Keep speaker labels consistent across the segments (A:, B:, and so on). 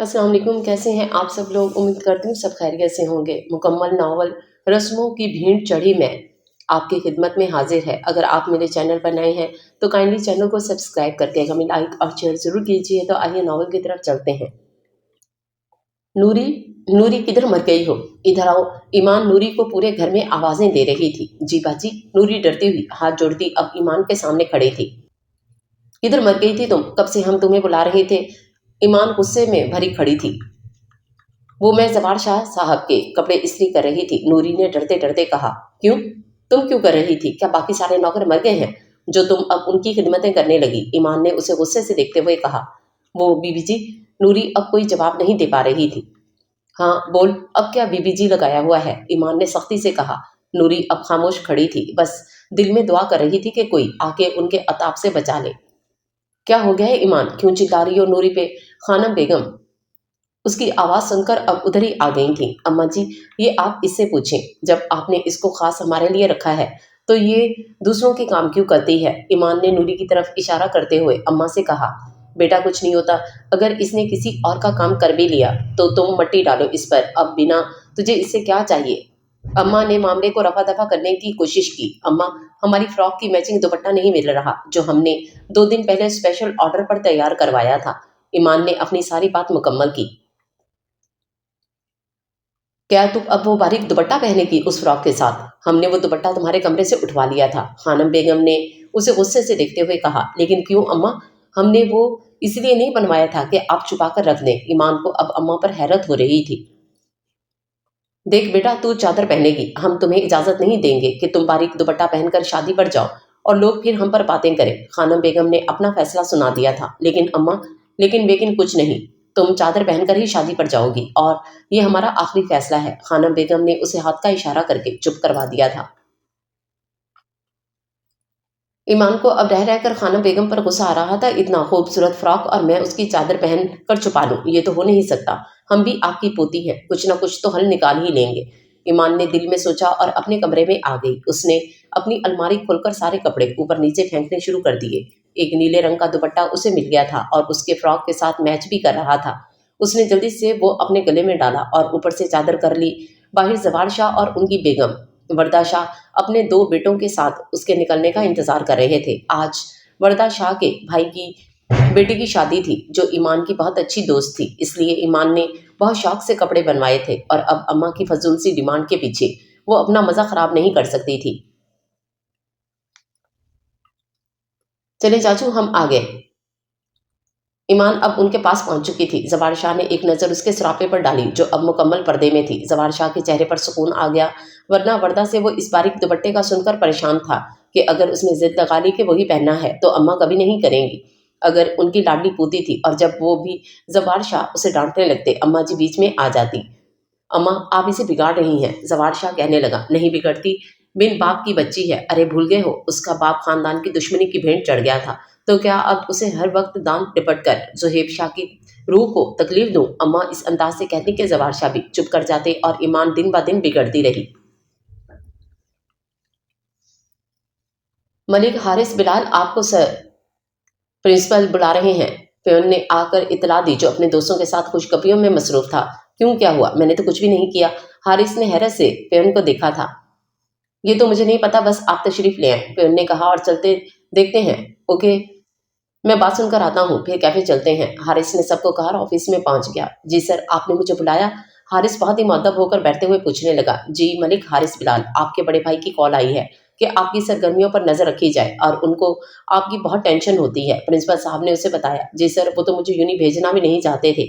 A: अस्सलाम वालेकुम। कैसे हैं आप सब लोग? उम्मीद करती हूँ सब खैरियत से होंगे। मुकम्मल नावल रस्मों की भीड़ चढ़ी में आपकी खिदमत में हाजिर है। अगर आप मेरे चैनल पर नए हैं तो काइंडली चैनल को सब्सक्राइब करके हमें लाइक और शेयर जरूर कीजिए। तो आइए नावल की तरफ चलते हैं। नूरी नूरी किधर मर गई हो, इधर आओ। ईमान नूरी को पूरे घर में आवाजें दे रही थी। जी बाजी। नूरी डरती हुई हाथ जोड़ती अब ईमान के सामने खड़ी थी। किधर मर गई थी तुम? कब से हम तुम्हें बुला रहे थे। ईमान गुस्से में भरी खड़ी थी। वो मैं जवार शाह साहब के कपड़े इस्त्री कर रही थी, नूरी ने डरते डरते कहा। क्यों? तुम क्यों कर रही थी? क्या बाकी सारे नौकर मर गए हैं जो तुम अब उनकी खिदमतें करने लगी? ईमान ने उसे गुस्से से देखते हुए कहा। वो बीबी जी। नूरी अब कोई जवाब नहीं दे पा रही थी। हाँ बोल, अब क्या बीबी जी लगाया हुआ है? ईमान ने सख्ती से कहा। नूरी अब खामोश खड़ी थी, बस दिल में दुआ कर रही थी कि कोई आके उनके अताप से बचा ले। क्या हो गया है ईमान? क्यों चिल्ला रही हो नूरी पे? खानम बेगम उसकी आवाज़ सुनकर अब उधर ही आ गई थी। अम्मा जी, ये आप इससे पूछें। जब आपने इसको खास हमारे लिए रखा है तो ये दूसरों के काम क्यों करती है? ईमान ने नूरी की तरफ इशारा करते हुए अम्मा से कहा। बेटा कुछ नहीं होता, अगर इसने किसी और का काम कर भी लिया तो तुम मट्टी डालो इस पर। अब बिना तुझे इससे क्या चाहिए? अम्मा ने मामले को रफा दफा करने की कोशिश की। अम्मा, हमारी फ्रॉक की मैचिंग दुपट्टा नहीं मिल रहा जो हमने 2 दिन पहले स्पेशल ऑर्डर पर तैयार करवाया था। ईमान ने अपनी सारी बात मुकम्मल की। क्या तुम अब वो बारीक दुपट्टा पहनेगी उस फ्रॉक के साथ? हमने वो दुपट्टा तुम्हारे कमरे से उठवा लिया था, खानम बेगम ने उसे गुस्से से देखते हुए कहा। लेकिन क्यों अम्मा? हमने वो इसलिए नहीं बनवाया था कि आप छुपा कर रख दें। ईमान को अब अम्मा पर हैरत हो रही थी। देख बेटा, तू चादर पहनेगी, हम तुम्हें इजाजत नहीं देंगे कि तुम बारीक दुपट्टा पहनकर शादी पर जाओ और लोग फिर हम पर बातें करें। खानम बेगम ने अपना फैसला सुना दिया था। लेकिन अम्मा, लेकिन कुछ नहीं, तुम चादर पहनकर ही शादी पर जाओगी और ये हमारा आखिरी फैसला है। खानम बेगम ने उसे हाथ का इशारा करके चुप करवा दिया था। ईमान को अब रह रहकर खानम बेगम पर गुस्सा आ रहा था। इतना खूबसूरत फ्रॉक और मैं उसकी चादर पहन कर छुपा लूं, ये तो हो नहीं सकता। हम भी आपकी पोती हैं, कुछ ना कुछ तो हल निकाल ही लेंगे। ईमान ने दिल में सोचा और अपने कमरे में आ गई। उसने अपनी अलमारी खोलकर सारे कपड़े ऊपर नीचे फेंकने शुरू कर दिए। एक नीले रंग का दुपट्टा उसे मिल गया था और उसके फ्रॉक के साथ मैच भी कर रहा था। उसने जल्दी से वो अपने गले में डाला और ऊपर से चादर कर ली। बाहर जवार शाह और उनकी बेगम वर्दा शाह अपने 2 बेटों के साथ उसके निकलने का इंतजार कर रहे थे। आज वर्दा शाह के भाई की बेटी की शादी थी जो ईमान की बहुत अच्छी दोस्त थी, इसलिए ईमान ने बहुत शौक से कपड़े बनवाए थे और अब अम्मा की फजूल सी डिमांड के पीछे वो अपना मजा खराब नहीं कर सकती थी। चले चाचू, हम आ गए। ईमान अब उनके पास पहुंच चुकी थी। जवार शाह ने एक नज़र उसके सरापे पर डाली जो अब मुकम्मल पर्दे में थी। जवार शाह के चेहरे पर सुकून आ गया, वरना वर्दा से वो इस बारीक दुपट्टे का सुनकर परेशान था कि अगर उसने जिद लगा ली कि वही पहनना है तो अम्मा कभी नहीं करेंगी। अगर उनकी लाडली पोती थी और जब वो भी जवार शाह उसे डांटने लगते, अम्मा जी बीच में आ जाती। अम्मा, आप इसे बिगाड़ रही हैं, जवार शाह कहने लगा। नहीं बिगड़ती, बिन बाप की बच्ची है। अरे भूल गए हो, उसका बाप खानदान की दुश्मनी की भेंट चढ़ गया था, तो क्या अब उसे हर वक्त दांत टिपट कर जुहेब शाह की रूह को तकलीफ दूं? अम्मा इस अंदाज से कहती कि जवार शाह भी चुप कर जाते और ईमान दिन ब दिन बिगड़ती रही। मलिक हारिस बिलाल आपको सर प्रिंसिपल बुला रहे हैं। पेन ने आकर इतला दी जो अपने दोस्तों के साथ खुशखबरियों में मसरूफ था। क्यों, क्या हुआ? मैंने तो कुछ भी नहीं किया। हारिस ने हैरत से पेन को देखा था। ये तो मुझे नहीं पता, बस आप तशरीफ ले आए, पेन ने कहा और चलते देखते हैं। ओके, मैं बात सुनकर आता हूँ, फिर कैफे चलते हैं। हारिस ने सबको कहा और ऑफिस में पहुंच गया। जी सर, आपने मुझे बुलाया? हारिस बहुत ही मुअद्दब होकर बैठते हुए पूछने लगा। जी मलिक हारिस बिलाल, आपके बड़े भाई की कॉल आई है कि आपकी सरगर्मियों पर नजर रखी जाए और उनको आपकी बहुत टेंशन होती है, प्रिंसिपल साहब ने उसे बताया। जी सर, वो तो मुझे यूनी भेजना भी नहीं चाहते थे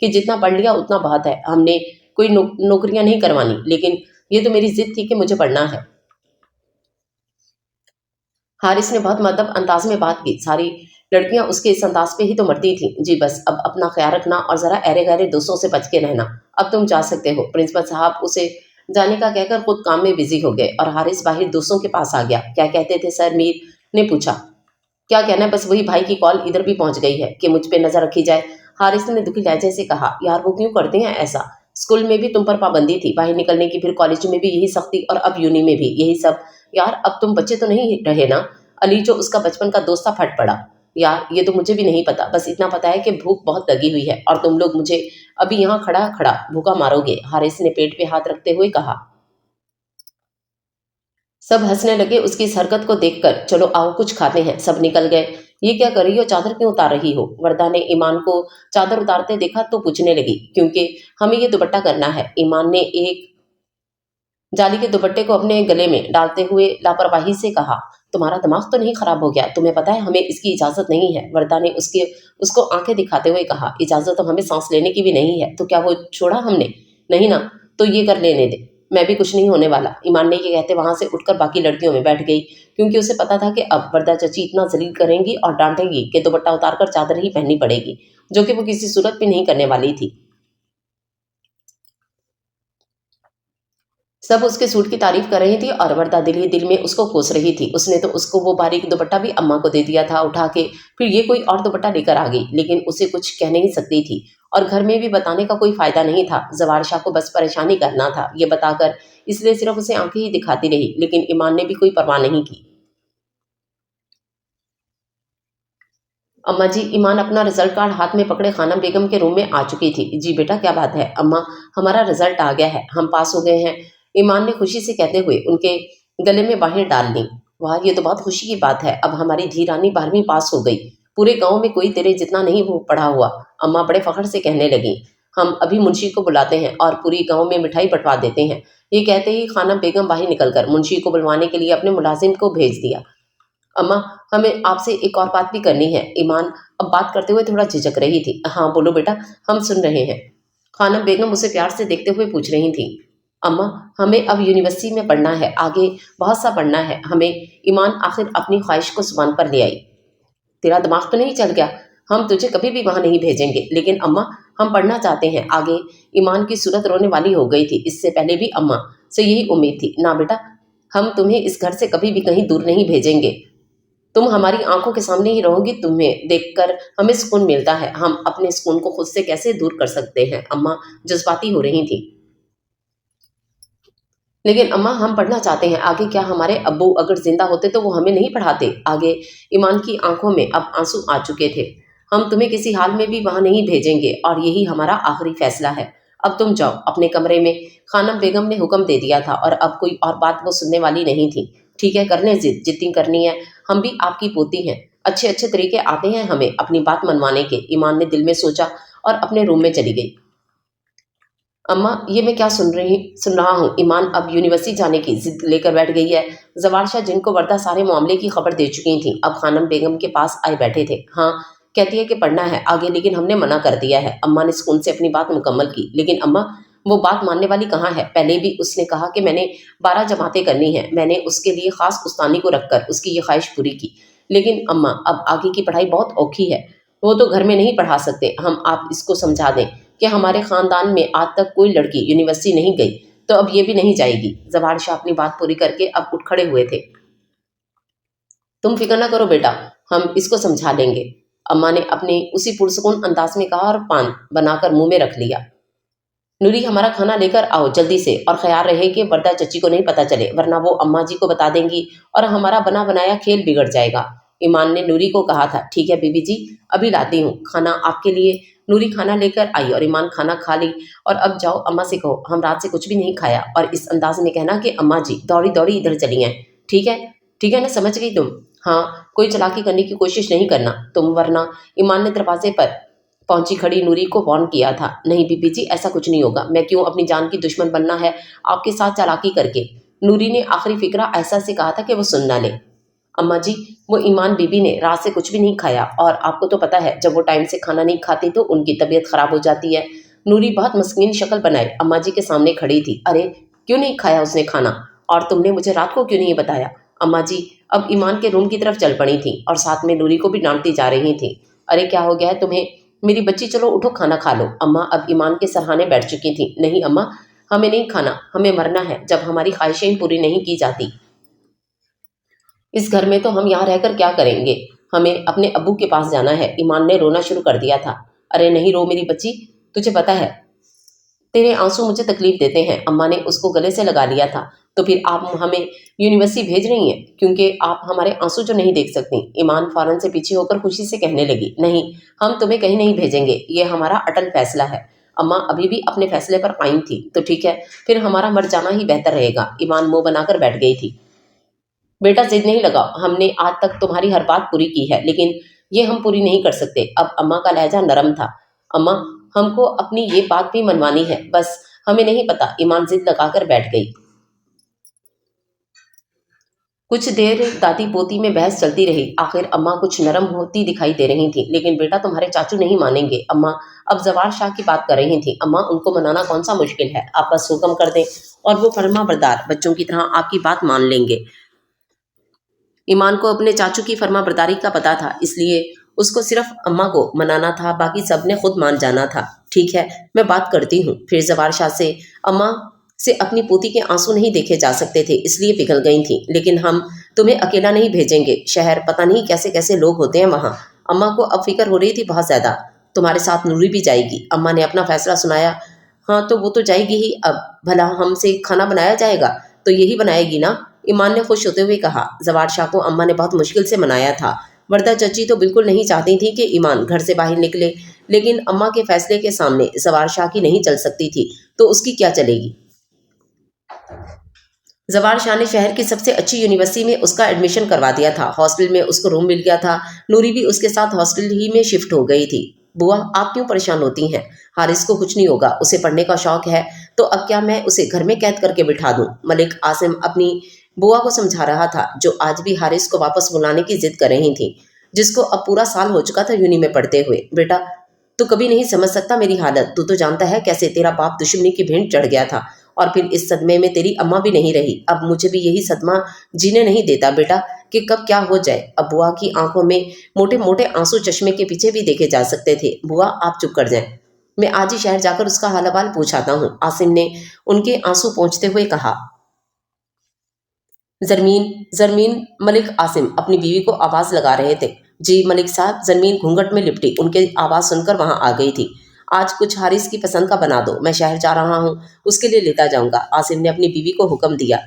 A: कि जितना पढ़ लिया उतना बहुत है, हमने कोई नौकरियां नहीं करवानी, लेकिन ये तो मेरी जिद थी कि मुझे पढ़ना है। हारिस ने बहुत मद्दब अंदाज में बात की। सारी लड़कियां उसके इस अंदाज पे ही तो मरती थी। जी बस, अब अपना ख्याल रखना और जरा अरे गहरे दोस्तों से बच के रहना। अब तुम जा सकते हो। प्रिंसिपल साहब उसे जाने का कहकर खुद काम में बिजी हो गए और हारिस बाहर दोस्तों के पास आ गया। क्या कहते थे सर? मीर ने पूछा। क्या कहना है, बस वही भाई की कॉल इधर भी पहुंच गई है कि मुझ पे नजर रखी जाए। हारिस ने दुखी लहजे से कहा। यार वो क्यों करते हैं ऐसा? स्कूल में भी तुम पर पाबंदी थी बाहर निकलने की, फिर कॉलेज में भी यही सख्ती और अब यूनी में भी यही सब। यार अब तुम बच्चे तो नहीं रहे ना। अली जो उसका बचपन का दोस्त था फट पड़ा। यार ये तो मुझे भी नहीं पता, बस इतना पता है कि भूख बहुत लगी हुई है और तुम लोग मुझे अभी यहाँ खड़ा खड़ा भूखा मारोगे, हारिस ने पेट पे हाथ रखते हुए कहा। सब हंसने लगे उसकी इस हरकत को देखकर। चलो आओ कुछ खाते हैं, सब निकल गए। ये क्या कर रही हो, चादर क्यों उतार रही हो? वर्दा ने ईमान को चादर उतारते देखा तो पूछने लगी। क्योंकि हमें ये दुपट्टा करना है, ईमान ने एक जाली के दुपट्टे को अपने गले में डालते हुए लापरवाही से कहा। तुम्हारा दिमाग तो नहीं खराब हो गया? तुम्हें पता है हमें इसकी इजाजत नहीं है, वर्दा ने उसको आंखें दिखाते हुए कहा। इजाजत तो हमें सांस लेने की भी नहीं है, तो क्या वो छोड़ा हमने? नहीं ना, तो ये कर लेने दे, मैं भी कुछ नहीं होने वाला। ईमान ने ये कहते वहां से उठकर बाकी लड़कियों में बैठ गई, क्योंकि उसे पता था कि अब वर्दा चची इतना जलील करेंगी और डांटेंगी कि दुपट्टा उतारकर चादर ही पहननी पड़ेगी, जो कि वो किसी सूरत भी नहीं करने वाली थी। सब उसके सूट की तारीफ कर रही थी और वर्दा दिल ही दिल में उसको कोस रही थी। उसने तो उसको वो बारीक दुपट्टा भी अम्मा को दे दिया था उठा के, फिर ये कोई और दुपट्टा लेकर आ गई, लेकिन उसे कुछ कह नहीं सकती थी और घर में भी बताने का कोई फायदा नहीं था। जवार शाह को बस परेशानी करना था ये बताकर, इसलिए सिर्फ उसे आंखें ही दिखाती रही, लेकिन ईमान ने भी कोई परवाह नहीं की। अम्मा जी, ईमान अपना रिजल्ट कार्ड हाथ में पकड़े खानम बेगम के रूम में आ चुकी थी। जी बेटा, क्या बात है? अम्मा, हमारा रिजल्ट आ गया है, हम पास हो गए हैं, ईमान ने खुशी से कहते हुए उनके गले में बाहें डाल ली। वाह, ये तो बहुत खुशी की बात है, अब हमारी धी रानी 12वीं पास हो गई, पूरे गांव में कोई तेरे जितना नहीं हो पढ़ा हुआ। अम्मा बड़े फख्र से कहने लगी। हम अभी मुंशी को बुलाते हैं और पूरी गांव में मिठाई बंटवा देते हैं। ये कहते ही खानम बेगम बाहर निकलकर मुंशी को बुलवाने के लिए अपने मुलाजिम को भेज दिया। अम्मा, हमें आपसे एक और बात भी करनी है। ईमान अब बात करते हुए थोड़ा झिझक रही थी। हाँ बोलो बेटा, हम सुन रहे हैं, खानम बेगम उसे प्यार से देखते हुए पूछ रही थी। अम्मा, हमें अब यूनिवर्सिटी में पढ़ना है, आगे बहुत सा पढ़ना है हमें। ईमान आखिर अपनी ख्वाहिश को जुबान पर ले आई। तेरा दिमाग तो नहीं चल गया? हम तुझे कभी भी वहां नहीं भेजेंगे, लेकिन अम्मा हम पढ़ना चाहते हैं आगे। ईमान की सूरत रोने वाली हो गई थी। इससे पहले भी अम्मा से यही उम्मीद थी। ना बेटा, हम तुम्हें इस घर से कभी भी कहीं दूर नहीं भेजेंगे, तुम हमारी आंखों के सामने ही रहोगी, तुम्हें देखकर हमें सुकून मिलता है, हम अपने सुकून को खुद से कैसे दूर कर सकते हैं? अम्मा जज्बाती हो रही थी। लेकिन अम्मा हम पढ़ना चाहते हैं आगे, क्या हमारे अब्बू अगर जिंदा होते तो वो हमें नहीं पढ़ाते आगे? ईमान की आंखों में अब आंसू आ चुके थे। हम तुम्हें किसी हाल में भी वहां नहीं भेजेंगे और यही हमारा आखिरी फैसला है। अब तुम जाओ अपने कमरे में, खानम बेगम ने हुक्म दे दिया था और अब कोई और बात वो सुनने वाली नहीं थी। ठीक है, करने जिद जितनी करनी है, हम भी आपकी पोती हैं, अच्छे अच्छे तरीके आते हैं हमें अपनी बात मनवाने के, ईमान ने दिल में सोचा और अपने रूम में चली गई। अम्मा, ये मैं क्या सुन रहा हूँ? ईमान अब यूनिवर्सिटी जाने की जिद लेकर बैठ गई है। जवार शाह, जिनको वर्दा सारे मामले की खबर दे चुकी थी, अब खानम बेगम के पास आए बैठे थे। हाँ, कहती है कि पढ़ना है आगे, लेकिन हमने मना कर दिया है। अम्मा ने सुकून से अपनी बात मुकम्मल की। लेकिन अम्मा, वो बात मानने वाली कहाँ है? पहले भी उसने कहा कि मैंने 12 जमातें करनी है, मैंने उसके लिए खास उस्तानी को रखकर उसकी ये ख्वाहिश पूरी की। लेकिन अम्मा, अब आगे की पढ़ाई बहुत औखी है, वो तो घर में नहीं पढ़ा सकते हम, आप इसको समझा दें कि हमारे खानदान में आज तक कोई लड़की यूनिवर्सिटी नहीं गई, तो अब ये भी नहीं जाएगी। जवार शाह अपनी बात पूरी करके अब उठ खड़े हुए थे। तुम फिक्र ना करो बेटा, हम इसको समझा लेंगे, अम्मा ने अपने उसी पुरसुकून अंदाज में कहा और पान बनाकर मुंह में रख लिया। नूरी, हमारा खाना लेकर आओ जल्दी से, और ख्याल रहे कि वर्दा चची को नहीं पता चले, वरना वो अम्मा जी को बता देंगी और हमारा बना बनाया खेल बिगड़ जाएगा। ईमान ने नूरी को कहा था। ठीक है बीबी जी, अभी लाती हूँ खाना आपके लिए। नूरी खाना लेकर आई और ईमान खाना खा ली। और अब जाओ अम्मा से कहो हम रात से कुछ भी नहीं खाया, और इस अंदाज में कहना कि अम्मा जी दौड़ी दौड़ी इधर चली हैं। ठीक है? ठीक है ना, समझ गई तुम? हाँ, कोई चालाकी करने की कोशिश नहीं करना तुम, वरना। ईमान ने दरवाजे पर पहुंची खड़ी नूरी को वार्न किया था। नहीं बीबी जी, ऐसा कुछ नहीं होगा, मैं क्यों अपनी जान की दुश्मन बनना है आपके साथ चालाकी करके? नूरी ने आखिरी फिक्रा ऐसा से कहा था कि वो सुन ना ले। अम्मा जी, वो ईमान बीबी ने रात से कुछ भी नहीं खाया, और आपको तो पता है जब वो टाइम से खाना नहीं खाती तो उनकी तबीयत खराब हो जाती है। नूरी बहुत मस्कीन शक्ल बनाए अम्मा जी के सामने खड़ी थी। अरे, क्यों नहीं खाया उसने खाना? और तुमने मुझे रात को क्यों नहीं बताया? अम्मा जी अब ईमान के रूम की तरफ चल पड़ी थी और साथ में नूरी को भी डांटती जा रही थी। अरे क्या हो गया है तुम्हें मेरी बच्ची, चलो उठो खाना खा लो। अम्मा अब ईमान के सराहने बैठ चुकी थी। नहीं अम्मा, हमें नहीं खाना, हमें मरना है जब हमारी ख्वाहिशें पूरी नहीं की जाती। इस घर में तो हम यहाँ रहकर क्या करेंगे, हमें अपने अब्बू के पास जाना है। ईमान ने रोना शुरू कर दिया था। अरे नहीं रो मेरी बच्ची, तुझे पता है तेरे आंसू मुझे तकलीफ देते हैं। अम्मा ने उसको गले से लगा लिया था। तो फिर आप हमें यूनिवर्सिटी भेज रही हैं क्योंकि आप हमारे आंसू जो नहीं देख सकती। ईमान फौरन से पीछे होकर खुशी से कहने लगी, नहीं, हम तुम्हें कहीं नहीं भेजेंगे, ये हमारा अटल फैसला है। अम्मा अभी भी अपने फैसले पर कायम थी। तो ठीक है, फिर हमारा मर जाना ही बेहतर रहेगा। ईमान मुंह बनाकर बैठ गई थी। बेटा जिद नहीं लगाओ, हमने आज तक तुम्हारी हर बात पूरी की है, लेकिन ये हम पूरी नहीं कर सकते। अब अम्मा का लहजा नरम था। अम्मा, हमको अपनी ये बात भी मनवानी है, बस हमें नहीं पता। ईमान जिद लगाकर बैठ गई। कुछ देर दादी पोती में बहस चलती रही। आखिर अम्मा कुछ नरम होती दिखाई दे रही थी। लेकिन बेटा तुम्हारे चाचू नहीं मानेंगे। अम्मा अब जवार शाह की बात कर रही थी। अम्मा उनको मनाना कौन सा मुश्किल है, आप बस हुक्म कर दें और वो फर्मा बरदार बच्चों की तरह आपकी बात मान लेंगे। ईमान को अपने चाचू की फर्मा बरदारी का पता था, इसलिए उसको सिर्फ अम्मा को मनाना था, बाकी सब ने खुद मान जाना था। ठीक है, मैं बात करती हूँ। फिर जवार शाह से अम्मा से अपनी पोती के आंसू नहीं देखे जा सकते थे, इसलिए पिघल गई थी। लेकिन हम तुम्हें अकेला नहीं भेजेंगे। शहर पता नहीं कैसे कैसे लोग होते हैं वहाँ। अम्मा को अब फिक्र हो रही थी बहुत ज़्यादा। तुम्हारे साथ नूरी भी जाएगी। अम्मा ने अपना फैसला सुनाया। हाँ तो वो तो जाएगी ही। अब भला हमसे खाना बनाया जाएगा तो यही बनाएगी ना, ईमान ने खुश होते हुए कहा। जवार शाह को अम्मा ने बहुत मुश्किल से मनाया था। वर्दा चची तो बिल्कुल नहीं चाहती थी कि ईमान घर से बाहर निकले, लेकिन अम्मा के फैसले के सामने जवार शाह की नहीं चल सकती थी, तो उसकी क्या चलेगी। जवार शाह ने शहर की सबसे अच्छी यूनिवर्सिटी में उसका एडमिशन करवा दिया था। हॉस्टल में उसको रूम मिल गया था। नूरी भी उसके साथ हॉस्टल ही में शिफ्ट हो गई थी। बुआ आप क्यों परेशान होती हैं, हारिस को कुछ नहीं होगा, उसे पढ़ने का शौक है, तो अब क्या मैं उसे घर में कैद करके बिठा दूं। मलिक आसिम अपनी बुआ को समझा रहा था, जो आज भी हारिस को वापस बुलाने की जिद कर रही थी, जिसको अब पूरा साल हो चुका था यूनी में पढ़ते हुए। बेटा तू कभी नहीं समझ सकता मेरी हालत। तू तो जानता है कैसे तेरा बाप दुश्मनी की भेंट चढ़ गया था, और फिर इस सदमे में तेरी अम्मा भी नहीं रही। अब मुझे भी यही सदमा जीने नहीं देता बेटा कि कब क्या हो जाए। अब बुआ की आंखों में मोटे मोटे आंसू चश्मे के पीछे भी देखे जा सकते थे। बुआ आप चुप कर जाएं, मैं आज ही शहर जाकर उसका हाल हवाल पूछाता हूँ, आसिम ने उनके आंसू पोंछते हुए कहा। जरमीन जरमीन मलिक आसिम अपनी बीवी को आवाज लगा रहे थे। जी मलिक साहब। जरमीन घूंघट में लिपटी उनके आवाज सुनकर वहां आ गई थी। आज कुछ हारिस की पसंद का बना दो, मैं शहर जा रहा हूँ, उसके लिए लेता जाऊंगा। आसिम ने अपनी बीवी को हुक्म दिया।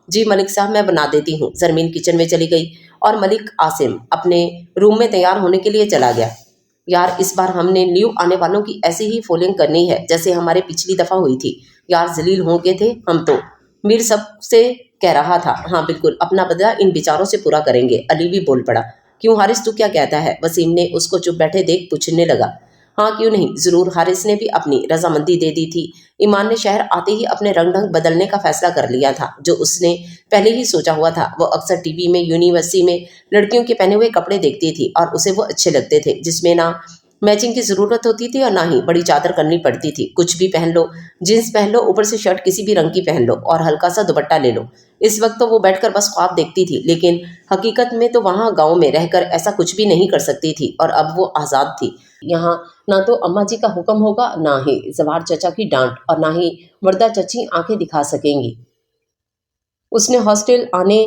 A: जी मलिक साहब मैं बना देती हूँ। जरमीन किचन में चली गई और मलिक आसिम अपने रूम में तैयार होने के लिए चला गया। यार इस बार हमने न्यू आने वालों की ऐसी ही फोलिंग करनी है जैसे हमारे पिछली दफा हुई थी। यार जलील हो गए थे हम तो। मीर सबसे कह रहा था। हाँ बिल्कुल, अपना बदला इन बेचारों से पूरा करेंगे। अली भी बोल पड़ा। क्यों हारिस तू क्या कहता है। वसीम ने उसको चुप बैठे देख पूछने लगा। हाँ क्यों नहीं, जरूर। हारिस ने भी अपनी रजामंदी दे दी थी। ईमान ने शहर आते ही अपने रंग ढंग बदलने का फैसला कर लिया था, जो उसने पहले ही सोचा हुआ था। वो अक्सर टीवी में यूनिवर्सिटी में लड़कियों के पहने हुए कपड़े देखती थी और उसे वो अच्छे लगते थे, जिसमें ना मैचिंग की जरूरत होती थी और ना ही बड़ी चादर करनी पड़ती थी। कुछ भी पहन लो, जींस पहन लो, ऊपर से शर्ट किसी भी रंग की पहन लो और हल्का सा दुपट्टा ले लो। इस वक्त तो वो बैठकर बस ख्वाब देखती थी, लेकिन हकीकत में तो वहाँ गांव में रहकर ऐसा कुछ भी नहीं कर सकती थी और अब वो आज़ाद थी। यहाँ ना तो अम्मा जी का हुक्म होगा, ना ही जवार चचा की डांट, और ना ही वर्दा चची आंखें दिखा सकेंगी। उसने हॉस्टल आने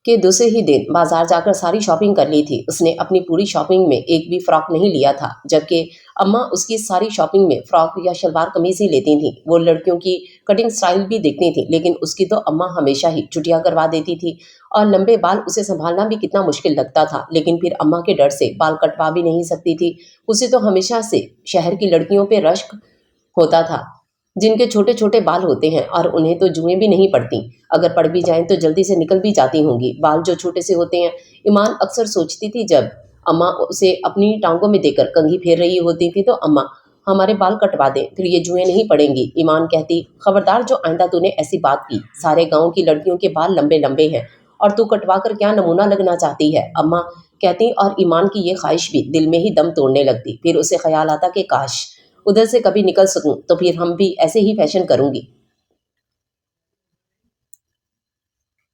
A: के दूसरे ही दिन बाजार जाकर सारी शॉपिंग कर ली थी। उसने अपनी पूरी शॉपिंग में एक भी फ्रॉक नहीं लिया था, जबकि अम्मा उसकी सारी शॉपिंग में फ्रॉक या शलवार कमीज ही लेती थी। वो लड़कियों की कटिंग स्टाइल भी देखती थी, लेकिन उसकी तो अम्मा हमेशा ही छुट्टियां करवा देती थी और लंबे बाल उसे संभालना भी कितना मुश्किल लगता था। लेकिन फिर अम्मा के डर से बाल कटवा भी नहीं सकती थी। उसे तो हमेशा से शहर की लड़कियों पे रश्क होता था, जिनके छोटे छोटे बाल होते हैं और उन्हें तो जुएं भी नहीं पड़ती। अगर पड़ भी जाएं तो जल्दी से निकल भी जाती होंगी, बाल जो छोटे से होते हैं। ईमान अक्सर सोचती थी, जब अम्मा उसे अपनी टांगों में देकर कंघी फेर रही होती थी, तो अम्मा हमारे बाल कटवा दें, फिर ये जुएं नहीं पड़ेंगी। ईमान कहती, खबरदार जो आइंदा तूने ऐसी बात की, सारे गाँव की लड़कियों के बाल लंबे लंबे हैं और तू कटवा कर क्या नमूना लगना चाहती है। अम्मा कहती और ईमान की ये ख्वाहिश भी दिल में ही दम तोड़ने लगती। फिर उसे ख्याल आता कि काश उधर से कभी निकल सकूं, तो फिर हम भी ऐसे ही फैशन करूंगी।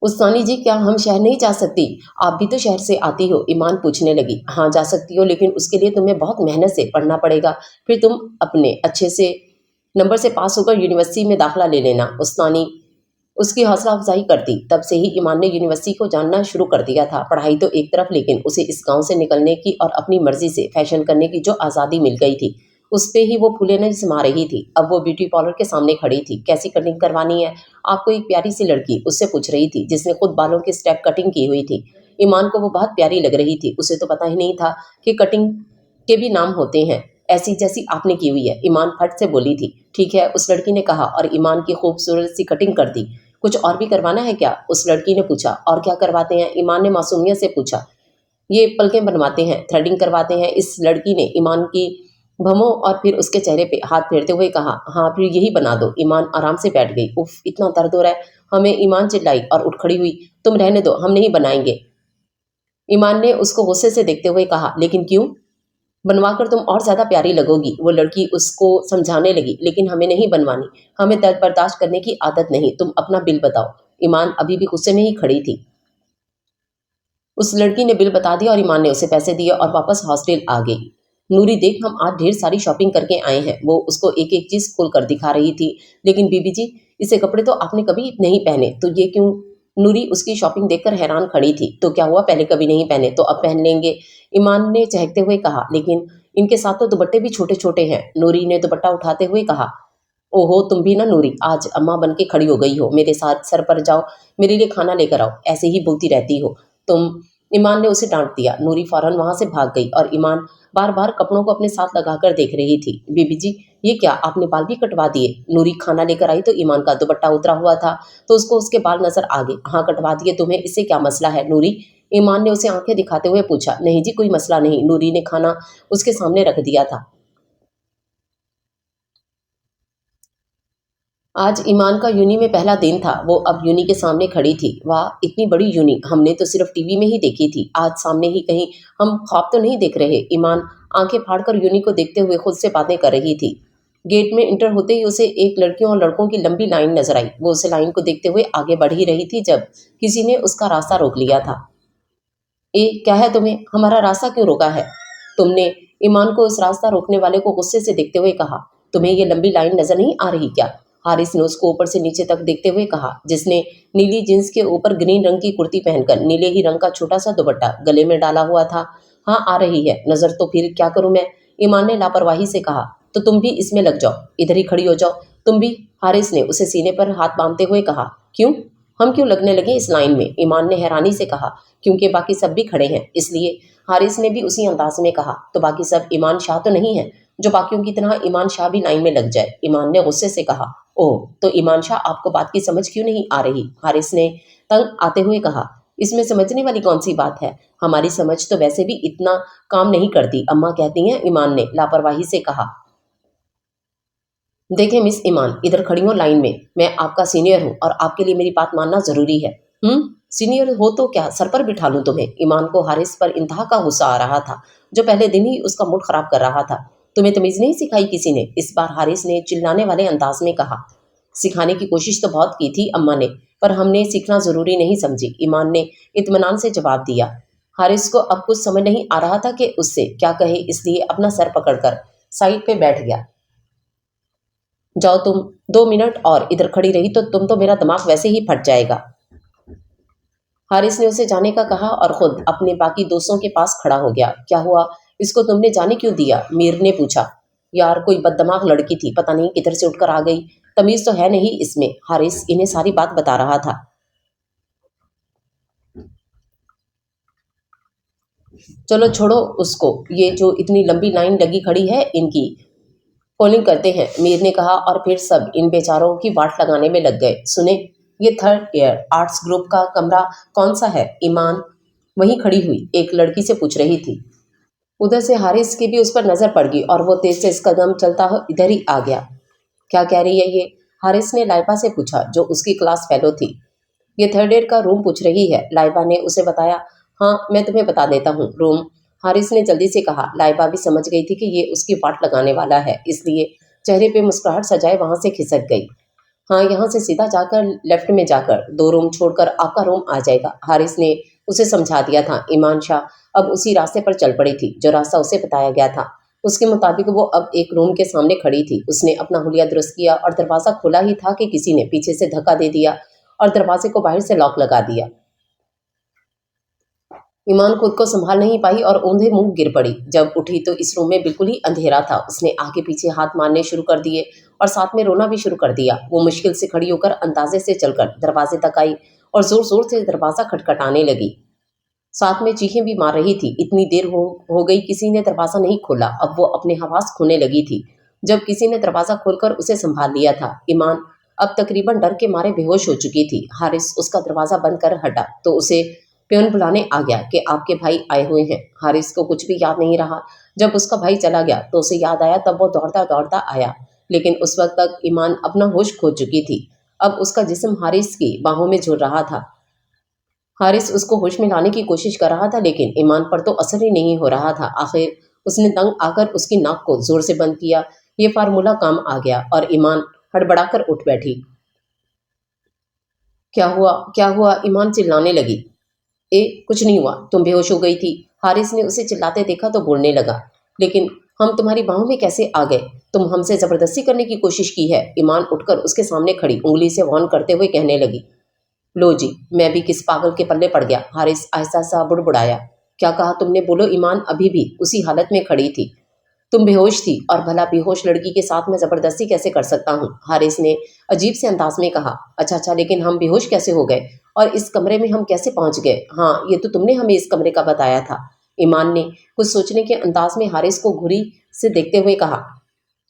A: उस्तानी जी क्या हम शहर नहीं जा सकती, आप भी तो शहर से आती हो। ईमान पूछने लगी। हाँ जा सकती हो, लेकिन उसके लिए तुम्हें बहुत मेहनत से पढ़ना पड़ेगा। फिर तुम अपने अच्छे से नंबर से पास होकर यूनिवर्सिटी में दाखिला ले लेना। उस्तानी उसकी हौसला अफजाई करती। तब से ही ईमान ने यूनिवर्सिटी को जानना शुरू कर दिया था। पढ़ाई तो एक तरफ, लेकिन उसे इस गांव से निकलने की और अपनी मर्जी से फैशन करने की जो आज़ादी मिल गई थी, उस पे ही वो फूले नहीं समा रही थी। अब वो ब्यूटी पार्लर के सामने खड़ी थी। कैसी कटिंग करवानी है आपको, एक प्यारी सी लड़की उससे पूछ रही थी, जिसने खुद बालों की स्टेप कटिंग की हुई थी। ईमान को वो बहुत प्यारी लग रही थी। उसे तो पता ही नहीं था कि कटिंग के भी नाम होते हैं, ऐसी जैसी आपने की हुई है। ईमान फट से बोली थी। ठीक है, उस लड़की ने कहा और ईमान की खूबसूरत सी कटिंग कर दी। कुछ और भी करवाना है क्या, उस लड़की ने पूछा। और क्या करवाते हैं, ईमान ने मासूमियत से पूछा। ये पलकें बनवाते हैं, थ्रेडिंग करवाते हैं, इस लड़की ने ईमान की भमों और फिर उसके चेहरे पे हाथ फेरते हुए कहा। हाँ फिर यही बना दो। ईमान आराम से बैठ गई। उफ, इतना दर्द हो रहा है हमें, ईमान चिल्लाई और उठ खड़ी हुई। तुम रहने दो, हम नहीं बनाएंगे। ईमान ने उसको गुस्से से देखते हुए कहा। लेकिन क्यों, बनवाकर तुम और ज्यादा प्यारी लगोगी। वो लड़की उसको समझाने लगी। लेकिन हमें नहीं बनवानी, हमें दर्द बर्दाश्त करने की आदत नहीं, तुम अपना बिल बताओ। ईमान अभी भी गुस्से में ही खड़ी थी। उस लड़की ने बिल बता दिया और ईमान ने उसे पैसे दिए और वापस हॉस्टल आ गई। नूरी देख, हम आज ढेर सारी शॉपिंग करके आए हैं। वो उसको एक एक चीज खोल कर दिखा रही थी। लेकिन बीबी जी, इसे कपड़े तो आपने कभी नहीं पहने, तो ये क्यों। नूरी उसकी शॉपिंग देखकर हैरान खड़ी थी। तो क्या हुआ, पहले कभी नहीं पहने तो अब पहन लेंगे, ईमान ने चहकते हुए कहा। लेकिन इनके साथ तो दुपट्टे भी छोटे छोटे हैं, नूरी ने दुपट्टा उठाते हुए कहा। ओहो, तुम भी ना नूरी, आज अम्मा बन के खड़ी हो गई हो। मेरे साथ सर पर जाओ, मेरे लिए खाना लेकर आओ, ऐसे ही बोलती रहती हो तुम। ईमान ने उसे डांट दिया। नूरी फौरन वहां से भाग गई और ईमान बार बार कपड़ों को अपने साथ लगाकर देख रही थी। बीबी जी, ये क्या, आपने बाल भी कटवा दिए। नूरी खाना लेकर आई तो ईमान का दुपट्टा उतरा हुआ था, तो उसको उसके बाल नजर आ गए। हाँ कटवा दिए, तुम्हें इससे क्या मसला है नूरी, ईमान ने उसे आंखें दिखाते हुए पूछा। नहीं जी, कोई मसला नहीं, नूरी ने खाना उसके सामने रख दिया था। आज ईमान का यूनी में पहला दिन था। वो अब यूनी के सामने खड़ी थी। वाह, इतनी बड़ी यूनी, हमने तो सिर्फ टीवी में ही देखी थी, आज सामने ही, कहीं हम ख्वाब तो नहीं देख रहे। ईमान आंखें फाड़कर यूनी को देखते हुए खुद से बातें कर रही थी। गेट में इंटर होते ही उसे एक लड़कियों और लड़कों की लंबी लाइन नजर आई। वो उसे लाइन को देखते हुए आगे बढ़ ही रही थी जब किसी ने उसका रास्ता रोक लिया था। ए, क्या है तुम्हें, हमारा रास्ता क्यों रोका है, तुमने, ईमान को उस रास्ता रोकने वाले को गुस्से से देखते हुए कहा। तुम्हें ये लंबी लाइन नजर नहीं आ रही क्या, हारिस ने उसको ऊपर से नीचे तक देखते हुए कहा, जिसने नीली जींस के ऊपर ग्रीन रंग की कुर्ती पहनकर नीले ही रंग का छोटा सा दुपट्टा गले में डाला हुआ था। हाँ आ रही है नजर, तो फिर क्या करूं मैं, ईमान ने लापरवाही से कहा। तो तुम भी इसमें लग जाओ, इधर ही खड़ी हो जाओ, तुम भी, हारिस ने उसे सीने पर हाथ बांधते हुए कहा। क्यों, हम क्यों लगने लगे इस लाइन में, ईमान ने हैरानी से कहा। क्योंकि बाकी सब भी खड़े हैं इसलिए, हारिस ने भी उसी अंदाज में कहा। तो बाकी सब ईमान शाह तो नहीं है जो बाकियों की तरह ईमान शाह भी लाइन में लग जाए, ईमान ने गुस्से से कहा। ओह, तो ईमान शाह आपको बात की समझ क्यों नहीं आ रही, हारिस ने तंग आते हुए कहा। इसमें समझने वाली कौन सी बात है, हमारी समझ तो वैसे भी इतना काम नहीं करती, अम्मा कहती हैं, ईमान ने लापरवाही से कहा। देखें मिस ईमान, इधर खड़ी हो लाइन में, मैं आपका सीनियर हूँ और आपके लिए मेरी बात मानना जरूरी है। सीनियर हो तो क्या सर पर बिठा लूं तुम्हें, ईमान को हारिस पर इंतहा का गुस्सा आ रहा था, जो पहले दिन ही उसका मूड खराब कर रहा था। तुम्हें तमीज नहीं सिखाई किसी ने, इस बार हारिस ने चिल्लाने वाले अंदाज में कहा। सिखाने की कोशिश तो बहुत की थी अम्मा ने, पर हमने सीखना जरूरी नहीं समझी, ईमान ने इत्मीनान से जवाब दिया। हारिस को अब कुछ समझ नहीं आ रहा था कि उससे क्या कहे, इसलिए अपना सर पकड़कर साइड पे बैठ गया। जाओ तुम, 2 मिनट और इधर खड़ी रही तो मेरा दिमाग वैसे ही फट जाएगा। हारिस ने उसे जाने का कहा और खुद अपने बाकी दोस्तों के पास खड़ा हो गया। क्या हुआ, इसको तुमने जाने क्यों दिया, मीर ने पूछा। यार कोई बददिमाग लड़की थी, पता नहीं किधर से उठकर आ गई, तमीज तो है नहीं इसमें, हारिस इन्हें सारी बात बता रहा था। चलो छोड़ो उसको, ये जो इतनी लंबी लाइन लगी खड़ी है इनकी पोलिंग करते हैं, मीर ने कहा और फिर सब इन बेचारों की वाट लगाने में लग गए। सुने, ये थर्ड ईयर आर्ट्स ग्रुप का कमरा कौन सा है, ईमान वहीं खड़ी हुई एक लड़की से पूछ रही थी। उधर से हारिस की भी उस पर नजर पड़ गई और वो तेज से इसका कदम चलता हो इधर ही आ गया। क्या कह रही है ये, हारिस ने लाइबा से पूछा जो उसकी क्लास फेलो थी। ये थर्ड ईयर का रूम पूछ रही है, लाइबा ने उसे बताया। हाँ मैं तुम्हें बता देता हूँ रूम, हारिस ने जल्दी से कहा। लाइबा भी समझ गई थी कि ये उसकी वाट लगाने वाला है, इसलिए चेहरे पे मुस्कुराहट सजाए वहां से खिसक गई। हाँ यहाँ से सीधा जाकर लेफ्ट में जाकर 2 रूम छोड़कर आपका रूम आ जाएगा, हारिस ने उसे समझा दिया था। ईमान शाह अब उसी रास्ते पर चल पड़ी थी जो रास्ता उसे बताया गया था। उसके मुताबिक वो अब एक रूम के सामने खड़ी थी। उसने अपना हुलिया दुरुस्त किया और दरवाज़ा खुला ही था कि किसी ने पीछे से धक्का दे दिया और दरवाजे को बाहर से लॉक लगा दिया। ईमान खुद को संभाल नहीं पाई और औंधे मुंह गिर पड़ी। जब उठी तो इस रूम में बिल्कुल ही अंधेरा था। उसने आगे पीछे हाथ मारने शुरू कर दिए और साथ में रोना भी शुरू कर दिया। वो मुश्किल से खड़ी होकर अंदाजे से चलकर दरवाजे तक आई और जोर जोर से दरवाजा खटखटाने लगी। साथ में चीखें भी मार रही थी। इतनी देर हो गई, किसी ने दरवाजा नहीं खोला। अब वो अपने हवास खोने लगी थी जब किसी ने दरवाजा खोलकर उसे संभाल लिया था। ईमान अब तकरीबन डर के मारे बेहोश हो चुकी थी। हारिस उसका दरवाजा बंद कर हटा तो उसे प्यून बुलाने आ गया कि आपके भाई आए हुए हैं। हारिस को कुछ भी याद नहीं रहा। जब उसका भाई चला गया तो उसे याद आया, तब वो दौड़ता दौड़ता आया, लेकिन उस वक्त तक ईमान अपना होश खो चुकी थी। अब उसका जिस्म हारिस की बाहों में झूल रहा था। हारिस उसको होश में लाने की कोशिश कर रहा था, लेकिन ईमान पर तो असर ही नहीं हो रहा था। आखिर उसने तंग आकर उसकी नाक को जोर से बंद किया। ये फार्मूला काम आ गया और ईमान हड़बड़ाकर उठ बैठी। क्या हुआ, क्या हुआ? ईमान चिल्लाने लगी। कुछ नहीं हुआ, तुम बेहोश हो गई थी। हारिस ने उसे चिल्लाते देखा तो बोलने लगा, लेकिन हम तुम्हारी बाहों में कैसे आ गए? तुम हमसे जबरदस्ती करने की कोशिश की है। ईमान उठकर उसके सामने खड़ी उंगली से वार्न करते हुए कहने लगी। लो जी, मैं भी किस पागल के पल्ले पड़ गया। हारिस आहिस्ता सा बुड़बुड़ाया। क्या कहा तुमने? बोलो। ईमान अभी भी उसी हालत में खड़ी थी। तुम बेहोश थी और भला बेहोश लड़की के साथ मैं जबरदस्ती कैसे कर सकता हूँ? हारिस ने अजीब से अंदाज में कहा। अच्छा अच्छा, लेकिन हम बेहोश कैसे हो गए और इस कमरे में हम कैसे पहुंच गए? हाँ, ये तो तुमने हमें इस कमरे का बताया था। ईमान ने कुछ सोचने के अंदाज में हारिस को घुरी से देखते हुए कहा।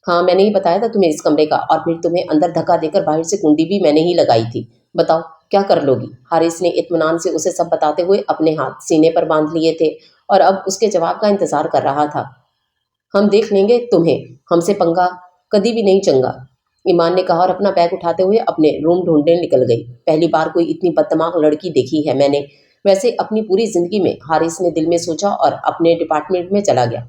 A: हाँ, मैंने ही बताया था तुम्हें इस कमरे का, और फिर तुम्हें अंदर धक्का देकर बाहर से कुंडी भी मैंने ही लगाई थी। बताओ क्या कर लोगी? हारिस ने इत्मीनान से उसे सब बताते हुए अपने हाथ सीने पर बांध लिए थे और अब उसके जवाब का इंतजार कर रहा था। हम देख लेंगे तुम्हें, हमसे पंगा कभी भी नहीं चंगा, ईमान ने कहा और अपना बैग उठाते हुए अपने रूम ढूंढने निकल गई। पहली बार कोई इतनी बददिमाग लड़की देखी है मैंने, वैसे अपनी पूरी जिंदगी में, हारिस ने दिल में सोचा और अपने डिपार्टमेंट में चला गया।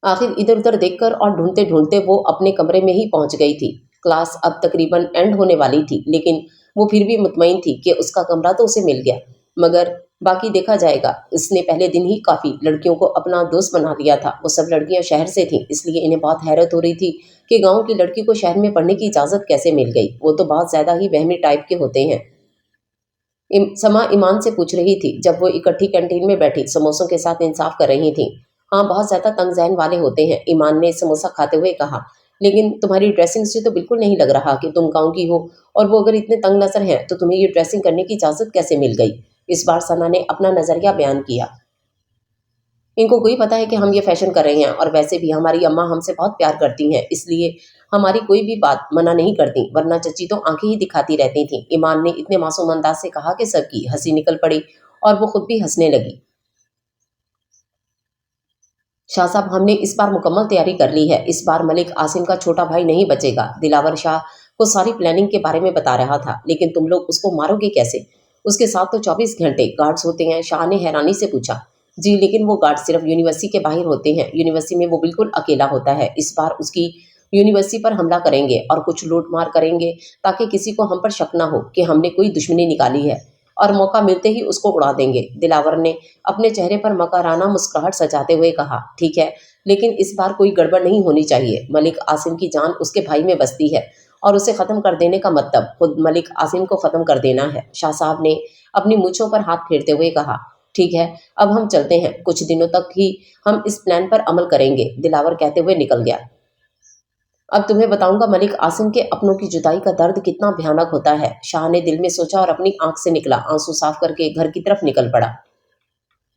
A: आखिर इधर उधर देखकर और ढूंढते ढूंढते वो अपने कमरे में ही पहुंच गई थी। क्लास अब तकरीबन एंड होने वाली थी, लेकिन वो फिर भी मुतमईन थी कि उसका कमरा तो उसे मिल गया। मगर बाकी देखा जाएगा। उसने पहले दिन ही काफ़ी लड़कियों को अपना दोस्त बना लिया था। वो सब लड़कियां शहर से थीं, इसलिए इन्हें बहुत हैरत हो रही थी कि गांव की लड़की को शहर में पढ़ने की इजाज़त कैसे मिल गई। वो तो बहुत ज़्यादा ही वहमी टाइप के होते हैं। समा ईमान से पूछ रही थी जब वो इकट्ठी कैंटीन में बैठी समोसों के साथ इंसाफ कर रही थी। हाँ, बहुत ज़्यादा तंग ज़हन वाले होते हैं, ईमान ने समोसा खाते हुए कहा। लेकिन तुम्हारी ड्रेसिंग से तो बिल्कुल नहीं लग रहा कि तुम गाँव की हो, और वो अगर इतने तंग नज़र हैं तो तुम्हें ये ड्रेसिंग करने की इजाज़त कैसे मिल गई? इस बार सना ने अपना नज़रिया बयान किया। इनको कोई पता है कि हम ये फैशन कर रहे हैं, और वैसे भी हमारी अम्मा हमसे बहुत प्यार करती हैं, इसलिए हमारी कोई भी बात मना नहीं करती, वरना चची तो आंखें ही दिखाती रहती थी। ईमान ने इतने मासूम अंदाज से कहा कि सबकी हंसी निकल पड़ी और वो खुद भी हंसने लगी। शाह साहब, हमने इस बार मुकम्मल तैयारी कर ली है। इस बार मलिक आसिम का छोटा भाई नहीं बचेगा। दिलावर शाह को सारी प्लानिंग के बारे में बता रहा था। लेकिन तुम लोग उसको मारोगे कैसे? उसके साथ तो 24 घंटे गार्ड्स होते हैं। शाह ने हैरानी से पूछा। जी, लेकिन वो गार्ड सिर्फ यूनिवर्सिटी के बाहर होते हैं। यूनिवर्सिटी में वो बिल्कुल अकेला होता है। इस बार उसकी यूनिवर्सिटी पर हमला करेंगे और कुछ लूट मार करेंगे, ताकि किसी को हम पर शक ना हो कि हमने कोई दुश्मनी निकाली है, और मौका मिलते ही उसको उड़ा देंगे। दिलावर ने अपने चेहरे पर मकराना मुस्कुराहट सजाते हुए कहा। ठीक है, लेकिन इस बार कोई गड़बड़ नहीं होनी चाहिए। मलिक आसिम की जान उसके भाई में बसती है, और उसे ख़त्म कर देने का मतलब खुद मलिक आसिम को ख़त्म कर देना है। शाह साहब ने अपनी मूँछों पर हाथ फेरते हुए कहा। ठीक है, अब हम चलते हैं। कुछ दिनों तक ही हम इस प्लान पर अमल करेंगे, दिलावर कहते हुए निकल गया। अब तुम्हें बताऊंगा मलिक आसिम के अपनों की जुदाई का दर्द कितना भयानक होता है, शाह ने दिल में सोचा और अपनी आंख से निकला आंसू साफ करके घर की तरफ निकल पड़ा।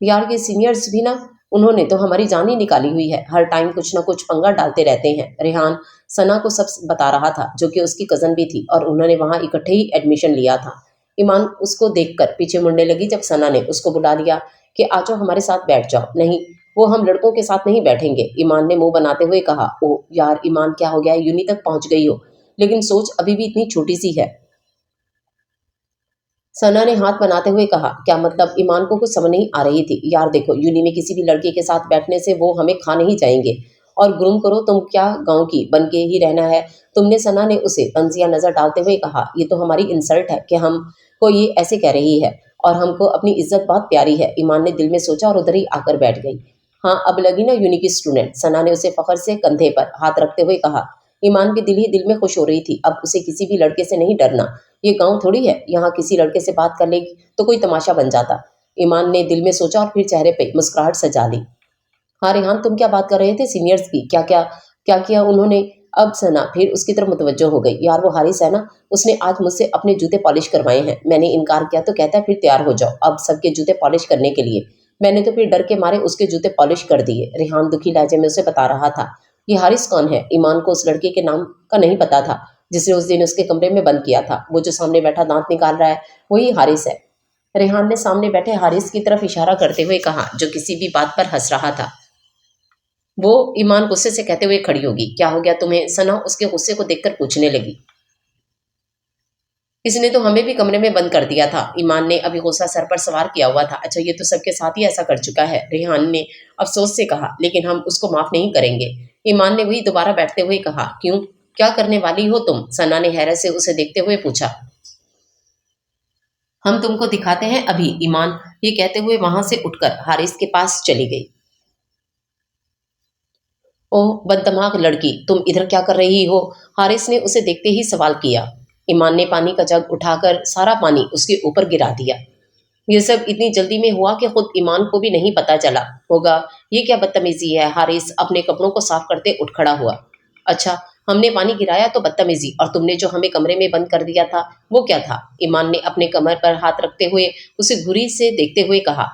A: यार, ये सीनियर्स भी ना, उन्होंने तो हमारी जान ही निकाली हुई है। हर टाइम कुछ ना कुछ पंगा डालते रहते हैं। रेहान सना को सब बता रहा था, जो कि उसकी कज़न भी थी, और उन्होंने वहां इकट्ठे ही एडमिशन लिया था। ईमान उसको देखकर पीछे मुड़ने लगी जब सना ने उसको बुला लिया कि आ जाओ, हमारे साथ बैठ जाओ। नहीं, वो हम लड़कों के साथ नहीं बैठेंगे, ईमान ने मुंह बनाते हुए कहा। ओ यार ईमान, क्या हो गया? यूनी तक पहुंच गई हो, लेकिन सोच अभी भी इतनी छोटी सी है। सना ने हाथ बनाते हुए कहा। क्या मतलब? ईमान को कुछ समझ नहीं आ रही थी। यार देखो, यूनी में किसी भी लड़के के साथ बैठने से वो हमें खा नहीं जाएंगे, और गुरुम करो, तुम क्या गांव की बन के ही रहना है तुमने? सना ने उसे तंजिया नजर डालते हुए कहा। ये तो हमारी इंसल्ट है कि हम को ये ऐसे कह रही है, और हमको अपनी इज्जत बहुत प्यारी है, ईमान ने दिल में सोचा और उधर ही आकर बैठ गई। हाँ, अब लगी ना यूनी की स्टूडेंट, सना ने उसे फखर से कंधे पर हाथ रखते हुए कहा। ईमान भी दिल ही दिल में खुश हो रही थी। अब उसे किसी भी लड़के से नहीं डरना। ये गांव थोड़ी है, यहाँ किसी लड़के से बात कर लेगी तो कोई तमाशा बन जाता। ईमान ने दिल में सोचा और फिर चेहरे पे मुस्कुराहट सजा ली। हाँ रेहान, तुम क्या बात कर रहे थे सीनियर्स की? क्या क्या क्या किया उन्होंने? अब सना फिर उसकी तरफ मुतवज्जो हो गई। यार वो हारिस है ना, उसने आज मुझसे अपने जूते पॉलिश करवाए हैं। मैंने इनकार किया तो कहता है फिर तैयार हो जाओ अब सबके जूते पॉलिश करने के लिए। मैंने तो फिर डर के मारे उसके जूते पॉलिश कर दिए। रेहान दुखी लहजे में उसे बता रहा था। ये हारिस कौन है? ईमान को उस लड़के के नाम का नहीं पता था जिसने उस दिन उसके कमरे में बंद किया था। वो जो सामने बैठा दांत निकाल रहा है वही हारिस है। रेहान ने सामने बैठे हारिस की तरफ इशारा करते हुए कहा, जो किसी भी बात पर हंस रहा था। वो ईमान गुस्से से कहते हुए खड़ी होगी। क्या हो गया तुम्हें? सना उसके गुस्से को देखकर पूछने लगी। इसने तो हमें भी कमरे में बंद कर दिया था। ईमान ने अभी गुस्सा सर पर सवार किया हुआ था। अच्छा, ये तो सबके साथ ही ऐसा कर चुका है, रेहान ने अफसोस से कहा, लेकिन हम उसको माफ नहीं करेंगे। ईमान ने वही दोबारा बैठते हुए कहा। क्यों, क्या करने वाली हो तुम? सना ने हैरत से उसे देखते हुए पूछा। हम तुमको दिखाते हैं अभी, ईमान ये कहते हुए वहां से उठकर हारिस के पास चली गई। ओह बददिमाग लड़की, तुम इधर क्या कर रही हो? हारिस ने उसे देखते ही सवाल किया। ईमान ने पानी का जग उठाकर सारा पानी उसके ऊपर गिरा दिया। ये सब इतनी जल्दी में हुआ कि खुद ईमान को भी नहीं पता चला होगा। ये क्या बदतमीजी है? हारिस अपने कपड़ों को साफ करते उठ खड़ा हुआ। अच्छा, हमने पानी गिराया तो बदतमीजी, और तुमने जो हमें कमरे में बंद कर दिया था वो क्या था? ईमान ने अपने कमर पर हाथ रखते हुए उसे घुरी से देखते हुए कहा।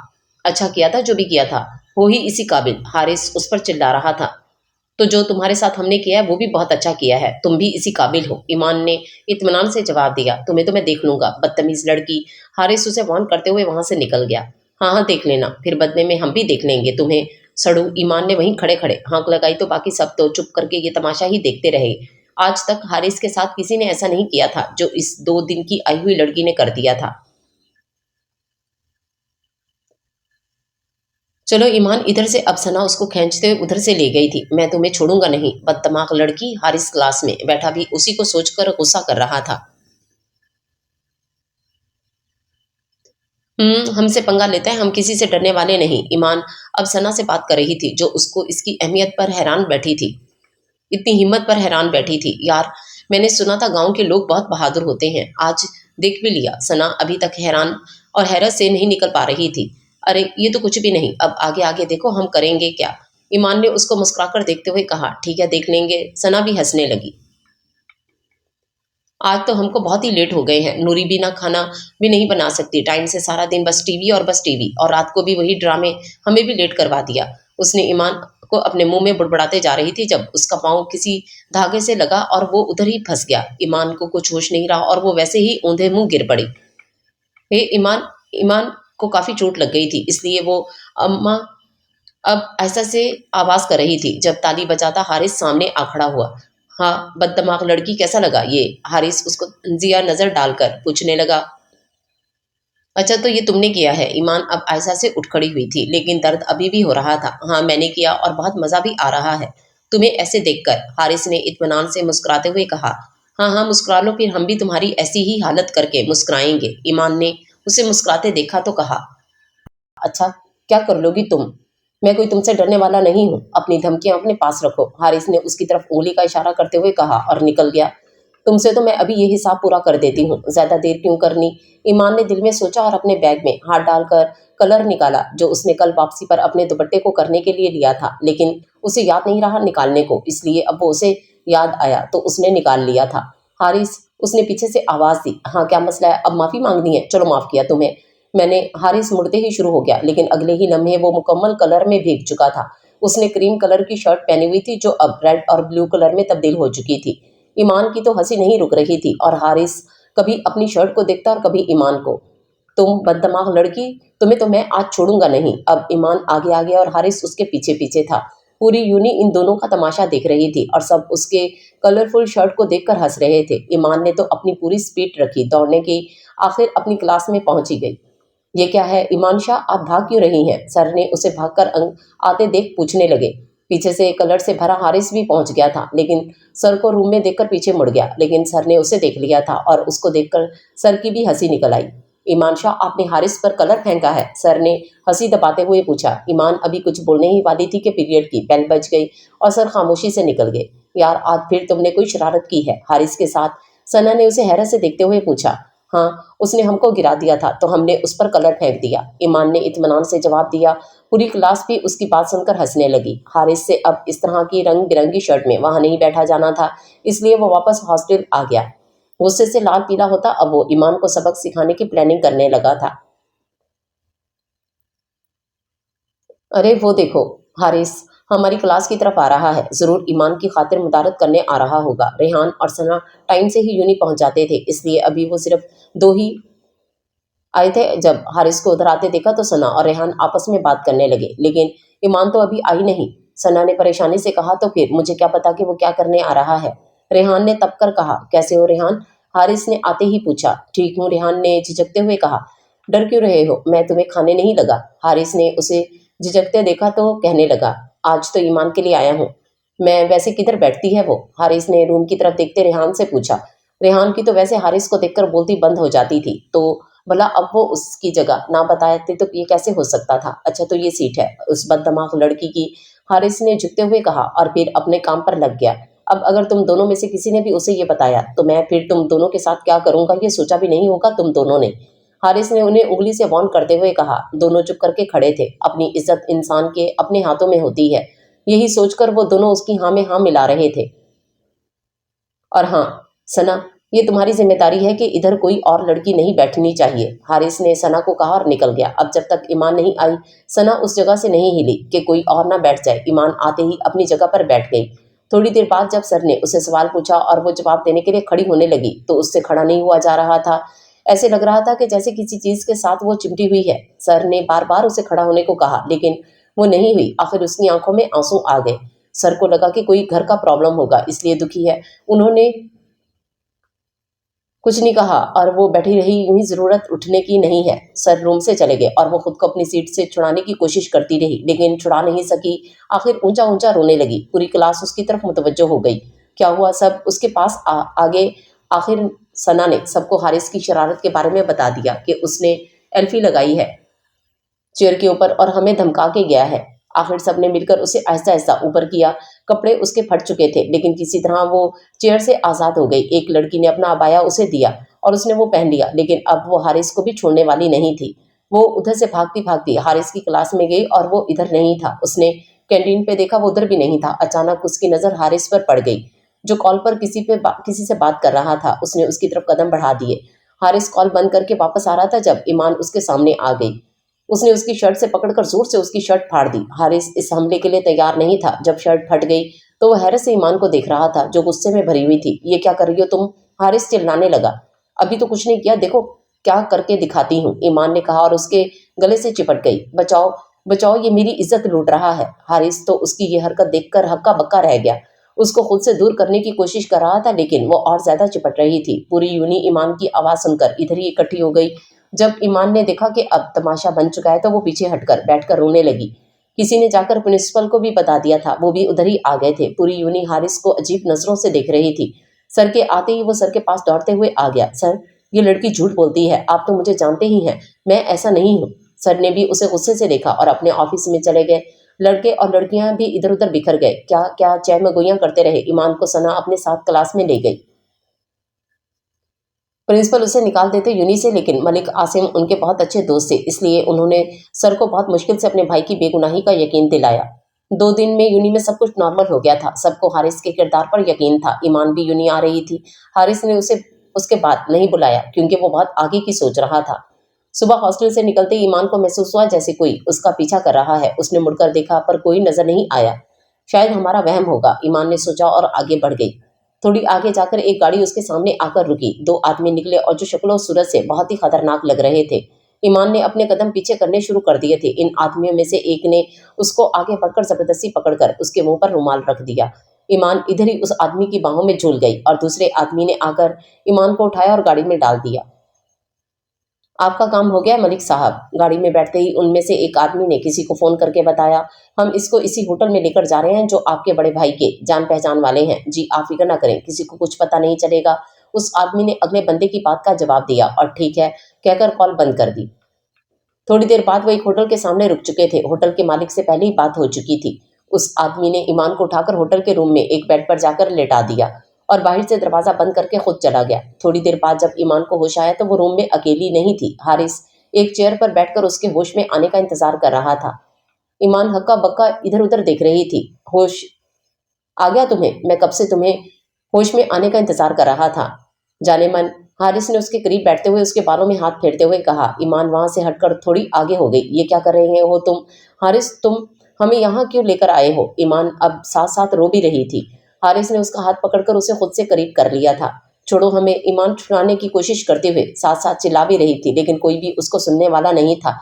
A: अच्छा किया था जो भी किया था, हो ही इसी काबिल, हारिस उस पर चिल्ला रहा था। तो जो तुम्हारे साथ हमने किया है वो भी बहुत अच्छा किया है, तुम भी इसी काबिल हो, ईमान ने इत्मीनान से जवाब दिया। तुम्हें तो मैं देख लूंगा, बदतमीज लड़की। हारिस उसे वार्न करते हुए वहां से निकल गया। हाँ हाँ देख लेना, फिर बदले में हम भी देख लेंगे तुम्हें, सड़ू। ईमान ने वहीं खड़े खड़े हाँक लगाई तो बाकी सब तो चुप करके ये तमाशा ही देखते रहे। आज तक हारिस के साथ किसी ने ऐसा नहीं किया था जो इस 2 दिन की आई हुई लड़की ने कर दिया था। चलो ईमान, इधर से। अब सना उसको खींचते हुए उधर से ले गई थी। मैं तुम्हें छोड़ूंगा नहीं, बदतमाग लड़की। हारिस क्लास में बैठा भी उसी को सोचकर गुस्सा कर रहा था। हमसे पंगा लेता है, हम किसी से डरने वाले नहीं, ईमान अब सना से बात कर रही थी, जो उसको इसकी अहमियत पर हैरान बैठी थी। इतनी हिम्मत पर हैरान बैठी थी। यार मैंने सुना था गांव के लोग बहुत बहादुर होते हैं, आज देख भी लिया। सना अभी तक हैरान और हैरत से नहीं निकल पा रही थी। अरे ये तो कुछ भी नहीं, अब आगे आगे देखो हम करेंगे क्या, ईमान ने उसको मुस्कुराकर देखते हुए कहा। ठीक है देख लेंगे, सना भी हंसने लगी। आज तो हमको बहुत ही लेट हो गए हैं, नूरी भी ना खाना भी नहीं बना सकती टाइम से, सारा दिन बस टीवी और बस टीवी, और रात को भी वही ड्रामे, हमें भी लेट करवा दिया। उसने ईमान को अपने मुंह में बुड़बुड़ाते जा रही थी जब उसका पाँव किसी धागे से लगा और वो उधर ही फंस गया। ईमान को कुछ होश नहीं रहा और वो वैसे ही औंधे मुंह गिर पड़ी। हे ईमान, ईमान को काफी चोट लग गई थी, इसलिए वो अम्मा अब ऐसा से आवाज कर रही थी जब ताली बजाता हारिस सामने आ खड़ा हुआ। हाँ बददिमाग लड़की, कैसा लगा ये? हारिस उसको तंजिया नजर डालकर पूछने लगा। अच्छा तो ये तुमने किया है? ईमान अब आयशा से उठ खड़ी हुई थी, लेकिन दर्द अभी भी हो रहा था। हाँ मैंने किया और बहुत मजा भी आ रहा है तुम्हें ऐसे देखकर, हारिस ने इत्मीनान से मुस्कुराते हुए कहा। हाँ हाँ मुस्कुरा लो, फिर हम भी तुम्हारी ऐसी ही हालत करके मुस्कुराएंगे। ईमान ने उसे मुस्कुराते देखा तो कहा। अच्छा, क्या कर लोगी तुम? मैं कोई तुमसे डरने वाला नहीं हूँ, अपनी धमकियां अपने पास रखो, हारिस ने उसकी तरफ उंगली का इशारा करते हुए कहा और निकल गया। तुमसे तो मैं अभी ये हिसाब पूरा कर देती हूँ, ज्यादा देर क्यों करनी? ईमान ने दिल में सोचा और अपने बैग में हाथ डालकर कलर निकाला, जो उसने कल वापसी पर अपने दुपट्टे को करने के लिए लिया था, लेकिन उसे याद नहीं रहा निकालने को, इसलिए अब वो उसे याद आया तो उसने निकाल लिया था। हारिस, उसने पीछे से आवाज दी। हाँ क्या मसला है? अब माफी मांगनी है? चलो माफ किया तुम्हें मैंने। हारिस मुड़ते ही शुरू हो गया, लेकिन अगले ही लम्हे वो मुकम्मल कलर में भीग चुका था। उसने क्रीम कलर की शर्ट पहनी हुई थी जो अब रेड और ब्लू कलर में तब्दील हो चुकी थी। ईमान की तो हंसी नहीं रुक रही थी और हारिस कभी अपनी शर्ट को देखता और कभी ईमान को। तुम बददिमाग लड़की, तुम्हें तो मैं आज छोड़ूंगा नहीं। अब ईमान आगे आ गया और हारिस उसके पीछे पीछे था। पूरी यूनी इन दोनों का तमाशा देख रही थी और सब उसके कलरफुल शर्ट को देखकर हंस रहे थे। ईमान ने तो अपनी पूरी स्पीड रखी दौड़ने की, आखिर अपनी क्लास में पहुंची गई। ये क्या है ईमान शाह, आप भाग क्यों रही हैं? सर ने उसे भागकर आते देख पूछने लगे। पीछे से कलर से भरा हारिस भी पहुंच गया था, लेकिन सर को रूम में देखकर पीछे मुड़ गया, लेकिन सर ने उसे देख लिया था और उसको देखकर सर की भी हंसी निकल आई। ईमान शाह, आपने हारिस पर कलर फेंका है? सर ने हंसी दबाते हुए पूछा। ईमान अभी कुछ बोलने ही वाली थी कि पीरियड की बेल बज गई और सर खामोशी से निकल गए। यार आज फिर तुमने कोई शरारत की है हारिस के साथ? सना ने उसे हैरत से देखते हुए पूछा। हाँ, उसने हमको गिरा दिया था तो हमने उस पर कलर फेंक दिया, ईमान ने इत्मीनान से जवाब दिया। पूरी क्लास भी उसकी बात सुनकर हंसने लगी। हारिस से अब इस तरह की रंग बिरंगी शर्ट में वहां नहीं बैठा जाना था, इसलिए वो वापस हॉस्टल आ गया। गुस्से से लाल पीला होता अब वो ईमान को सबक सिखाने की प्लानिंग करने लगा था। अरे वो देखो, हारिस हमारी क्लास की तरफ आ रहा है, जरूर ईमान की खातिर मुदारत करने आ रहा होगा। रेहान और सना टाइम से ही यूनी पहुंच जाते थे, इसलिए अभी वो सिर्फ दो ही आए थे। जब हारिस को उधर आते देखा तो सना और रेहान आपस में बात करने लगे, लेकिन ईमान तो अभी आई नहीं। सना ने परेशानी से कहा, तो फिर मुझे क्या पता कि वो क्या करने आ रहा है। रेहान ने तब कर कहा, कैसे हो रेहान? हारिस ने आते ही पूछा। ठीक हूँ, रेहान ने झिझकते हुए कहा। डर क्यों रहे हो, मैं तुम्हें खाने नहीं लगा? हारिस ने उसे झिझकते देखा तो कहने लगा, आज तो ईमान के लिए आया हूँ। मैं वैसे किधर बैठती है वो? हारिस ने रूम की तरफ देखते रेहान से पूछा। रेहान की तो वैसे हारिस को देखकर बोलती बंद हो जाती थी, तो भला अब वो उसकी जगह ना बताते तो ये कैसे हो सकता था। अच्छा तो ये सीट है उस बददिमाग लड़की की, हारिस ने झुकते हुए कहा और फिर अपने काम पर लग गया। अब अगर तुम दोनों में से किसी ने भी उसे ये बताया तो मैं फिर तुम दोनों के साथ क्या करूंगा ये सोचा भी नहीं होगा तुम दोनों ने। हारिस ने उन्हें उंगली से वार्न करते हुए कहा। दोनों चुप करके खड़े थे। अपनी इज्जत इंसान के अपने हाथों में होती है, यही सोचकर वो दोनों उसकी हाँ में हाँ मिला रहे थे। और हाँ सना, ये तुम्हारी जिम्मेदारी है कि इधर कोई और लड़की नहीं बैठनी चाहिए। हारिस ने सना को कहा और निकल गया। अब जब तक ईमान नहीं आई, सना उस जगह से नहीं हिली कि कोई और ना बैठ जाए। ईमान आते ही अपनी जगह पर बैठ गई। थोड़ी देर बाद जब सर ने उसे सवाल पूछा और वो जवाब देने के लिए खड़ी होने लगी तो उससे खड़ा नहीं हुआ जा रहा था। ऐसे लग रहा था कि जैसे किसी चीज के साथ वो चिमटी हुई है। सर ने बार बार उसे खड़ा होने को कहा, लेकिन वो नहीं हुई। आखिर उसकी आंखों में आंसू आ गए। सर को लगा कि कोई घर का प्रॉब्लम होगा, इसलिए दुखी है। उन्होंने कुछ नहीं कहा और वो बैठी रही, यूं ही जरूरत उठने की नहीं है। सर रूम से चले गए और वो खुद को अपनी सीट से छुड़ाने की कोशिश करती रही, लेकिन छुड़ा नहीं सकी। आखिर ऊंचा ऊंचा रोने लगी। पूरी क्लास उसकी तरफ मुतवज्जो हो गई। क्या हुआ, सब उसके पास आगे। आखिर सना ने सबको हारिस की शरारत के बारे में बता दिया कि उसने एल्फी लगाई है चेयर के ऊपर और हमें धमका के गया है। आखिर सबने मिलकर उसे आहिस्ता आहिस्ता ऊपर किया। कपड़े उसके फट चुके थे, लेकिन किसी तरह वो चेयर से आजाद हो गई। एक लड़की ने अपना अबाया उसे दिया और उसने वो पहन लिया, लेकिन अब वो हारिस को भी छोड़ने वाली नहीं थी। वो उधर से भागती भागती हारिस की क्लास में गई और वो इधर नहीं था। उसने कैंटीन पे देखा, वो उधर भी नहीं था। अचानक उसकी नजर हारिस पर पड़ गई, जो कॉल पर किसी से बात कर रहा था। उसने उसकी तरफ कदम बढ़ा दिए। हारिस कॉल बंद करके वापस आ रहा था जब ईमान उसके सामने आ गई। उसने उसकी शर्ट से पकड़कर जोर से उसकी शर्ट फाड़ दी। हारिस इस हमले के लिए तैयार नहीं था। जब शर्ट फट गई तो वो हैरत से ईमान को देख रहा था, जो गुस्से में भरी हुई थी। ये क्या कर रही हो तुम? हारिस चिल्लाने लगा। अभी तो कुछ नहीं किया, देखो क्या करके दिखाती हूँ, ईमान ने कहा और उसके गले से चिपट गई। बचाओ बचाओ, ये मेरी इज्जत लूट रहा है। हारिस तो उसकी ये हरकत देखकर हक्का बक्का रह गया। उसको खुद से दूर करने की कोशिश कर रहा था, लेकिन वो और ज्यादा चिपट रही थी। पूरी यूनी ईमान की आवाज सुनकर इधर ही इकट्ठी हो गई। जब ईमान ने देखा कि अब तमाशा बन चुका है तो वो पीछे हटकर बैठकर रोने लगी। किसी ने जाकर प्रिंसिपल को भी बता दिया था, वो भी उधर ही आ गए थे। पूरी यूनी हारिस को अजीब नजरों से देख रही थी। सर के आते ही वो सर के पास दौड़ते हुए आ गया। सर, ये लड़की झूठ बोलती है, आप तो मुझे जानते ही हैं, मैं ऐसा नहीं हूँ। सर ने भी उसे गुस्से से देखा और अपने ऑफिस में चले गए। लड़के और लड़कियां भी इधर उधर बिखर गए। क्या क्या चहमगोइयां करते रहे। ईमान को सना अपने साथ क्लास में ले गई। प्रिंसिपल उसे निकाल देते यूनी से, लेकिन मलिक आसिम उनके बहुत अच्छे दोस्त थे, इसलिए उन्होंने सर को बहुत मुश्किल से अपने भाई की बेगुनाही का यकीन दिलाया। 2 दिन में यूनी में सब कुछ नॉर्मल हो गया था। सबको हारिस के किरदार पर यकीन था। ईमान भी यूनी आ रही थी। हारिस ने उसे उसके बाद नहीं बुलाया क्योंकि वो बहुत आगे की सोच रहा था। सुबह हॉस्टल से निकलते ही ईमान को महसूस हुआ जैसे कोई उसका पीछा कर रहा है। उसने मुड़कर देखा पर कोई नजर नहीं आया। शायद हमारा वहम होगा, ईमान ने सोचा और आगे बढ़ गई। थोड़ी आगे जाकर एक गाड़ी उसके सामने आकर रुकी। 2 आदमी निकले और जो शक्ल और सूरत से बहुत ही खतरनाक लग रहे थे। ईमान ने अपने कदम पीछे करने शुरू कर दिए थे। इन आदमियों में से एक ने उसको आगे बढ़कर जबरदस्ती पकड़कर उसके मुंह पर रुमाल रख दिया। ईमान इधर ही उस आदमी की बाहों में झूल गई और दूसरे आदमी ने आकर ईमान को उठाया और गाड़ी में डाल दिया। आपका काम हो गया मलिक साहब। गाड़ी में बैठते ही उनमें से एक आदमी ने किसी को फोन करके बताया, हम इसको इसी होटल में लेकर जा रहे हैं जो आपके बड़े भाई के जान पहचान वाले हैं। जी आप फिक्र ना करें, किसी को कुछ पता नहीं चलेगा। उस आदमी ने अगले बंदे की बात का जवाब दिया और ठीक है कहकर कॉल बंद कर दी। थोड़ी देर बाद वो एक होटल के सामने रुक चुके थे। होटल के मालिक से पहले ही बात हो चुकी थी। उस आदमी ने ईमान को उठाकर होटल के रूम में एक बेड पर जाकर लेटा दिया और बाहर से दरवाज़ा बंद करके खुद चला गया। थोड़ी देर बाद जब ईमान को होश आया तो वो रूम में अकेली नहीं थी। हारिस एक चेयर पर बैठकर उसके होश में आने का इंतजार कर रहा था। ईमान हक्का बक्का इधर उधर देख रही थी। होश आ गया तुम्हें? मैं कब से तुम्हें होश में आने का इंतजार कर रहा था। जाने मन हारिस ने उसके करीब बैठते हुए उसके बालों में हाथ फेरते हुए कहा। ईमान वहां से हटकर थोड़ी आगे हो गई। ये क्या कर रहे हो तुम? हारिस, तुम हमें यहाँ क्यों लेकर आए हो? ईमान अब साथ साथ रो भी रही थी। हारिस ने उसका हाथ पकड़कर उसे खुद से करीब कर लिया था। छोड़ो हमें, ईमान छुड़ाने की कोशिश करते हुए साथ साथ चिल्ला भी रही थी, लेकिन कोई भी उसको सुनने वाला नहीं था।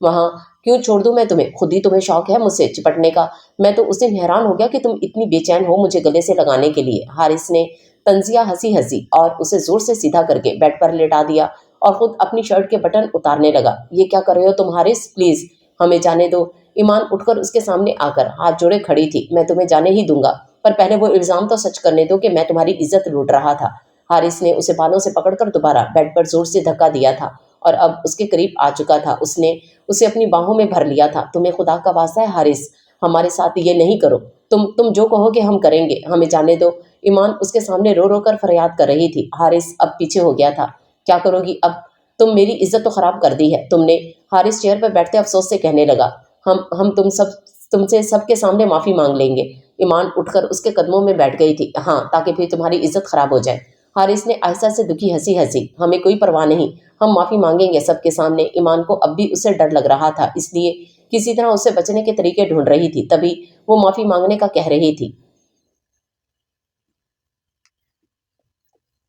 A: वहां क्यों छोड़ दूं मैं तुम्हें? खुद ही तुम्हें शौक है मुझसे चिपटने का। मैं तो उस दिन हैरान हो गया कि तुम इतनी बेचैन हो मुझे गले से लगाने के लिए। हारिस ने तंजिया हंसी हंसी और उसे जोर से सीधा करके बेड पर लेटा दिया और खुद अपनी शर्ट के बटन उतारने लगा। ये क्या कर रहे हो तुम हारिस? प्लीज हमें जाने दो। ईमान उठकर उसके सामने आकर हाथ जोड़े खड़ी थी। मैं तुम्हें जाने ही दूंगा, पर पहले वो इल्जाम तो सच करने दो कि मैं तुम्हारी इज्जत लूट रहा था। हारिस ने उसे बालों से पकड़कर दोबारा बेड पर जोर से धक्का दिया था और अब उसके करीब आ चुका था। उसने उसे अपनी बाहों में भर लिया था। तुम्हें खुदा का वास्ता है हारिस, हमारे साथ ये नहीं करो। तुम जो कहोगे हम करेंगे, हमें जाने दो। ईमान उसके सामने रो रो कर फरियाद कर रही थी। हारिस अब पीछे हो गया था। क्या करोगी अब? तुम मेरी इज्जत तो खराब कर दी है तुमने। हारिस चेयर पर बैठते अफसोस से कहने लगा। हम तुमसे सबके सामने माफी मांग लेंगे। ईमान उठकर उसके कदमों में बैठ गई थी। हाँ, ताकि फिर तुम्हारी इज्जत खराब हो जाए। हारिस ने आहिस्ता से दुखी हंसी हंसी। हमें कोई परवाह नहीं, हम माफी मांगेंगे सबके सामने। ईमान को अब भी उससे डर लग रहा था, इसलिए किसी तरह उससे बचने के तरीके ढूंढ रही थी। तभी वो माफी मांगने का कह रही थी।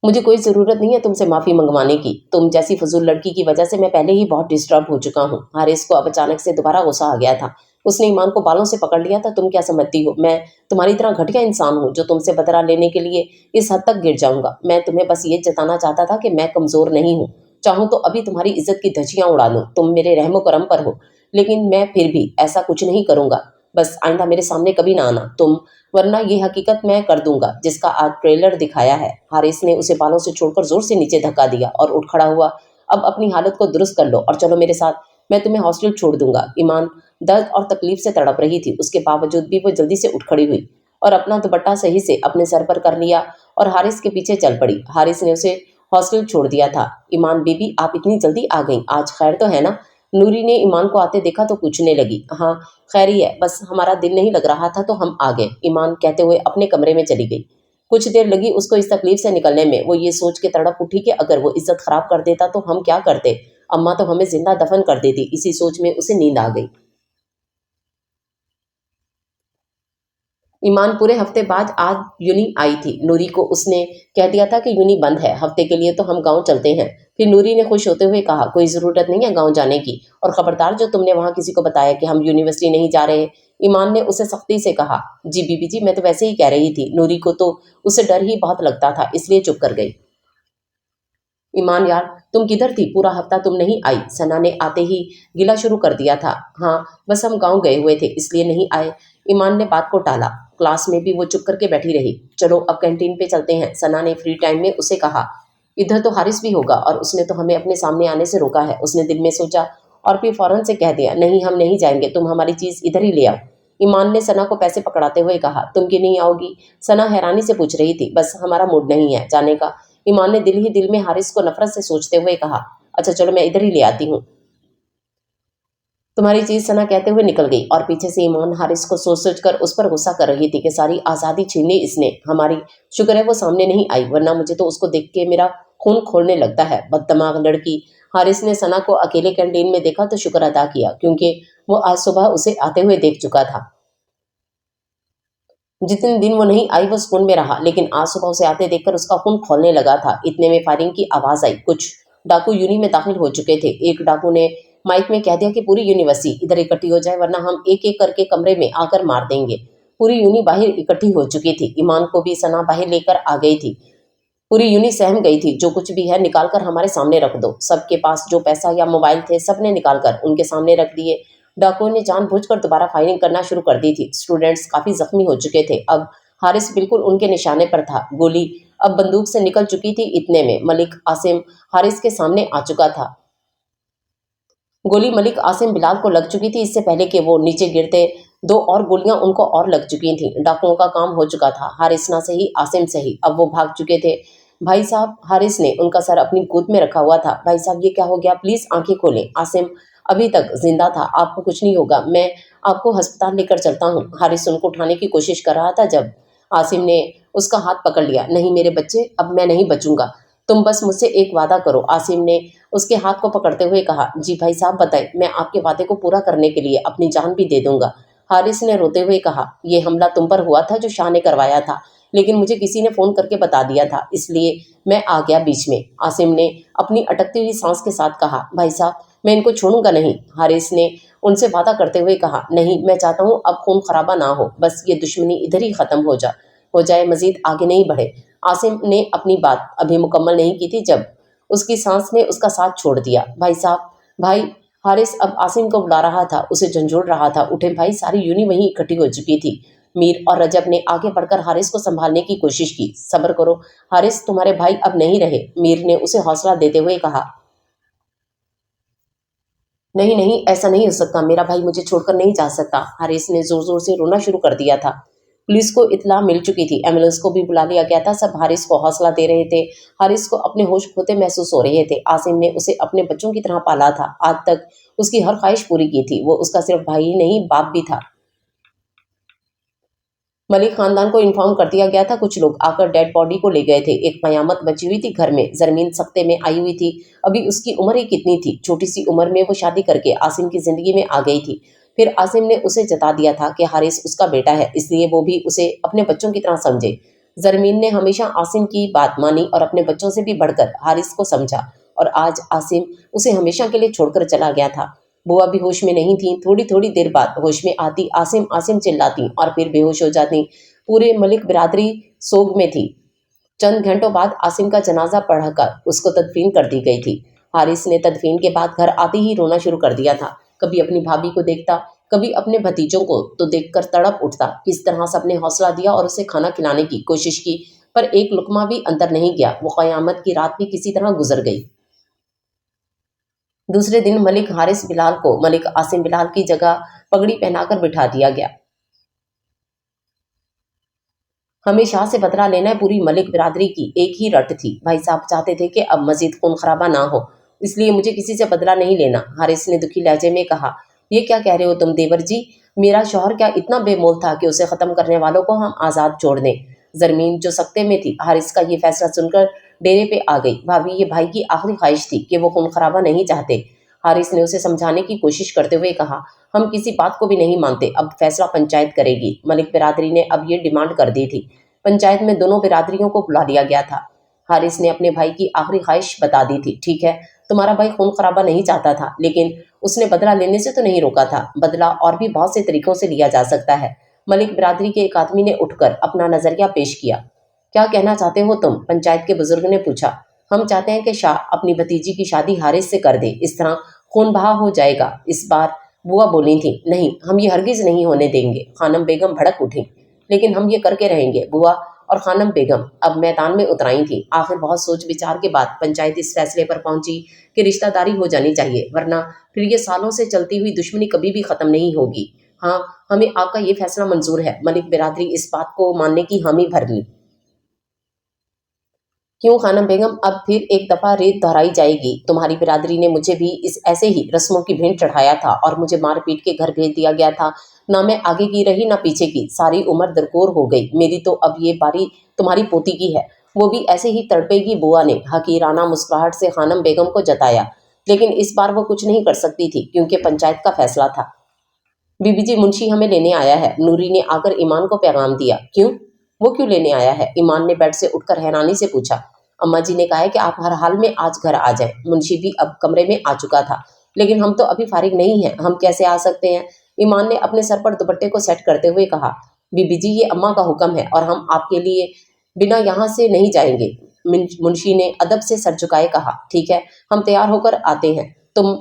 A: मुझे कोई ज़रूरत नहीं है तुमसे माफ़ी मंगवाने की। तुम जैसी फजूल लड़की की वजह से मैं पहले ही बहुत डिस्टर्ब हो चुका हूँ। हारिस को अब अचानक से दोबारा गुस्सा आ गया था। उसने ईमान को बालों से पकड़ लिया था। तुम क्या समझती हो मैं तुम्हारी तरह घटिया इंसान हूँ जो तुमसे बदला लेने के लिए इस हद तक गिर जाऊंगा? मैं तुम्हें बस ये जताना चाहता था कि मैं कमज़ोर नहीं हूँ। चाहूँ तो अभी तुम्हारी इज्जत की धज्जियां उड़ा लूँ। तुम मेरे रहमो करम पर हो, लेकिन मैं फिर भी ऐसा कुछ नहीं करूंगा। बस आइंदा मेरे सामने कभी ना आना तुम, वरना ये हकीकत मैं कर दूंगा जिसका आज ट्रेलर दिखाया है। हारिस ने उसे बालों से छोड़कर जोर से नीचे धक्का दिया और उठ खड़ा हुआ। अब अपनी हालत को दुरुस्त कर लो और चलो मेरे साथ, मैं तुम्हें हॉस्टल छोड़ दूंगा। ईमान दर्द और तकलीफ से तड़प रही थी। उसके बावजूद भी वो जल्दी से उठ खड़ी हुई और अपना दुपट्टा सही से अपने सर पर कर लिया और हारिस के पीछे चल पड़ी। हारिस ने उसे हॉस्टल छोड़ दिया था। ईमान बीबी, आप इतनी जल्दी आ गई, आज खैर तो है ना? नूरी ने ईमान को आते देखा तो पूछने लगी। हाँ खैर ही है, बस हमारा दिल नहीं लग रहा था तो हम आ गए, ईमान कहते हुए अपने कमरे में चली गई। कुछ देर लगी उसको इस तकलीफ से निकलने में। वो ये सोच के तड़प उठी कि अगर वो इज्जत खराब कर देता तो हम क्या करते? अम्मा तो हमें जिंदा दफन कर देती। इसी सोच में उसे नींद आ गई। ईमान पूरे हफ्ते बाद आज यूनी आई थी। नूरी को उसने कह दिया था कि यूनी बंद है हफ्ते के लिए, तो हम गांव चलते हैं। फिर नूरी ने खुश होते हुए कहा, कोई ज़रूरत नहीं है गांव जाने की, और खबरदार जो तुमने वहां किसी को बताया कि हम यूनिवर्सिटी नहीं जा रहे। ईमान ने उसे सख्ती से कहा। जी बीबी जी, मैं तो वैसे ही कह रही थी। नूरी को तो उसे डर ही बहुत लगता था, इसलिए चुप कर गई। ईमान यार, तुम किधर थी? पूरा हफ्ता तुम नहीं आई। सना ने आते ही गिला शुरू कर दिया था। हाँ, बस हम गांव गए हुए थे इसलिए नहीं आए। ईमान ने बात को टाला। क्लास में भी वो चुप करके बैठी रही। चलो अब कैंटीन पे चलते हैं, सना ने फ्री टाइम में उसे कहा। इधर तो हारिस भी होगा और उसने तो हमें अपने सामने आने से रोका है, उसने दिल में सोचा और फिर फौरन से कह दिया, नहीं हम नहीं जाएंगे, तुम हमारी चीज इधर ही ले आओ। ईमान ने सना को पैसे पकड़ाते हुए कहा, तुम क्यों नहीं आओगी? सना हैरानी से पूछ रही थी। बस हमारा मूड नहीं है जाने का। ईमान ने दिल ही दिल में हारिस को नफरत से सोचते हुए कहा, अच्छा चलो मैं इधर ही ले आती हूँ तुम्हारी चीज। सना कहते हुए निकल गई और पीछे से ईमान हारिस को सोच सोच कर उस पर गुस्सा कर रही थी कि सारी आज़ादी छीन ली इसने हमारी। शुक्र है वो सामने नहीं आई, वरना मुझे तो उसको देख के मेरा खून खोलने लगता है, बददिमाग लड़की। हारिस ने सना को अकेले कैंटीन में देखा तो शुक्र अदा किया, क्योंकि वो आज सुबह उसे आते हुए देख चुका था। जितने दिन वो नहीं आई वो सुकून में रहा, लेकिन आज सुबह उसे आते देखकर उसका खून खोलने लगा था। इतने में फायरिंग की आवाज आई। कुछ डाकू यूनी में दाखिल हो चुके थे। एक डाकू ने माइक में कह दिया कि पूरी यूनिवर्सिटी इधर इकट्ठी हो जाए, वरना हम एक एक करके कमरे में आकर मार देंगे। पूरी यूनी बाहर इकट्ठी हो चुकी थी। ईमान को भी सना बाहर लेकर आ गई थी। पूरी यूनी सहम गई थी। जो कुछ भी है निकाल कर हमारे सामने रख दो। सबके पास जो पैसा या मोबाइल थे सबने निकाल कर उनके सामने रख दिए। डाकुओं ने जानबूझकर दोबारा फायरिंग करना शुरू कर दी थी। स्टूडेंट्स काफी जख्मी हो चुके थे। अब हारिस बिल्कुल उनके निशाने पर था। गोली अब बंदूक से निकल चुकी थी। इतने में मलिक आसिम हारिस के सामने आ चुका था। गोली मलिक आसिम बिलाल को लग चुकी थी इससे पहले कि वो नीचे गिरते। 2 और गोलियां उनको और लग चुकी थीं। डाकुओं का काम हो चुका था। हारिस ना सही, आसिम सही, अब वो भाग चुके थे। भाई साहब, हारिस ने उनका सर अपनी गोद में रखा हुआ था। भाई साहब, ये क्या हो गया? प्लीज आंखें खोलें। आसिम अभी तक जिंदा था, आपको कुछ नहीं होगा, मैं आपको अस्पताल लेकर चलता हूँ। हारिस उनको उठाने की कोशिश कर रहा था जब आसिम ने उसका हाथ पकड़ लिया। नहीं मेरे बच्चे, अब मैं नहीं बचूंगा, तुम बस मुझसे एक वादा करो। आसिम ने उसके हाथ को पकड़ते हुए कहा। जी भाई साहब बताएं, मैं आपके वादे को पूरा करने के लिए अपनी जान भी दे दूंगा। हारिस ने रोते हुए कहा, ये हमला तुम पर हुआ था जो शाह ने करवाया था, लेकिन मुझे किसी ने फोन करके बता दिया था, इसलिए मैं आ गया बीच में। आसिम ने अपनी अटकती हुई सांस के साथ कहा, भाई साहब मैं इनको छोड़ूंगा नहीं। हारिस ने उनसे वादा करते हुए कहा, नहीं मैं चाहता हूँ अब खून खराबा ना हो, बस ये दुश्मनी इधर ही खत्म हो जाए, मजीद आगे नहीं बढ़े। आसिम ने अपनी बात अभी मुकम्मल नहीं की थी जब उसकी सांस ने उसका साथ छोड़ दिया। भाई साहब, भाई। हारिस अब आसिम को बुला रहा था, उसे झंझोड़ रहा था। उठे भाई, सारी यूनी वहीं इकट्ठी हो चुकी थी। मीर और रजब ने आगे बढ़कर हारिस को संभालने की कोशिश की। सब्र करो हारिस, तुम्हारे भाई अब नहीं रहे, मीर ने उसे हौसला देते हुए कहा। नहीं नहीं, ऐसा नहीं हो सकता, मेरा भाई मुझे छोड़कर नहीं जा सकता। हारिस ने जोर जोर से रोना शुरू कर दिया था। पुलिस को इत्तला मिल चुकी थी, एम्बुलेंस को भी बुला लिया गया था। सब हारिस को हौसला दे रहे थे। हारिस को अपने होश खोते महसूस हो रहे थे। आसिम ने उसे अपने बच्चों की तरह पाला था, आज तक उसकी हर ख्वाहिश पूरी की थी। वो उसका सिर्फ भाई ही नहीं, बाप भी था। मलिक खानदान को इन्फॉर्म कर दिया गया था। कुछ लोग आकर डेड बॉडी को ले गए थे। एक कयामत बची हुई थी घर में। जरमीन सख्ते में आई हुई थी। अभी उसकी उम्र ही कितनी थी, छोटी सी उम्र में वो शादी करके आसिम की जिंदगी में आ गई थी। फिर आसिम ने उसे जता दिया था कि हारिस उसका बेटा है, इसलिए वो भी उसे अपने बच्चों की तरह समझे। जरमीन ने हमेशा आसिम की बात मानी और अपने बच्चों से भी बढ़कर हारिस को समझा, और आज आसिम उसे हमेशा के लिए छोड़कर चला गया था। बुआ भी होश में नहीं थी। थोड़ी थोड़ी देर बाद होश में आती, आसिम आसिम चिल्लाती और फिर बेहोश हो जाती। पूरे मलिक बिरादरी सोग में थी। चंद घंटों बाद आसिम का जनाजा पढ़कर उसको तदफीन कर दी गई थी। हारिस ने तदफीन के बाद घर आते ही रोना शुरू कर दिया था। कभी अपनी भाभी को देखता, कभी अपने भतीजों को, तो देखकर तड़प उठता। किस तरह सबने हौसला दिया और उसे खाना खिलाने की कोशिश की, पर एक लुकमा भी अंदर नहीं गया। वो कयामत की रात भी किसी तरह गुजर गई। दूसरे दिन मलिक हारिस बिलाल को मलिक आसिम बिलाल की जगह पगड़ी पहनाकर बिठा दिया गया। हमें शाह से बदला लेना है, पूरी मलिक बिरादरी की एक ही रट थी। भाई साहब चाहते थे कि अब मजीद खून खराबा ना हो, इसलिए मुझे किसी से बदला नहीं लेना। हारिस ने दुखी लहजे में कहा। ये क्या कह रहे हो तुम देवर जी? मेरा शौहर क्या इतना बेमोल था कि उसे खत्म करने वालों को हम आजाद छोड़ दें? जरमीन जो सख्ते में थी, हारिस का ये फैसला सुनकर डेरे पे आ गई। भाभी, ये भाई की आखिरी ख्वाहिश थी कि वो खून खराबा नहीं चाहते। हारिस ने उसे समझाने की कोशिश करते हुए कहा, हम किसी बात को भी नहीं मानते, अब फैसला पंचायत करेगी। मलिक बिरादरी ने अब ये डिमांड कर दी थी। पंचायत में दोनों बिरादरियों को बुला लिया गया था। हारिस ने अपने भाई की आखिरी ख्वाहिश बता दी थी। ठीक है, तुम्हारा भाई खून खराबा नहीं चाहता था, लेकिन उसने बदला लेने से तो नहीं रोका था। बदला और भी बहुत से तरीकों से लिया जा सकता है। मलिक बिरादरी के एक आदमी ने उठकर अपना नजरिया पेश किया। क्या कहना चाहते हो तुम? पंचायत के बुजुर्ग ने पूछा। हम चाहते हैं कि शाह अपनी भतीजी की शादी हारिस से कर दे, इस तरह खून बहा हो जाएगा। इस बार बुआ बोली थी। नहीं, हम ये हरगिज नहीं होने देंगे। खानम बेगम भड़क उठी। लेकिन हम ये करके रहेंगे। बुआ और खानम बेगम अब मैदान में उतराई थी। आखिर बहुत सोच विचार के बाद पंचायत इस फैसले पर पहुंची कि रिश्तेदारी हो जानी चाहिए, वरना फिर ये सालों से चलती हुई दुश्मनी कभी भी खत्म नहीं होगी। हाँ, हमें आपका ये फैसला मंजूर है। मलिक बिरादरी इस बात को मानने की हामी भर ली। क्यों खानम बेगम, अब फिर एक दफा रेत दोहराई जाएगी? तुम्हारी बिरादरी ने मुझे भी इस ऐसे ही रस्मों की भेंट चढ़ाया था और मुझे मार पीट के घर भेज दिया गया था। ना मैं आगे की रही ना पीछे की, सारी उम्र दरकोर हो गई मेरी। तो अब ये बारी तुम्हारी पोती की है, वो भी ऐसे ही तड़पेगी। बुआ ने हकीराना मुस्कुराहट से खानम बेगम को जताया। लेकिन इस बार वो कुछ नहीं कर सकती थी, क्योंकि पंचायत का फैसला था। बीबी जी, मुंशी हमें लेने आया है। नूरी ने आकर ईमान को पैगाम दिया। क्यों? वो क्यों लेने आया है? ईमान ने बेड से उठकर हैरानी से पूछा। अम्मा जी ने कहा है कि आप हर हाल में आज घर आ जाएं। मुंशी भी अब कमरे में आ चुका था। लेकिन हम तो अभी फारिग नहीं हैं, हम कैसे आ सकते हैं? ईमान ने अपने सर पर दुपट्टे को सेट करते हुए कहा। बीबी जी, ये अम्मा का हुक्म है और हम आपके लिए बिना यहाँ से नहीं जाएंगे। मुंशी ने अदब से सर झुकाए कहा। ठीक है, हम तैयार होकर आते हैं, तुम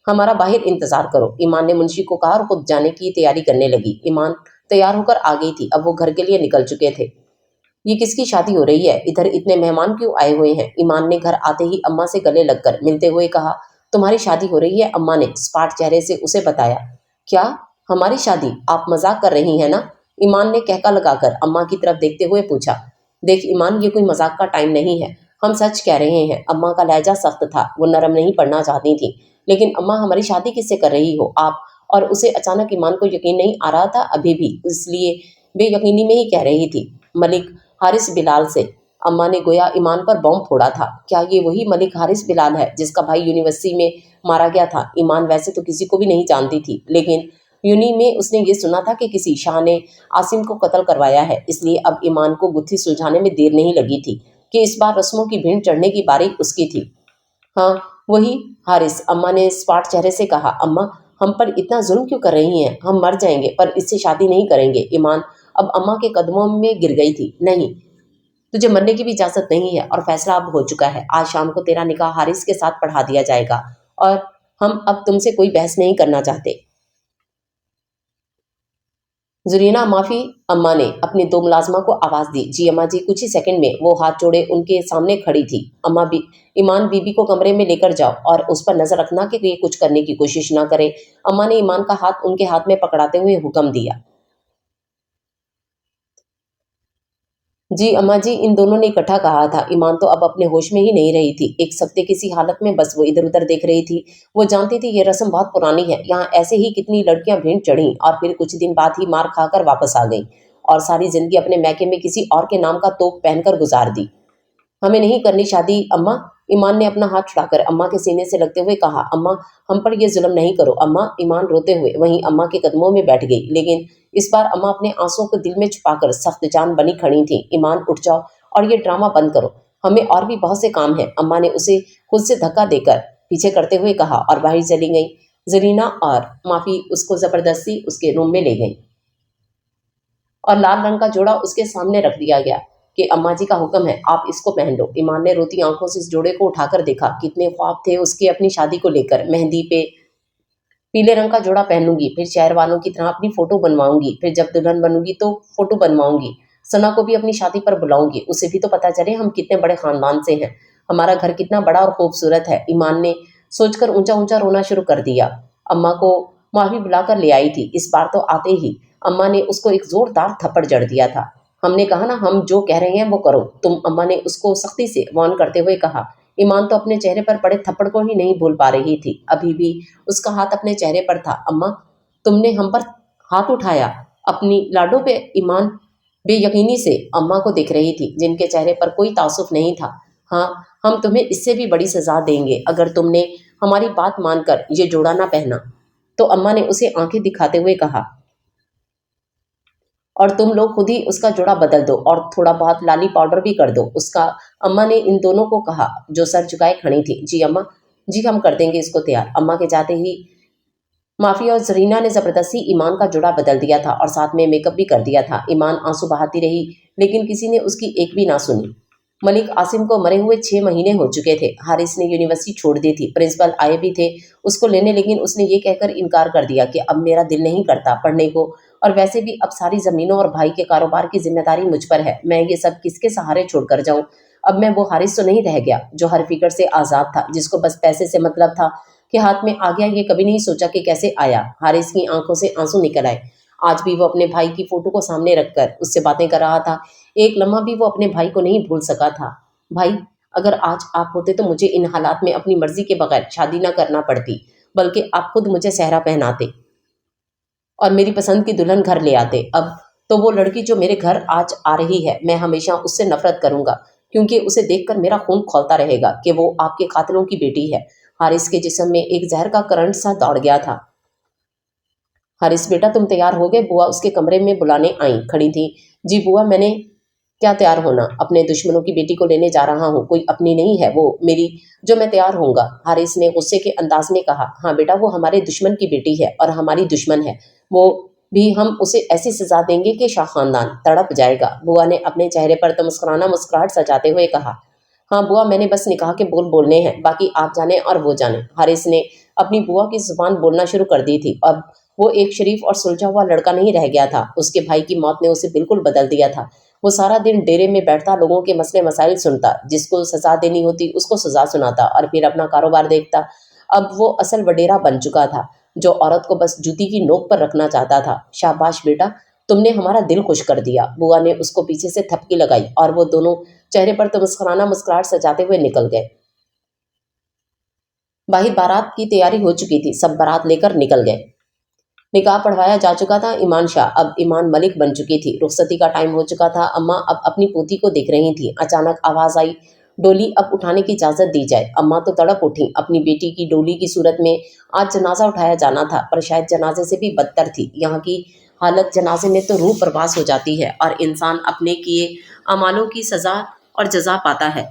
A: हमारा बाहर इंतजार करो। ईमान ने मुंशी को कहा और खुद जाने की तैयारी करने लगी। ईमान तैयार होकर आ गई थी। अब वो घर के लिए निकल चुके थे। ये किसकी शादी हो रही है? इधर इतने मेहमान क्यों आए हुए हैं? ईमान ने घर आते ही अम्मा से गले लगकर मिलते हुए कहा। तुम्हारी शादी हो रही है, अम्मा ने स्पाट चेहरे से उसे बताया। क्या? हमारी शादी? आप मजाक कर रही हैं ना? ईमान ने कहका लगाकर अम्मा की तरफ देखते हुए पूछा। देख ईमान, ये कोई मजाक का टाइम नहीं है, हम सच कह रहे हैं। अम्मा का लहजा सख्त था, वो नरम नहीं पड़ना चाहती थी। लेकिन अम्मा, हमारी शादी किससे कर रही हो आप? और उसे अचानक ईमान को यकीन नहीं आ रहा था अभी भी, इसलिए बेयकीनी में ही कह रही थी, मलिक हारिस बिलाल से। अम्मा ने गोया ईमान पर बॉम्ब फोड़ा था। क्या ये वही मलिक हारिस बिलाल है जिसका भाई यूनिवर्सिटी में मारा गया था? ईमान वैसे तो किसी को भी नहीं जानती थी, लेकिन यूनी में उसने ये सुना था कि किसी शाह ने आसिम को कत्ल करवाया है, इसलिए अब ईमान को गुत्थी सुलझाने में देर नहीं लगी थी कि इस बार रस्मों की भीड़ चढ़ने की बारी उसकी थी। हाँ, वही हारिस, अम्मा ने स्पाट चेहरे से कहा। अम्मा, हम पर इतना जुल्म क्यों कर रही हैं? हम मर जाएंगे पर इससे शादी नहीं करेंगे। ईमान अब अम्मा के कदमों में गिर गई थी। नहीं, तुझे मरने की भी इजाजत नहीं है और फैसला अब हो चुका है। आज शाम को तेरा निकाह हारिस के साथ पढ़ा दिया जाएगा और हम अब तुमसे कोई बहस नहीं करना चाहते। ज़रीना माफ़ी, अम्मा ने अपनी दो मुलाजमा को आवाज़ दी। जी अम्मा जी। कुछ ही सेकंड में वो हाथ जोड़े उनके सामने खड़ी थी। अम्मा भी ईमान बीबी को कमरे में लेकर जाओ और उस पर नजर रखना कि ये कुछ करने की कोशिश ना करे। अम्मा ने ईमान का हाथ उनके हाथ में पकड़ाते हुए हुक्म दिया। जी अम्मा जी, इन दोनों ने इकट्ठा कहा था। ईमान तो अब अपने होश में ही नहीं रही थी, एक सख्ते किसी हालत में बस वो इधर उधर देख रही थी। वो जानती थी ये रस्म बहुत पुरानी है, यहाँ ऐसे ही कितनी लड़कियां भीड़ चढ़ी और फिर कुछ दिन बाद ही मार खाकर वापस आ गई और सारी जिंदगी अपने मैके में किसी और के नाम का तोप पहनकर गुजार दी। हमें नहीं करनी शादी अम्मा। ईमान ने अपना हाथ छुड़ाकर अम्मा के सीने से लगते हुए कहा। अम्मा, हम पर यह जुल्म नहीं करो अम्मा। ईमान रोते हुए वहीं अम्मा के कदमों में बैठ गई, लेकिन इस बार अम्मा अपने आंसुओं को दिल में छुपाकर सख्त जान बनी खड़ी थी। ईमान, उठ जाओ और ये ड्रामा बंद करो, हमें और भी बहुत से काम है। अम्मा ने उसे खुद से धक्का देकर पीछे करते हुए कहा और बाहर चली गई। जरीना और माफी उसको जबरदस्ती उसके रूम में ले गई और लाल रंग का जोड़ा उसके सामने रख दिया गया कि अम्मा जी का हुक्म है, आप इसको पहन लो। ईमान ने रोती आंखों से इस जोड़े को उठाकर देखा। कितने ख्वाब थे उसके अपनी शादी को लेकर। मेहंदी पे पीले रंग का जोड़ा पहनूंगी, फिर शहर वालों की तरह अपनी फोटो बनवाऊंगी, फिर जब दुल्हन बनूंगी तो फोटो बनवाऊंगी। सना को भी अपनी शादी पर बुलाऊंगी, उसे भी तो पता चले हम कितने बड़े खानदान से हैं, हमारा घर कितना बड़ा और खूबसूरत है। ईमान ने सोचकर ऊंचा ऊंचा रोना शुरू कर दिया। अम्मा को माफी बुलाकर ले आई थी। इस बार तो आते ही अम्मा ने उसको एक जोरदार थप्पड़ जड़ दिया था। हमने कहा ना, हम जो कह रहे हैं वो करो तुम, अम्मा ने उसको सख्ती से वार्न करते हुए कहा। ईमान तो अपने चेहरे पर पड़े थप्पड़ को ही नहीं भूल पा रही थी। अभी भी उसका हाथ अपने चेहरे पर था। अम्मा, तुमने हम पर हाथ उठाया अपनी लाडो पे? ईमान बेयकीनी से अम्मा को देख रही थी, जिनके चेहरे पर कोई तासुफ नहीं था। हाँ, हम तुम्हें इससे भी बड़ी सजा देंगे अगर तुमने हमारी बात मानकर ये जोड़ा ना पहना, तो अम्मा ने उसे आंखें दिखाते हुए कहा। और तुम लोग खुद ही उसका जोड़ा बदल दो और थोड़ा बहुत लाली पाउडर भी कर दो उसका। अम्मा ने इन दोनों को कहा जो सर झुकाए खड़ी थी। जी अम्मा जी, हम कर देंगे इसको तैयार। अम्मा के जाते ही माफी और जरीना ने जबरदस्ती ईमान का जोड़ा बदल दिया था और साथ में मेकअप भी कर दिया था। ईमान आंसू बहाती रही, लेकिन किसी ने उसकी एक भी ना सुनी। मलिक आसिम को मरे हुए 6 महीने हो चुके थे। हारिस ने यूनिवर्सिटी छोड़ दी थी। प्रिंसिपल आए भी थे उसको लेने, लेकिन उसने ये कहकर इनकार कर दिया कि अब मेरा दिल नहीं करता पढ़ने को, और वैसे भी अब सारी जमीनों और भाई के कारोबार की जिम्मेदारी मुझ पर है। मैं ये सब किसके सहारे छोड़कर जाऊं? अब मैं वो हारिस तो नहीं रह गया जो हर फिक्र से आजाद था, जिसको बस पैसे से मतलब था कि हाथ में आ गया। ये कभी नहीं सोचा कि कैसे आया। हारिस की आंखों से आंसू निकल आए। आज भी वो अपने भाई की फोटो को सामने रखकर उससे बातें कर रहा था। एक लम्हा भी वो अपने भाई को नहीं भूल सका था। भाई, अगर आज आप होते तो मुझे इन हालात में अपनी मर्जी के बगैर शादी ना करना पड़ती, बल्कि आप खुद मुझे सहरा पहनाते और मेरी पसंद की दुल्हन घर ले आते। अब तो वो लड़की जो मेरे घर आज आ रही है, मैं हमेशा उससे नफरत करूंगा, क्योंकि उसे देखकर मेरा खून खौलता रहेगा कि वो आपके कातिलों की बेटी है। हारिस के जिस्म में एक जहर का करंट सा दौड़ गया था। हारिस बेटा, तुम तैयार हो गए? बुआ उसके कमरे में बुलाने आई खड़ी थी। जी बुआ, मैंने क्या तैयार होना, अपने दुश्मनों की बेटी को लेने जा रहा हूँ, कोई अपनी नहीं है वो मेरी जो मैं तैयार होऊंगा। हारिस ने गुस्से के अंदाज में कहा। हाँ बेटा, वो हमारे दुश्मन की बेटी है और हमारी दुश्मन है, वो भी हम उसे ऐसी सजा देंगे कि शाह खानदान तड़प जाएगा। बुआ ने अपने चेहरे पर तो मुस्कुराना मुस्कुराहट सजाते हुए कहा। हाँ बुआ, मैंने बस निकाह के बोल बोलने हैं, बाकी आप जाने और वो जाने। हारिस ने अपनी बुआ की जुबान बोलना शुरू कर दी थी। अब वो एक शरीफ और सुलझा हुआ लड़का नहीं रह गया था। उसके भाई की मौत ने उसे बिल्कुल बदल दिया था। वो सारा दिन डेरे में बैठता, लोगों के मसले मसाइल सुनता, जिसको सजा देनी होती उसको सजा सुनाता और फिर अपना कारोबार देखता। अब वो असल वडेरा बन चुका था। जो औरत को बस जूती की नोक पर रखना चाहता था। शाबाश बेटा, तुमने हमारा दिल खुश कर दिया। बुआ ने उसको पीछे से थपकी लगाई और वो दोनों चेहरे पर तो मुस्कुराना मुस्कुराहट सजाते हुए निकल गए। बाहर बारात की तैयारी हो चुकी थी, सब बारात लेकर निकल गए। निकाह पढ़वाया जा चुका था। ईमान शाह अब ईमान मलिक बन चुकी थी। रुखसती का टाइम हो चुका था। अम्मा अब अपनी पोती को देख रही थी। अचानक आवाज आई, डोली अब उठाने की इजाजत दी जाए। अम्मा तो तड़प उठी। अपनी बेटी की डोली की सूरत में आज जनाजा उठाया जाना था, पर शायद जनाजे से भी बदतर थी। यहाँ की हालत जनाजे में तो रूह प्रवास हो जाती है और इंसान अपने किए अमालों की सजा और जजा पाता है।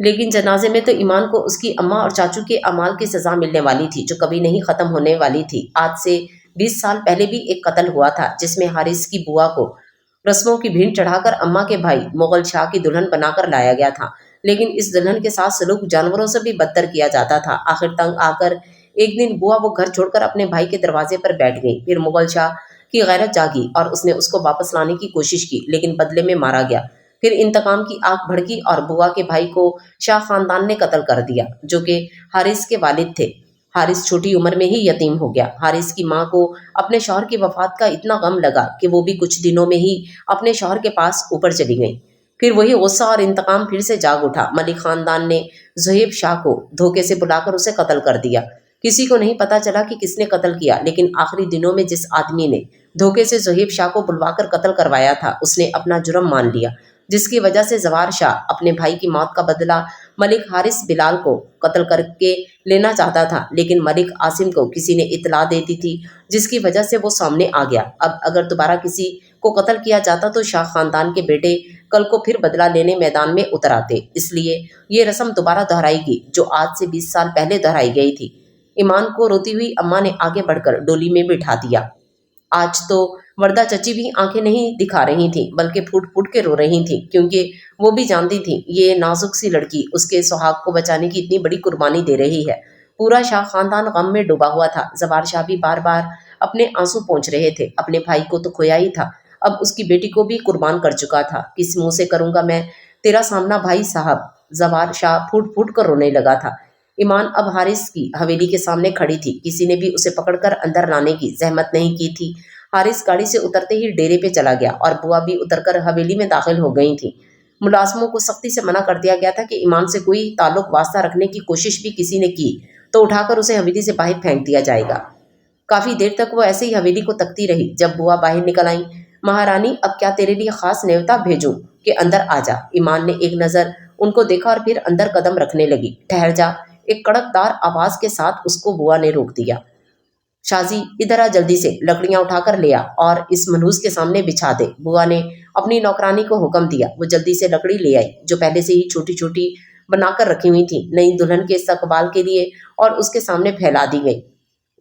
A: लेकिन जनाजे में तो ईमान को उसकी अम्मा और चाचू के अमाल की सजा मिलने वाली थी, जो कभी नहीं खत्म होने वाली थी। आज से 20 साल पहले भी एक कत्ल हुआ था, जिसमें हारिस की बुआ को रस्मों की भीड़ चढ़ाकर अम्मा के भाई मुगल शाह की दुल्हन बनाकर लाया गया था। लेकिन इस दुल्हन के साथ सलूक जानवरों से भी बदतर किया जाता था। आखिर तंग आकर एक दिन बुआ वो घर छोड़कर अपने भाई के दरवाजे पर बैठ गई। फिर मुगल शाह की गैरत जागी और उसने उसको वापस लाने की कोशिश की, लेकिन बदले में मारा गया। फिर इंतकाम की आग भड़की और बुआ के भाई को शाह खानदान ने कत्ल कर दिया, जो कि हारिस के वालिद थे। हारिस छोटी उम्र में ही यतीम हो गया। हारिस की माँ को अपने शौहर की वफात का इतना गम लगा कि वो भी कुछ दिनों में ही अपने शौहर के पास ऊपर चली गई। फिर वही गुस्सा और इंतकाम फिर से जाग उठा। मलिक खानदान ने ज़ुहैब शाह को धोखे से बुलाकर उसे कत्ल कर दिया। किसी को नहीं पता चला कि किसने कत्ल किया, लेकिन आखिरी दिनों में जिस आदमी ने धोखे से ज़ुहैब शाह को बुलवाकर कत्ल करवाया था, उसने अपना जुर्म मान लिया, जिसकी वजह से जवार शाह अपने भाई की मौत का बदला मलिक हारिस बिलाल को कत्ल करके लेना चाहता था। लेकिन मलिक आसिम को किसी ने इतला दे दी थी, जिसकी वजह से वो सामने आ गया। अब अगर दोबारा किसी को कत्ल किया जाता तो शाह खानदान के बेटे कल को फिर बदला लेने मैदान में उतर आते। इसलिए ये रस्म दोबारा दोहराएगी, जो आज से 20 साल पहले दोहराई गई थी। ईमान को रोती हुई अम्मा ने आगे बढ़कर डोली में बिठा दिया। आज तो वरदा चची भी आंखें नहीं दिखा रही थी, बल्कि फूट फूट के रो रही थी, क्योंकि वो भी जानती थी ये नाजुक सी लड़की उसके सुहाग को बचाने की इतनी बड़ी कुर्बानी दे रही है। पूरा शाह खानदान गम में डूबा हुआ था। जवार शाह भी बार बार अपने आंसू पोंछ रहे थे। अपने भाई को तो खोया ही था, अब उसकी बेटी को भी कुर्बान कर चुका था। किस मुंह से करूंगा मैं तेरा सामना भाई साहब। जवार शाह फूट फूट कर रोने लगा था। ईमान अब हारिस की हवेली के सामने खड़ी थी। किसी ने भी उसे पकड़कर अंदर लाने की जहमत नहीं की थी। हारिस गाड़ी से उतरते ही डेरे पे चला गया और बुआ भी उतरकर हवेली में दाखिल हो गई थी। मुलाजमों को सख्ती से मना कर दिया गया था कि ईमान से कोई ताल्लुक वास्ता रखने की कोशिश भी किसी ने की तो उठाकर उसे हवेली से बाहर फेंक दिया जाएगा। काफी देर तक वो ऐसे ही हवेली को तकती रही। जब बुआ बाहर निकल आई, महारानी अब क्या तेरे लिए खास न्योता भेजूं कि अंदर आ जा। ईमान ने एक नजर उनको देखा और फिर अंदर कदम रखने लगी। ठहर जा, एक कड़कदार आवाज के साथ उसको बुआ ने रोक दिया। शाजी, इधर आ, जल्दी से लकड़ियां उठाकर ले आ और इस मनहूस के सामने बिछा दे। बुआ ने अपनी नौकरानी को हुक्म दिया। वो जल्दी से लकड़ी ले आई, जो पहले से ही छोटी छोटी बनाकर रखी हुई थी। नई दुल्हन के इस्तकबाल के लिए और उसके सामने फैला दी गई।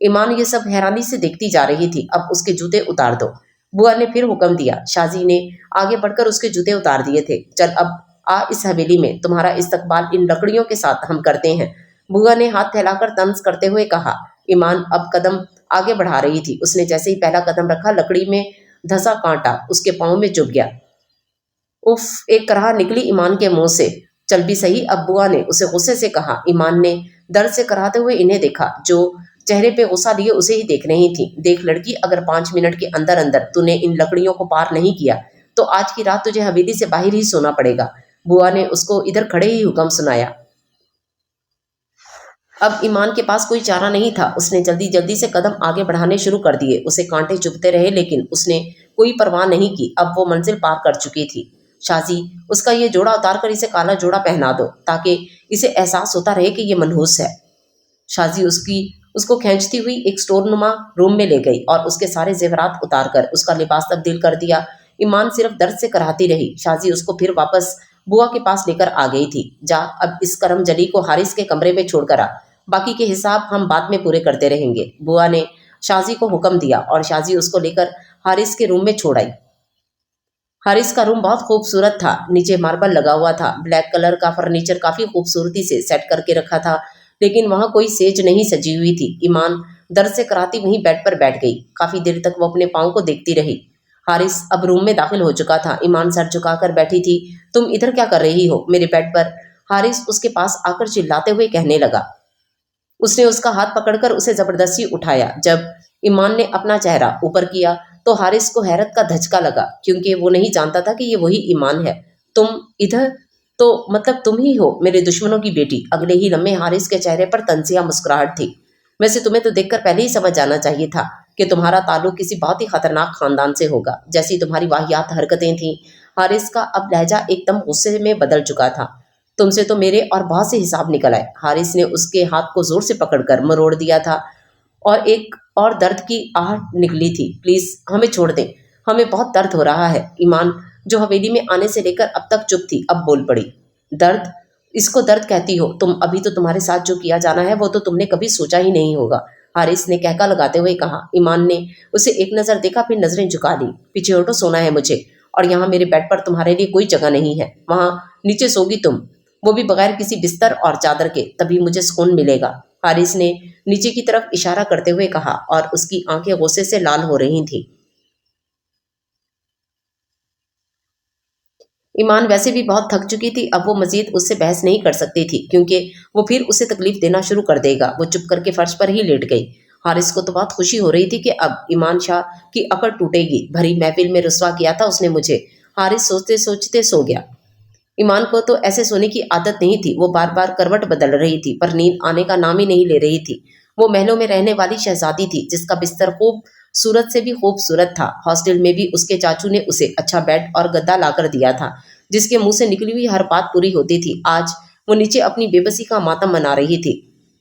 A: ईमान ये सब हैरानी से देखती जा रही थी। अब उसके जूते उतार दो। बुआ ने फिर हुक्म दिया। शाजी ने आगे बढ़कर उसके जूते उतार दिए थे। चल अब आ इस हवेली में, तुम्हारा इस्तकबाल इन लकड़ियों के साथ हम करते हैं। बुआ ने हाथ फैलाकर तंज करते हुए कहा। ईमान अब कदम आगे बढ़ा रही थी। उसने जैसे ही पहला कदम रखा, लकड़ी में धंसा कांटा उसके पांव में चुभ गया। उफ, एक कराह निकली ईमान के मुंह से। चल भी सही, अब बुआ ने उसे गुस्से से कहा। ईमान ने दर्द से कराहते हुए इन्हें देखा। जो चेहरे पे गुस्सा लिए उसे ही देख रही थी। देख लड़की, अगर 5 मिनट के अंदर अंदर तूने इन लकड़ियों को पार नहीं किया तो आज की रात तुझे हवेली से बाहर ही सोना पड़ेगा। बुआ ने उसको इधर खड़े ही हुक्म सुनाया। अब ईमान के पास कोई चारा नहीं था। उसने जल्दी जल्दी से कदम आगे बढ़ाने शुरू कर दिए। उसे कांटे चुभते रहे, लेकिन उसने कोई परवाह नहीं की। अब वो मंजिल पार कर चुकी थी। शाजी, उसका ये जोड़ा उतार कर इसे काला जोड़ा पहना दो, ताकि इसे एहसास होता रहे कि ये मनहूस है। शाजी उसको खींचती हुई एक स्टोर नुमा रूम में ले गई और उसके सारे जेवरात उतार कर उसका लिबास तब्दील कर दिया। ईमान सिर्फ दर्द से कराहती रही। शाजी उसको फिर वापस बुआ के पास लेकर आ गई थी। जा, अब इस करम जली को हारिस के कमरे में छोड़कर आ, बाकी के हिसाब हम बाद में पूरे करते रहेंगे। बुआ ने शाजी को हुक्म दिया और शाजी उसको लेकर हारिस के रूम में छोड़ आई। हारिस का रूम बहुत खूबसूरत था। नीचे मार्बल लगा हुआ था। ब्लैक कलर का फर्नीचर काफी खूबसूरती से सेट करके रखा था, लेकिन वहां कोई सेज नहीं सजी हुई थी। ईमान दर्द से कराती वहीं बेड पर बैठ गई। काफी देर तक वो अपने पाँव को देखती रही। हारिस अब रूम में दाखिल हो चुका था। ईमान सर झुकाकर बैठी थी। तुम इधर क्या कर रही हो मेरे बेड पर? हारिस उसके पास आकर चिल्लाते हुए कहने लगा। उसने उसका हाथ पकड़कर उसे जबरदस्ती उठाया। जब ईमान ने अपना चेहरा ऊपर किया तो हारिस को हैरत का धचका लगा, क्योंकि वो नहीं जानता था कि ये वही ईमान है। तुम इधर? तो मतलब तुम ही हो मेरे दुश्मनों की बेटी। अगले ही लम्हे हारिस के चेहरे पर तंजिया मुस्कुराहट थी। वैसे तुम्हें तो देखकर पहले ही समझ जाना चाहिए था कि तुम्हारा ताल्लुक किसी बहुत ही खतरनाक खानदान से होगा, जैसी तुम्हारी वाहियात हरकतें थीं। हारिस का अब लहजा एकदम गुस्से में बदल चुका था। तुमसे तो मेरे और बहुत से हिसाब निकल आए। हारिस ने उसके हाथ को जोर से पकड़कर मरोड़ दिया था और एक और दर्द की आहट निकली थी। प्लीज हमें छोड़ दें, हमें बहुत दर्द हो रहा है। ईमान, जो हवेली में आने से लेकर अब तक चुप थी, अब बोल पड़ी। दर्द? इसको दर्द कहती हो तुम? अभी तो तुम्हारे साथ जो किया जाना है वो तो तुमने कभी सोचा ही नहीं होगा, हारिस ने कहका लगाते हुए कहा। ईमान ने उसे एक नजर देखा, फिर नजरें झुका दी। पीछे हटो, सोना है मुझे, और यहाँ मेरे बेड पर तुम्हारे लिए कोई जगह नहीं है। वहां नीचे सोगी तुम, वो भी बगैर किसी बिस्तर और चादर के, तभी मुझे सुकून मिलेगा। हारिस ने नीचे की तरफ इशारा करते हुए कहा और उसकी आंखें गुस्से से लाल हो रही थीं। ईमान वैसे भी बहुत थक चुकी थी, अब वो मजीद उससे बहस नहीं कर सकती थी, क्योंकि वो फिर उसे तकलीफ देना शुरू कर देगा। वो चुप करके फर्श पर ही लेट गई। हारिस को तो बहुत खुशी हो रही थी कि अब ईमान शाह की अकड़ टूटेगी। भरी महफिल में रुसवा किया था उसने मुझे। हारिस सोचते सोचते सो गया। ईमान को तो ऐसे सोने की आदत नहीं थी। वो बार बार करवट बदल रही थी, पर नींद आने का नाम ही नहीं ले रही थी। वो महलों में रहने वाली शहजादी थी, जिसका बिस्तर खूब सूरत से भी खूबसूरत था। हॉस्टल में भी उसके चाचू ने उसे अच्छा बेड और गद्दा लाकर दिया था, जिसके मुंह से निकली हुई हर बात पूरी होती थी। आज वो नीचे अपनी बेबसी का मातम मना रही थी।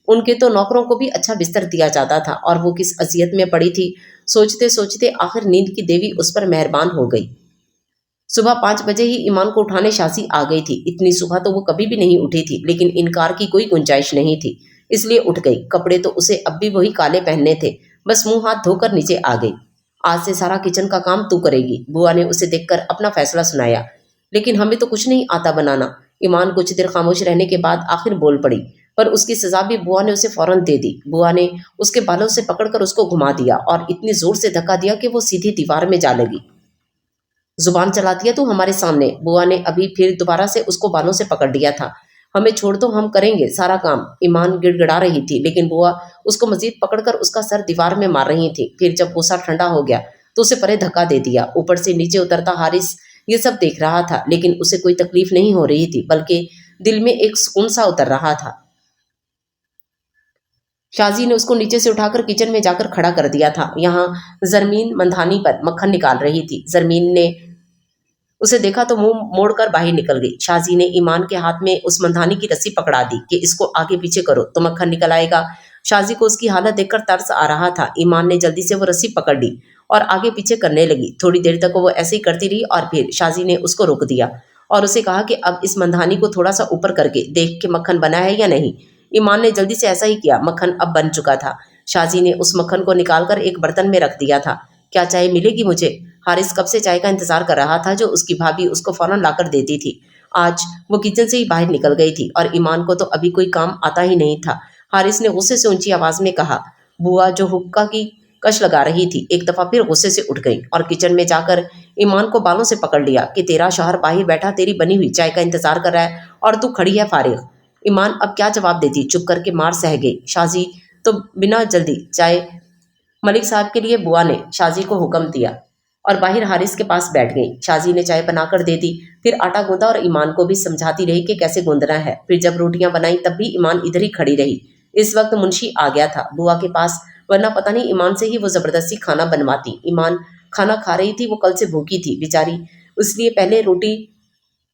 A: उनके तो नौकरों को भी अच्छा बिस्तर दिया जाता था, और वो किस अजियत में पड़ी थी। सोचते सोचते आखिर नींद की देवी उस पर मेहरबान हो गई। सुबह 5 बजे ही ईमान को उठाने शाजी आ गई थी। इतनी सुबह तो वो कभी भी नहीं उठी थी, लेकिन इनकार की कोई गुंजाइश नहीं थी, इसलिए उठ गई। कपड़े तो उसे अब भी वही काले पहनने थे। बस मुंह हाथ धोकर नीचे आ गई। आज से सारा किचन का काम तू करेगी, बुआ ने उसे देखकर अपना फैसला सुनाया। लेकिन हमें तो कुछ नहीं आता बनाना। ईमान कुछ देर खामोश रहने के बाद आखिर बोल पड़ी, पर उसकी सजा भी बुआ ने उसे फौरन दे दी। बुआ ने उसके बालों से पकड़कर उसको घुमा दिया और इतनी जोर से धक्का दिया कि वो सीधी दीवार में जा लगी। जुबान चलाती है तू हमारे सामने, बुआ ने अभी फिर दोबारा से उसको बालों से पकड़ लिया था। हमें छोड़ दो, हम करेंगे सारा काम, ईमान गिड़गिड़ा रही थी, लेकिन बुआ उसको मजीद पकड़कर उसका सर दीवार में मार रही थी। फिर जब गुस्सा ठंडा हो गया तो उसे परे धक्का दे दिया। ऊपर से नीचे उतरता हारिस ये सब देख रहा था, लेकिन उसे कोई तकलीफ नहीं हो रही थी, बल्कि दिल में एक सुकून सा उतर रहा था। शाजी ने उसको नीचे से उठाकर किचन में जाकर खड़ा कर दिया था। यहाँ जरमीन मंधानी पर मक्खन निकाल रही थी। जरमीन ने उसे देखा तो मुंह मोड़कर बाहर निकल गई। शाजी ने ईमान के हाथ में उस मंधानी की रस्सी पकड़ा दी कि इसको आगे पीछे करो तो मक्खन निकल आएगा। शाजी को उसकी हालत देखकर तरस आ रहा था। ईमान ने जल्दी से वो रस्सी पकड़ ली और आगे पीछे करने लगी। थोड़ी देर तक वो ऐसे ही करती रही और फिर शाजी ने उसको रोक दिया और उसे कहा कि अब इस मंधानी को थोड़ा सा ऊपर करके देख के मक्खन बना है या नहीं। ईमान ने जल्दी से ऐसा ही किया। मक्खन अब बन चुका था। शाजी ने उस मक्खन को निकालकर एक बर्तन में रख दिया था। क्या चाय मिलेगी मुझे? हारिस कब से चाय का इंतजार कर रहा था, जो उसकी भाभी उसको फौरन लाकर देती थी। आज वो किचन से ही बाहर निकल गई थी और ईमान को तो अभी कोई काम आता ही नहीं था। हारिस ने गुस्से से ऊंची आवाज में कहा। बुआ, जो हुक्का की कश लगा रही थी, एक दफा फिर गुस्से से उठ गई और किचन में जाकर ईमान को बालों से पकड़ लिया कि तेरा शौहर बाहर बैठा तेरी बनी हुई चाय का इंतजार कर रहा है और तू खड़ी है फारिग। ईमान अब क्या जवाब देती, चुप करके मार सह गई। शाजी तो बिना जल्दी चाय मलिक साहब के लिए, बुआ ने शाजी को हुक्म दिया और बाहर हारिस के पास बैठ गई। शाजी ने चाय बनाकर दे दी, फिर आटा गूंदा और ईमान को भी समझाती रही कि कैसे गूंदना है। फिर जब रोटियां बनाई तब भी ईमान इधर ही खड़ी रही। इस वक्त मुंशी आ गया था बुआ के पास, वरना पता नहीं ईमान से ही वो जबरदस्ती खाना बनवाती। ईमान खाना खा रही थी, वो कल से भूखी थी बेचारी, इसलिए पहले रोटी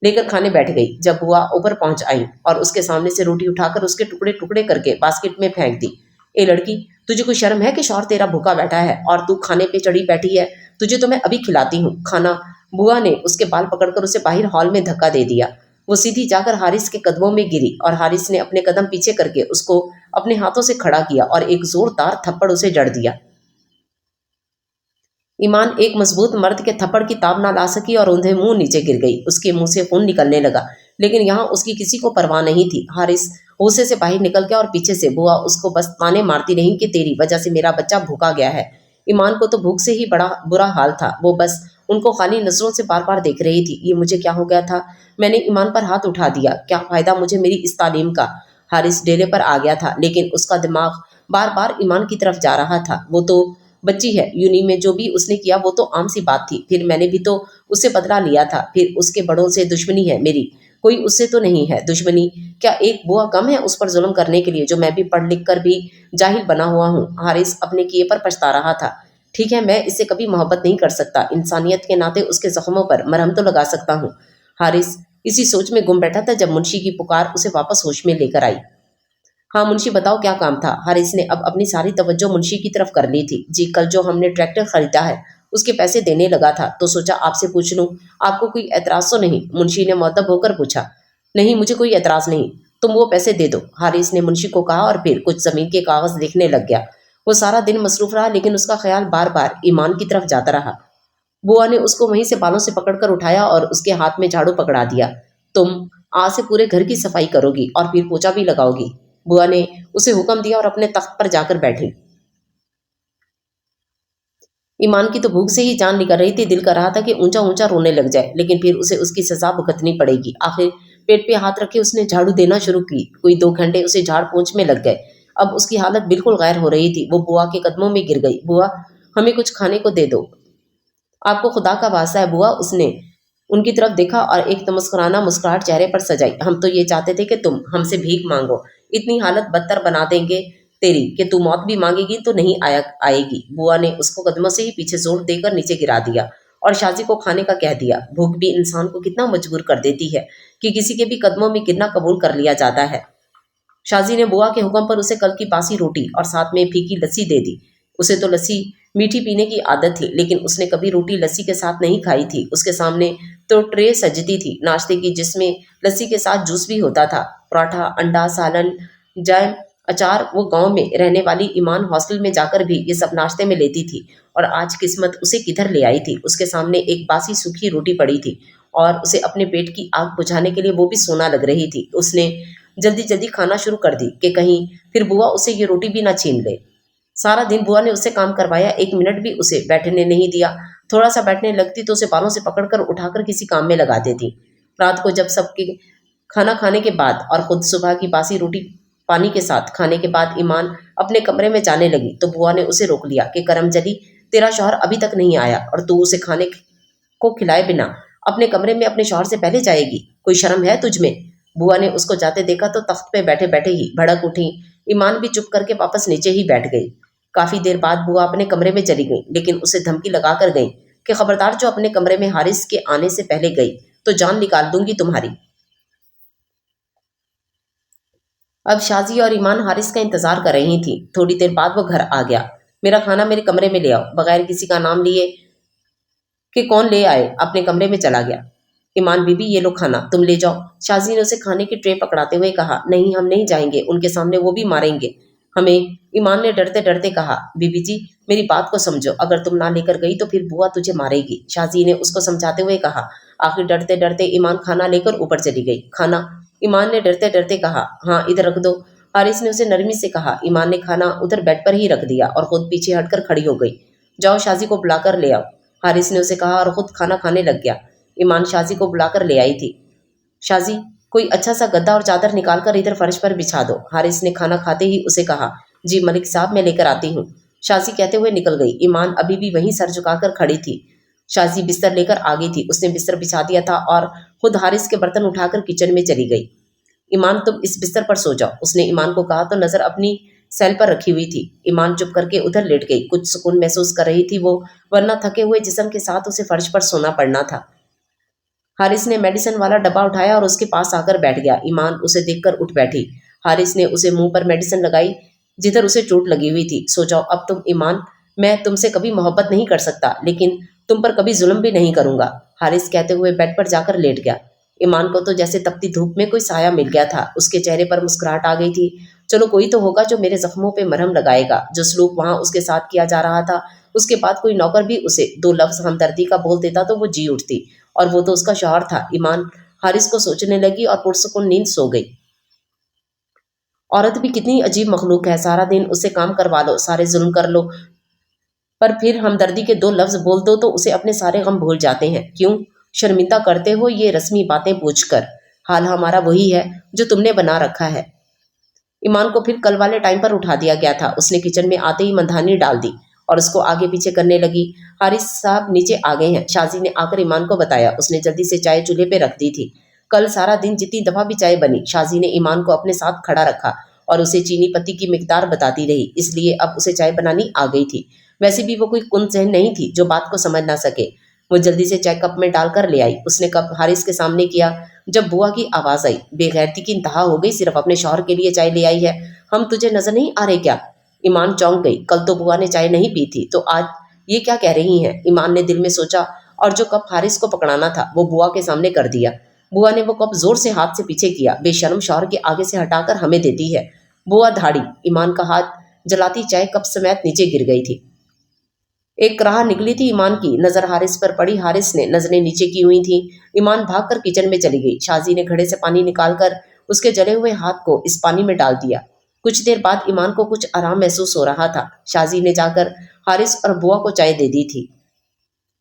A: लेकर खाने बैठ गई। जब बुआ ऊपर पहुंच आई और उसके सामने से रोटी उठाकर उसके टुकड़े टुकड़े करके बास्केट में फेंक दी। ए लड़की, तुझे कोई शर्म है कि शौहर तेरा भूखा बैठा है और तू खाने पे चढ़ी बैठी है? तुझे तो मैं अभी खिलाती हूँ खाना। बुआ ने उसके बाल पकड़कर उसे बाहर हॉल में धक्का दे दिया। वो सीधी जाकर हारिस के कदमों में गिरी और हारिस ने अपने कदम पीछे करके उसको अपने हाथों से खड़ा किया और एक जोरदार थप्पड़ उसे जड़ दिया। ईमान एक मजबूत मर्द के थप्पड़ की ताब ना ला सकी और ऊंधे मुंह नीचे गिर गई। उसके मुंह से खून निकलने लगा, लेकिन यहाँ उसकी किसी को परवाह नहीं थी। हारिस गुस्से से बाहर निकल गया और पीछे से बुआ उसको बस ताने मारती रही कि तेरी वजह से मेरा बच्चा भूखा गया है। ईमान को तो भूख से ही बड़ा बुरा हाल था। वो बस उनको खाली नजरों से बार बार देख रही थी। ये मुझे क्या हो गया था? मैंने ईमान पर हाथ उठा दिया। क्या फायदा मुझे मेरी इस तालीम का? حارث ڈیرے پر آ گیا تھا، لیکن اس کا دماغ بار بار ایمان کی طرف جا رہا تھا۔ وہ تو بچی ہے، یونی میں جو بھی اس نے کیا وہ تو عام سی بات تھی، پھر میں نے بھی تو اس سے بدلہ لیا تھا، پھر اس کے بڑوں سے دشمنی ہے میری، کوئی اس سے تو نہیں ہے دشمنی؟ کیا ایک بوا کم ہے اس پر ظلم کرنے کے لیے، جو میں بھی پڑھ لکھ کر بھی جاہل بنا ہوا ہوں؟ حارث اپنے کیے پر پچھتا رہا تھا۔ ٹھیک ہے، میں اس سے کبھی محبت نہیں کر سکتا، انسانیت کے ناطے اس کے زخموں پر مرہم تو لگا سکتا ہوں۔ حارث اسی سوچ میں گم بیٹھا تھا جب منشی کی پکار اسے واپس ہوش میں لے کر آئی۔ ہاں منشی، بتاؤ کیا کام تھا؟ حارث نے اب اپنی ساری توجہ منشی کی طرف کر لی تھی۔ جی کل جو ہم نے ٹریکٹر خریدا ہے اس کے پیسے دینے لگا تھا تو سوچا آپ سے پوچھ لوں، آپ کو کوئی اعتراض تو نہیں؟ منشی نے مؤدب ہو کر پوچھا۔ نہیں، مجھے کوئی اعتراض نہیں، تم وہ پیسے دے دو، حارث نے منشی کو کہا اور پھر کچھ زمین کے کاغذ دیکھنے لگ گیا۔ وہ سارا دن مصروف رہا لیکن اس کا خیال بار بار ایمان کی طرف جاتا رہا۔ بوا نے اس کو وہیں سے بالوں سے پکڑ کر اٹھایا اور اس کے ہاتھ میں جھاڑو پکڑا دیا۔ تم آج سے پورے گھر کی صفائی کرو گی اور پھر پوچھا بھی لگاؤ گی۔ بوا نے اسے حکم دیا اور اپنے تخت پر جا کر بیٹھی۔ ایمان کی تو بھوک سے ہی جان نکل رہی تھی، دل کر رہا تھا کہ اونچا اونچا رونے لگ جائے، لیکن پھر اسے اس کی سزا بھگتنی پڑے گی۔ آخر پیٹ پہ ہاتھ رکھے اس نے جھاڑو دینا شروع کی۔ کوئی 2 گھنٹے اسے جھاڑ پونچھ میں لگ گئے۔ اب اس کی حالت بالکل غیر ہو رہی تھی۔ وہ بوا کے قدموں میں گر گئی۔ بوا، ہمیں کچھ کھانے کو دے دو۔ آپ کو خدا کا واسطہ ہے بوا، اس نے ان کی طرف دیکھا اور ایک تمسکرانہ مسکراہٹ چہرے پر سجائی۔ ہم تو یہ چاہتے تھے کہ تم ہم سے بھیک مانگو، اتنی حالت بدتر بنا دیں گے تیری کہ تو موت بھی مانگے گی تو نہیں آئے گی۔ بوا نے اس کو قدموں سے ہی پیچھے زور دے کر نیچے گرا دیا اور شازی کو کھانے کا کہہ دیا۔ بھوک بھی انسان کو کتنا مجبور کر دیتی ہے کہ کسی کے بھی قدموں میں گرنا قبول کر لیا جاتا ہے۔ شازی نے بوا کے حکم پر اسے کل کی باسی روٹی اور ساتھ میں پھیکی لسی دے دی۔ اسے تو لسی میٹھی پینے کی عادت تھی، لیکن اس نے کبھی روٹی لسی کے ساتھ نہیں کھائی تھی۔ اس کے سامنے تو ٹرے سجتی تھی ناشتے کی، جس میں لسی کے ساتھ جوس بھی ہوتا تھا، پراٹھا، انڈا، سالن، جیم، اچار۔ وہ گاؤں میں رہنے والی ایمان ہاسٹل میں جا کر بھی یہ سب ناشتے میں لیتی تھی، اور آج قسمت اسے کدھر لے آئی تھی؟ اس کے سامنے ایک باسی سوکھی روٹی پڑی تھی اور اسے اپنے پیٹ کی آگ بجھانے کے لیے وہ بھی سونا لگ رہی تھی۔ اس نے جلدی جلدی کھانا شروع کر دی کہ کہیں پھر بوا اسے یہ روٹی بھی نہ چھین لے۔ سارا دن بوا نے اس سے کام کروایا، 1 منٹ بھی اسے بیٹھنے نہیں دیا۔ تھوڑا سا بیٹھنے لگتی تو اسے بالوں سے پکڑ کر اٹھا کر کسی کام میں لگا دیتی۔ رات کو جب سب کے کھانا کھانے کے بعد اور خود صبح کی باسی روٹی پانی کے ساتھ کھانے کے بعد ایمان اپنے کمرے میں جانے لگی تو بوا نے اسے روک لیا کہ کرم جلی، تیرا شوہر ابھی تک نہیں آیا اور تو اسے کھانے کو کھلائے بنا اپنے کمرے میں اپنے شوہر سے پہلے جائے گی؟ کوئی شرم ہے تجھ میں؟ بوا نے اس کو جاتے دیکھا تو تخت پہ بیٹھے بیٹھے ہی بھڑک اٹھی۔ ایمان بھی چپ کر کے واپس نیچے ہی بیٹھ گئی۔ کافی دیر بعد بوا اپنے کمرے میں چلی گئی، لیکن اسے دھمکی لگا کر گئی کہ خبردار، جو اپنے کمرے میں حارث کے آنے سے پہلے گئی تو جان نکال دوں گی تمہاری۔ اب شازی اور ایمان حارث کا انتظار کر رہی تھیں۔ تھوڑی دیر بعد وہ گھر آ گیا۔ میرا کھانا میرے کمرے میں لے آؤ، بغیر کسی کا نام لیے کہ کون لے آئے اپنے کمرے میں چلا گیا۔ ایمان بی بی، یہ لو کھانا، تم لے جاؤ، شازی نے اسے کھانے کی ٹرے پکڑاتے ہوئے کہا۔ نہیں، ہم نہیں جائیں گے، ان کے سامنے وہ بھی ماریں گے ہمیں، ایمان نے ڈرتے ڈرتے کہا۔ بی بی جی، میری بات کو سمجھو، اگر تم نہ لے کر گئی تو پھر بوا تجھے مارے گی، شازی نے اس کو سمجھاتے ہوئے کہا۔ آخر ڈرتے ڈرتے ایمان کھانا لے کر اوپر چلی گئی۔ کھانا؟ ایمان نے ڈرتے ڈرتے کہا۔ ہاں، ادھر رکھ دو، حارث نے اسے نرمی سے کہا۔ ایمان نے کھانا ادھر بیڈ پر ہی رکھ دیا اور خود پیچھے ہٹ کر کھڑی ہو گئی۔ جاؤ شازی کو بلا کر لے آؤ، حارث نے اسے کہا اور خود کھانا کھانے لگ گیا۔ ایمان شازی کو بلا کر لے آئی تھی۔ شازی، کوئی اچھا سا گدا اور چادر نکال کر ادھر فرش پر بچھا دو، حارث نے کھانا کھاتے ہی اسے کہا۔ جی ملک صاحب، میں لے کر آتی ہوں، شازی کہتے ہوئے نکل گئی۔ ایمان ابھی بھی وہیں سر جھکا کر کھڑی تھی۔ شازی بستر لے کر آ گئی تھی، اس نے بستر بچھا دیا تھا اور خود حارث کے برتن اٹھا کر کچن میں چلی گئی۔ ایمان، تم اس بستر پر سو جاؤ، اس نے ایمان کو کہا تو نظر اپنی سیل پر رکھی ہوئی تھی۔ ایمان چپ کر کے ادھر لیٹ گئی، کچھ سکون محسوس کر رہی تھی وہ، ورنہ تھکے ہوئے جسم کے ساتھ اسے فرش پر سونا پڑنا تھا۔ حارث نے میڈیسن والا ڈبہ اٹھایا اور اس کے پاس آ کر بیٹھ گیا۔ ایمان اسے دیکھ کر اٹھ بیٹھی۔ حارث نے اسے منہ پر میڈیسن لگائی جدھر اسے چوٹ لگی ہوئی تھی۔ سو جاؤ اب تم ایمان، میں تم سے کبھی محبت نہیں کر سکتا، لیکن تم پر کبھی ظلم بھی نہیں کروں گا، حارث کہتے ہوئے بیڈ پر جا کر لیٹ گیا۔ ایمان کو تو جیسے تپتی دھوپ میں کوئی سایہ مل گیا تھا، اس کے چہرے پر مسکراہٹ آ گئی تھی۔ چلو کوئی تو ہوگا جو میرے زخموں پہ مرہم لگائے گا۔ جو سلوک وہاں اس کے ساتھ کیا جا رہا تھا، اس کے بعد کوئی نوکر بھی اسے 2 لفظ ہمدردی کا بول دیتا تو وہ جی اٹھتی، اور وہ تو اس کا شوہر تھا۔ ایمان حارث کو سوچنے لگی اور پرسکون نیند سو گئی۔ عورت بھی کتنی عجیب مخلوق ہے، سارا دن اسے کام کروا لو، سارے ظلم کر لو، پر پھر ہمدردی کے 2 لفظ بول دو تو اسے اپنے سارے غم بھول جاتے ہیں۔ کیوں شرمندہ کرتے ہو یہ رسمی باتیں پوچھ کر؟ حال ہمارا وہی ہے جو تم نے بنا رکھا ہے۔ ایمان کو پھر کل والے ٹائم پر اٹھا دیا گیا تھا۔ اس نے کچن میں آتے ہی مندھانی ڈال دی اور اس کو آگے پیچھے کرنے لگی۔ حارث صاحب نیچے آ گئے ہیں، شازی نے آ کر ایمان کو بتایا۔ اس نے جلدی سے چائے چولہے پہ رکھ دی تھی۔ کل سارا دن جتنی دفعہ بھی چائے بنی، شازی نے ایمان کو اپنے ساتھ کھڑا رکھا اور اسے چینی پتی کی مقدار بتاتی رہی، اس لیے اب اسے چائے بنانی آ گئی تھی۔ ویسے بھی وہ کوئی کن ذہن نہیں تھی جو بات کو سمجھ نہ سکے۔ وہ جلدی سے چائے کپ میں ڈال کر لے آئی۔ اس نے کپ حارث کے سامنے کیا۔ جب بوا کی آواز آئی، بے غیرتی کی انتہا ہو گئی، صرف اپنے شوہر کے لیے چائے لے آئی ہے، ہم تجھے نظر نہیں آ رہے کیا؟ ایمان چونک گئی، کل تو بوا نے چائے نہیں پی تھی، تو آج یہ کیا کہہ رہی ہیں؟ ایمان نے دل میں سوچا اور جو کپ حارث کو پکڑانا تھا وہ بوا کے سامنے کر دیا۔ بوا نے وہ کپ زور سے ہاتھ سے پیچھے کیا۔ بے شرم، شوہر کے آگے سے ہٹا کر ہمیں دیتی ہے۔ بوا دھاڑی۔ ایمان کا ہاتھ جلاتی چائے کپ سمیت نیچے گر گئی تھی۔ ایک راہ نکلی تھی ایمان کی، نظر حارث پر پڑی۔ حارث نے نظریں نیچے کی ہوئی تھیں۔ ایمان بھاگ کر کچن میں چلی گئی۔ شازی نے گھڑے سے پانی نکال کر اس کے جلے ہوئے ہاتھ کو اس پانی میں ڈال دیا۔ کچھ دیر بعد ایمان کو کچھ آرام محسوس ہو رہا تھا۔ شازی نے جا کر حارث اور بوا کو چائے دے دی تھی۔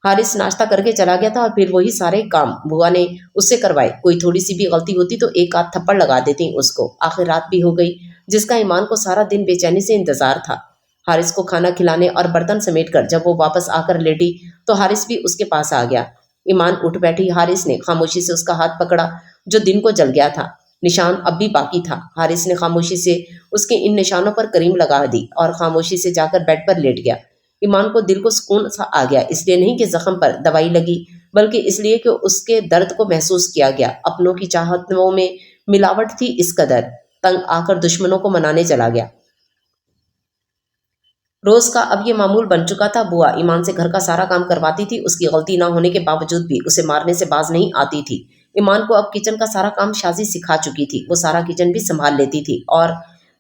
A: حارث ناشتہ کر کے چلا گیا تھا اور پھر وہی سارے کام بوا نے اس سے کروائے۔ کوئی تھوڑی سی بھی غلطی ہوتی تو ایک آدھ تھپڑ لگا دیتی اس کو۔ آخر رات بھی ہو گئی، جس کا ایمان کو سارا دن بے چینی سے انتظار تھا۔ حارث کو کھانا کھلانے اور برتن سمیٹ کر جب وہ واپس آ کر لیٹی تو حارث بھی اس کے پاس آ گیا۔ ایمان اٹھ بیٹھی۔ حارث نے خاموشی سے اس کا ہاتھ پکڑا جو دن کو جل گیا تھا۔ نشان اب بھی باقی تھا۔ حارث نے خاموشی سے اس کے ان نشانوں پر کریم لگا دی اور خاموشی سے جا کر بیڈ پر لیٹ گیا۔ ایمان کو دل کو سکون سا آ گیا، اس لیے نہیں کہ زخم پر دوائی لگی، بلکہ اس لیے کہ اس کے درد کو محسوس کیا گیا۔ اپنوں کی چاہتوں میں ملاوٹ تھی اس قدر، تنگ آ کر دشمنوں کو منانے چلا گیا۔ روز کا اب یہ معمول بن چکا تھا۔ بوا ایمان سے گھر کا سارا کام کرواتی تھی، اس کی غلطی نہ ہونے کے باوجود بھی اسے مارنے سے باز نہیں آتی تھی۔ ایمان کو اب کچن کا سارا کام شازی سکھا چکی تھی۔ وہ سارا کچن بھی سنبھال لیتی تھی اور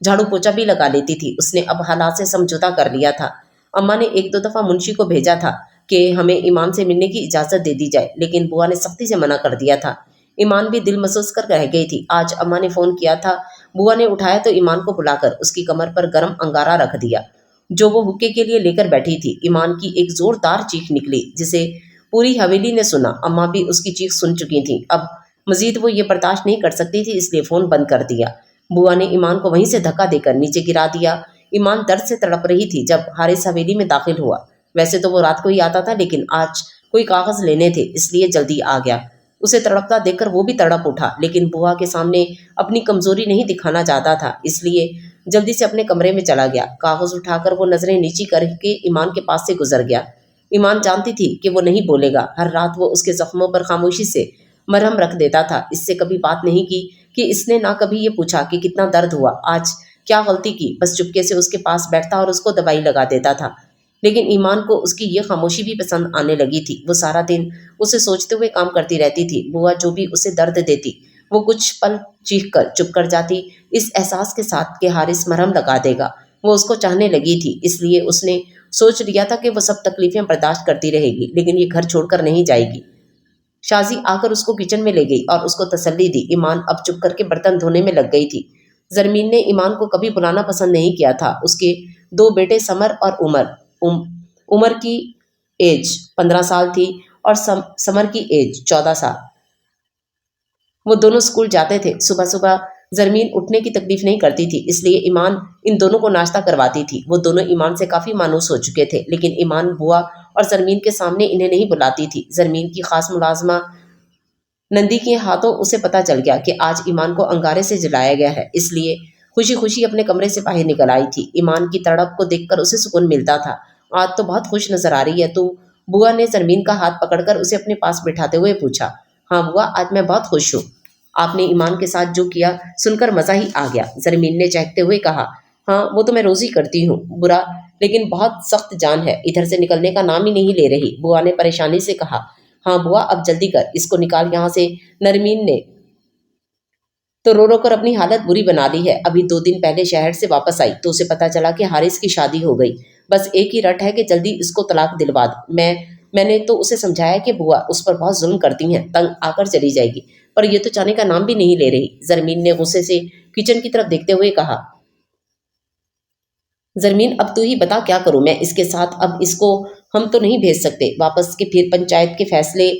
A: جھاڑو پوچھا بھی لگا لیتی تھی۔ اس نے اب حالات سے سمجھوتا کر لیا تھا۔ اماں نے ایک دو دفعہ منشی کو بھیجا تھا کہ ہمیں ایمان سے ملنے کی اجازت دے دی جائے، لیکن بوا نے سختی سے منع کر دیا تھا۔ ایمان بھی دل محسوس کر رہ گئی تھی۔ آج اماں نے فون کیا تھا، بوا نے اٹھایا تو ایمان کو بلا کر اس کی کمر پر گرم انگارہ رکھ دیا جو وہ حقے کے لیے لے کر بیٹھی تھی۔ ایمان کی ایک زوردار چیخ نکلی جسے پوری حویلی نے سنا۔ اماں بھی اس کی چیخ سن چکی تھیں۔ اب مزید وہ یہ برداشت نہیں کر سکتی تھی، اس لیے فون بند کر دیا۔ بوا نے ایمان کو وہیں سے دھکا دے کر نیچے گرا دیا۔ ایمان درد سے تڑپ رہی تھی جب حارث حویلی میں داخل ہوا۔ ویسے تو وہ رات کو ہی آتا تھا، لیکن آج کوئی کاغذ لینے تھے، اس لیے جلدی آ گیا۔ اسے تڑپتا دیکھ کر وہ بھی تڑپ اٹھا، لیکن بوا کے سامنے اپنی کمزوری نہیں دکھانا چاہتا تھا، اس لیے جلدی سے اپنے کمرے میں چلا گیا۔ کاغذ اٹھا کر وہ نظریں نیچی کر کے ایمان کے پاس سے گزر گیا۔ ایمان جانتی تھی کہ وہ نہیں بولے گا۔ ہر رات وہ اس کے زخموں پر خاموشی سے مرہم رکھ دیتا تھا۔ اس سے کبھی بات نہیں کی کہ اس نے نہ کبھی یہ پوچھا کہ کتنا درد ہوا، آج کیا غلطی کی، بس چپکے سے اس کے پاس بیٹھتا اور اس کو دوائی لگا دیتا تھا۔ لیکن ایمان کو اس کی یہ خاموشی بھی پسند آنے لگی تھی۔ وہ سارا دن اسے سوچتے ہوئے کام کرتی رہتی تھی۔ بوا جو بھی اسے درد دیتی وہ کچھ پل چیخ کر چپ کر جاتی، اس احساس کے ساتھ کہ حارث مرہم لگا دے گا۔ وہ اس کو چاہنے لگی تھی، اس لیے اس نے سوچ لیا تھا کہ وہ سب تکلیفیں برداشت کرتی رہے گی، لیکن یہ گھر چھوڑ کر نہیں جائے گی۔ شازی آ کر اس کو کچن میں لے گئی اور اس کو تسلی دی۔ ایمان اب چپ کر کے برتن دھونے میں لگ گئی تھی۔ زرمین نے ایمان کو کبھی بلانا پسند نہیں کیا تھا۔ اس کے دو بیٹے سمر اور عمر کی ایج 15 سال تھی اور سمر کی ایج 14 سال۔ وہ دونوں اسکول جاتے تھے۔ صبح صبح زرمین اٹھنے کی تکلیف نہیں کرتی تھی، اس لیے ایمان ان دونوں کو ناشتہ کرواتی تھی۔ وہ دونوں ایمان سے کافی مانوس ہو چکے تھے، لیکن ایمان بوا اور زرمین کے سامنے انہیں نہیں بلاتی تھی۔ زرمین کی خاص ملازمہ نندی کے ہاتھوں اسے پتہ چل گیا کہ آج ایمان کو انگارے سے جلایا گیا ہے، اس لیے خوشی خوشی اپنے کمرے سے باہر نکل آئی تھی۔ ایمان کی تڑپ کو دیکھ کر اسے سکون ملتا تھا۔ آج تو بہت خوش نظر آ رہی ہے تو؟ بوا نے زرمین کا ہاتھ پکڑ کر اسے اپنے پاس بٹھاتے ہوئے پوچھا۔ ہاں بوا، آج میں بہت خوش ہوں۔ آپ نے ایمان کے ساتھ جو کیا سن کر مزہ ہی آ گیا، زرمین نے چہکتے ہوئے کہا۔ ہاں وہ تو میں روز ہی کرتی ہوں، برا لیکن بہت سخت جان ہے، ادھر سے نکلنے کا نام ہی نہیں لے رہی، بوا نے پریشانی سے کہا۔ ہاں بوا، اب جلدی کر، اس کو نکال یہاں سے۔ نرمین نے تو رو رو کر اپنی حالت بری بنا لی ہے۔ ابھی 2 دن پہلے شہر سے واپس آئی تو اسے پتا چلا کہ حارث کی شادی ہو گئی۔ بس ایک ہی رٹ ہے کہ جلدی اس کو طلاق دلوا دو۔ میں نے تو اسے سمجھایا کہ بوا اس پر بہت ظلم کرتی ہیں، تنگ آ کر چلی جائے گی، پر یہ تو چاہنے کا نام بھی نہیں لے رہی۔ زرمین نے غصے سے کچن کی طرف دیکھتے ہوئے کہا۔ زرمین اب تو ہی بتا کیا کروں میں اس کے ساتھ، اب اس کو ہم تو نہیں بھیج سکتے واپس کہ پھر پنچایت کے فیصلے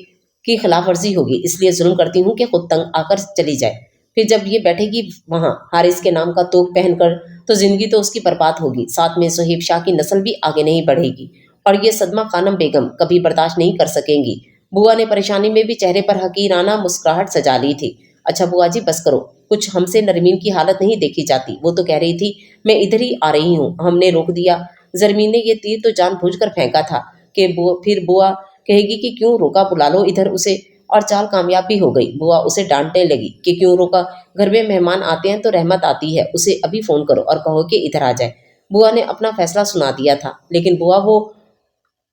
A: کی خلاف ورزی ہوگی، اس لیے ظلم کرتی ہوں کہ خود تنگ آ کر چلی جائے۔ پھر جب یہ بیٹھے گی وہاں حارث کے نام کا توق پہن کر تو زندگی تو اس کی برباد ہوگی، ساتھ میں صہیب شاہ کی نسل بھی آگے نہیں بڑھے گی، اور یہ صدمہ خانم بیگم کبھی برداشت نہیں کر سکیں گی۔ بوا نے پریشانی میں بھی چہرے پر حقیرانہ مسکراہٹ سجا لی تھی۔ اچھا بوا جی بس کرو، کچھ ہم سے نرمین کی حالت نہیں دیکھی جاتی، وہ تو کہہ رہی تھی میں ادھر ہی آ رہی ہوں، ہم نے روک دیا۔ زرمین نے یہ تیر تو جان بوجھ کر پھینکا تھا کہ پھر بوا کہے گی کہ کیوں روکا، بلا لو ادھر اسے، اور چال کامیاب بھی ہو گئی۔ بوا اسے ڈانٹنے لگی کہ کیوں روکا، گھر میں مہمان آتے ہیں تو رحمت آتی ہے، اسے ابھی فون کرو اور کہو کہ ادھر آ جائے۔ بوا نے اپنا فیصلہ سنا دیا تھا، لیکن بوا وہ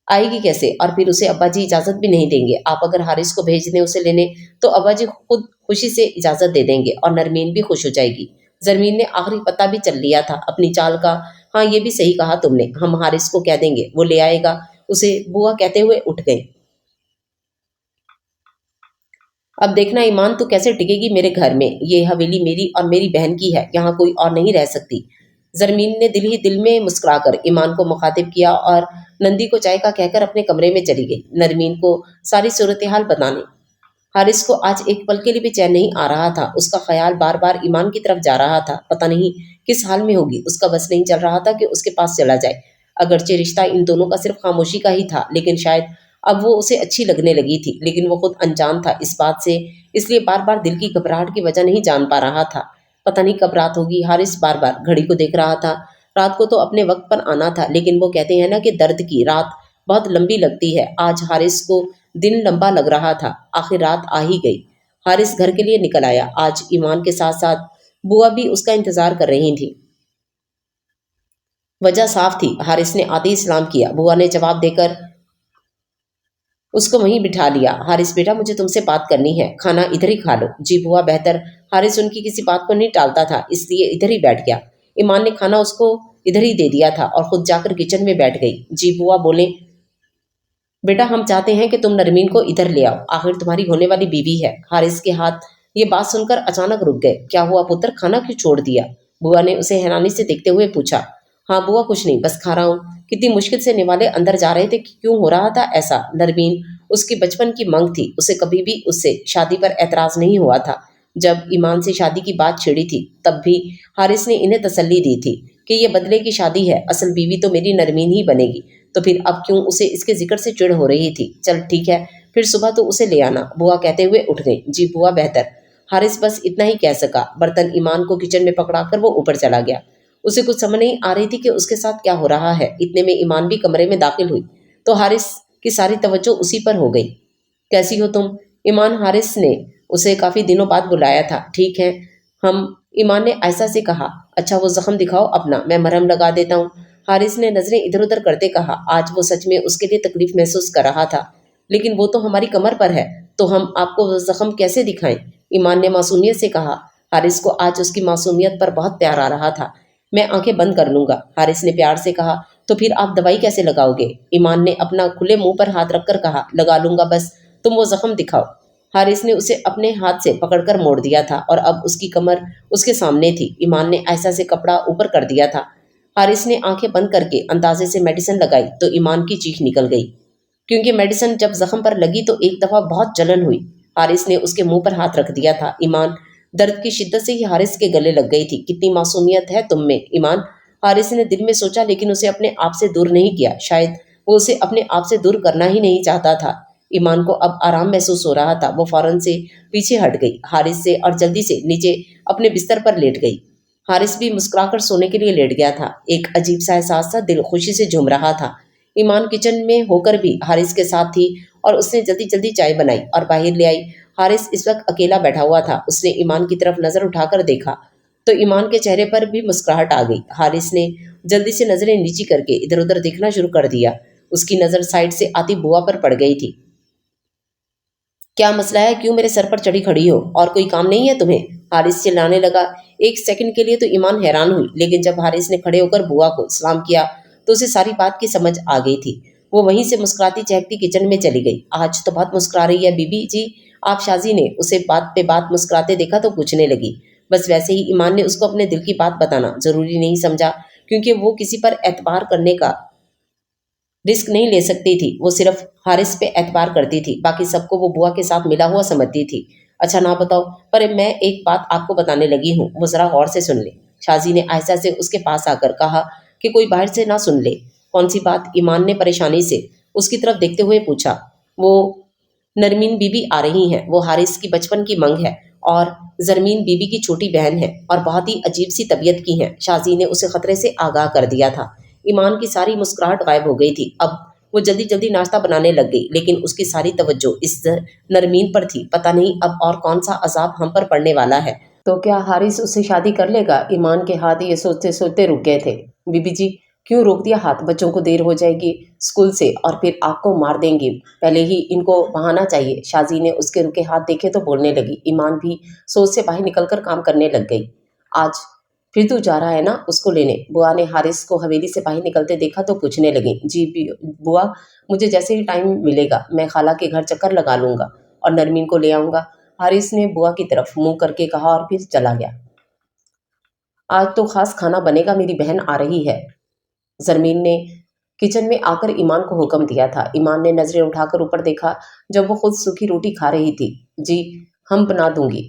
A: آئے گی کیسے، اور پھر اسے ابا جی اجازت بھی نہیں دیں گے۔ آپ اگر حارث کو بھیج دیں اسے لینے تو ابا جی خود خوشی سے اجازت دے دیں گے اور نرمین بھی خوش ہو جائے گی۔ زرمین نے آخری پتہ بھی چل لیا تھا اپنی چال کا۔ ہاں یہ بھی صحیح کہا تم نے، ہم حارث کو کہہ دیں گے، وہ لے آئے گا اسے، بوا کہتے ہوئے اٹھ گئے۔ اب دیکھنا ایمان تو کیسے ٹکے گی میرے گھر میں، یہ حویلی میری اور میری بہن کی ہے، یہاں کوئی اور نہیں رہ سکتی۔ زرمین نے دل ہی دل میں مسکرا کر ایمان کو مخاطب کیا اور نندی کو چائے کا کہہ کر اپنے کمرے میں چلی گئی نرمین کو ساری صورتحال بتانے۔ حارث کو آج ایک پل کے لیے بھی چین نہیں آ رہا تھا، اس کا خیال بار بار ایمان کی طرف جا رہا تھا، پتہ نہیں کس حال میں ہوگی، اس کا بس نہیں چل رہا تھا کہ اس کے پاس چلا جائے۔ اگرچہ رشتہ ان دونوں کا صرف خاموشی کا ہی تھا، لیکن شاید اب وہ اسے اچھی لگنے لگی تھی، لیکن وہ خود انجان تھا اس بات سے، اس لیے بار بار دل کی گھبراہٹ کی وجہ نہیں جان پا رہا تھا۔ پتہ نہیں کب رات ہوگی، حارث بار بار گھڑی کو دیکھ رہا تھا۔ رات کو تو اپنے وقت پر آنا تھا، لیکن وہ کہتے ہیں نا کہ درد کی رات بہت لمبی لگتی ہے، آج حارث کو دن لمبا لگ رہا تھا، آخر رات آ ہی گئی۔ حارث گھر کے لیے نکل آیا، آج ایمان کے ساتھ ساتھ بوا بھی اس کا انتظار کر رہی تھی۔ وجہ صاف تھی، حارث نے آتے ہی سلام کیا، بوا نے جواب دے کر اس کو وہیں بٹھا لیا۔ حارث بیٹا مجھے تم سے بات کرنی ہے، کھانا ادھر ہی کھا لو۔ جی بوا بہتر۔ حارث ان کی کسی بات کو نہیں ٹالتا تھا، اس لیے ادھر ہی بیٹھ گیا۔ ایمان نے کھانا اس کو ادھر ہی دے دیا تھا اور خود جا کر کچن میں بیٹھ گئی۔ جی بوا بولے بیٹا ہم چاہتے ہیں کہ تم نرمین کو ادھر لے آؤ، آخر تمہاری ہونے والی بیوی ہے۔ حارث کے ہاتھ یہ بات سن کر اچانک رک گئے۔ کیا ہوا پتر، کھانا کیوں چھوڑ دیا؟ بوا نے اسے حیرانی سے دیکھتے ہوئے پوچھا۔ ہاں بوا کچھ نہیں، بس کھا رہا ہوں۔ کتنی مشکل سے نوالے اندر جا رہے تھے کہ کیوں ہو رہا تھا ایسا؟ نرمین اس کی بچپن کی منگ تھی، اسے کبھی بھی اس سے شادی پر اعتراض نہیں ہوا تھا۔ جب ایمان سے شادی کی بات چھڑی تھی تب بھی حارث نے انہیں تسلی دی تھی کہ یہ بدلے کی شادی ہے، اصل بیوی تو میری نرمین ہی بنے گی، تو پھر اب کیوں اسے اس کے ذکر سے چڑ ہو رہی تھی؟ چل ٹھیک ہے، پھر صبح تو اسے لے آنا، بوا کہتے ہوئے اٹھ گئی۔ جی بوا بہتر۔ حارث بس اتنا ہی کہہ سکا، برتن ایمان کو کچن میں پکڑا کر وہ اوپر چلا گیا۔ اسے کچھ سمجھ نہیں آ رہی تھی کہ اس کے ساتھ کیا ہو رہا ہے، اتنے میں ایمان بھی کمرے میں داخل ہوئی تو حارث کی ساری توجہ اسی پر ہو گئی۔ کیسی ہو تم؟ ایمان، حارث نے اسے کافی دنوں بعد بلایا تھا۔ ٹھیک ہے ہم، ایمان نے عائشہ سے کہا۔ اچھا وہ زخم دکھاؤ اپنا، میں مرہم لگا دیتا ہوں۔ حارث نے نظریں ادھر ادھر کرتے کہا۔ آج وہ سچ میں اس کے لیے تکلیف محسوس کر رہا تھا، لیکن وہ تو ہماری کمر پر ہے، تو ہم آپ کو وہ زخم کیسے دکھائیں؟ ایمان نے معصومیت سے کہا۔ حارث کو آج اس کی معصومیت پر بہت پیار آ رہا تھا۔ میں آنکھیں بند کر لوں گا، حارث نے پیار سے کہا۔ تو پھر آپ دوائی کیسے لگاؤ گے؟ ایمان نے اپنا کھلے منہ پر ہاتھ رکھ کر کہا۔ لگا لوں گا، بس تم وہ زخم دکھاؤ۔ حارث نے اسے اپنے ہاتھ سے پکڑ کر موڑ دیا تھا اور اب اس کی کمر اس کے سامنے تھی۔ ایمان نے عائشہ سے کپڑا اوپر کر دیا تھا۔ حارث نے آنکھیں بند کر کے اندازے سے میڈیسن لگائی تو ایمان کی چیخ نکل گئی، کیونکہ میڈیسن جب زخم پر لگی تو ایک دفعہ بہت جلن ہوئی۔ حارث نے اس کے منہ پر ہاتھ رکھ دیا تھا۔ ایمان درد کی شدت سے ہی حارث کے گلے لگ گئی تھی۔ کتنی معصومیت ہے تم میں ایمان، حارث نے دل میں سوچا، لیکن اسے اپنے آپ سے دور نہیں کیا، شاید وہ اسے اپنے آپ سے دور کرنا ہی نہیں چاہتا تھا۔ ایمان کو اب آرام محسوس ہو رہا تھا، وہ فوراً سے پیچھے ہٹ گئی حارث سے اور جلدی سے نیچے اپنے بستر پر لیٹ گئی۔ حارث بھی مسکرا کر سونے کے لیے لیٹ گیا تھا۔ ایک عجیب سا احساس تھا، دل خوشی سے جھوم رہا تھا۔ ایمان کچن میں ہو کر بھی حارث کے ساتھ تھی اور اس نے جلدی جلدی چائے بنائی اور باہر لے آئی۔ حارث اس وقت اکیلا بیٹھا ہوا تھا، اس نے ایمان کی طرف نظر اٹھا کر دیکھا تو ایمان کے چہرے پر بھی مسکراہٹ آ گئی۔ حارث نے جلدی سے نظریں نیچی کر کے ادھر ادھر دیکھنا شروع کر دیا۔ اس کی نظر سائڈ سے آتی بوا پر پڑ گئی تھی۔ کیا مسئلہ ہے، کیوں میرے سر پر چڑھی کھڑی ہو، اور کوئی کام نہیں ہے تمہیں؟ حارث چلانے لگا۔ ایک سیکنڈ کے لیے تو ایمان حیران ہوئی، لیکن جب حارث نے کھڑے ہو کر بوا کو سلام کیا تو اسے ساری بات کی سمجھ آ گئی تھی۔ وہ وہیں سے مسکراتی چہکتی کچن میں چلی گئی۔ آج تو بہت مسکرا رہی ہے بی بی جی آپ۔ شازی نے اسے بات پہ بات مسکراتے دیکھا تو پوچھنے لگی۔ بس ویسے ہی ایمان نے اس کو اپنے دل کی بات بتانا ضروری نہیں سمجھا، کیونکہ وہ کسی پر اعتبار کرنے کا رسک نہیں لے سکتی تھی۔ وہ صرف حارث پہ اعتبار کرتی تھی، باقی سب کو وہ بوا کے ساتھ ملا ہوا سمجھتی تھی۔ अच्छा ना बताओ, पर मैं एक बात आपको बताने लगी हूँ, वो जरा गौर से सुन ले। शाजी ने आयशा से उसके पास आकर कहा कि कोई बाहर से ना सुन ले। कौन सी बात? ईमान ने परेशानी से उसकी तरफ देखते हुए पूछा। वो नरमीन बीबी आ रही हैं, वो हारिस की बचपन की मंग है और जरमीन बीबी की छोटी बहन है और बहुत ही अजीब सी तबीयत की है। शाजी ने उसे खतरे से आगाह कर दिया था। ईमान की सारी मुस्कुराहट गायब हो गई थी। अब वो जल्दी जल्दी नाश्ता बनाने लग गई, लेकिन उसकी सारी तवज्जो इस नरमीन पर थी। पता नहीं अब और कौन सा अजाब हम पर पड़ने वाला है। तो क्या हारिस उससे शादी कर लेगा? ईमान के हाथ ये सोचते सोचते रुक गए थे। बीबी जी, क्यों रोक दिया हाथ? बच्चों को देर हो जाएगी स्कूल से और फिर आपको मार देंगी। पहले ही इनको बहाना चाहिए। शाजी ने उसके रुके हाथ देखे तो बोलने लगी। ईमान भी सोच से बाहर निकलकर काम करने लग गई। आज फिर तू जा रहा है ना उसको लेने? बुआ ने हारिस को हवेली से बाहर निकलते देखा तो पूछने लगी। जी बुआ, मुझे जैसे ही टाइम मिलेगा मैं खाला के घर चक्कर लगा लूंगा और नरमीन को ले आऊंगा। हारिस ने बुआ की तरफ मुंह करके कहा और फिर चला गया। आज तो खास खाना बनेगा, मेरी बहन आ रही है। जरमीन ने किचन में आकर ईमान को हुक्म दिया था। ईमान ने नजरें उठाकर ऊपर देखा जब वो खुद सूखी रोटी खा रही थी। जी, हम बना दूंगी,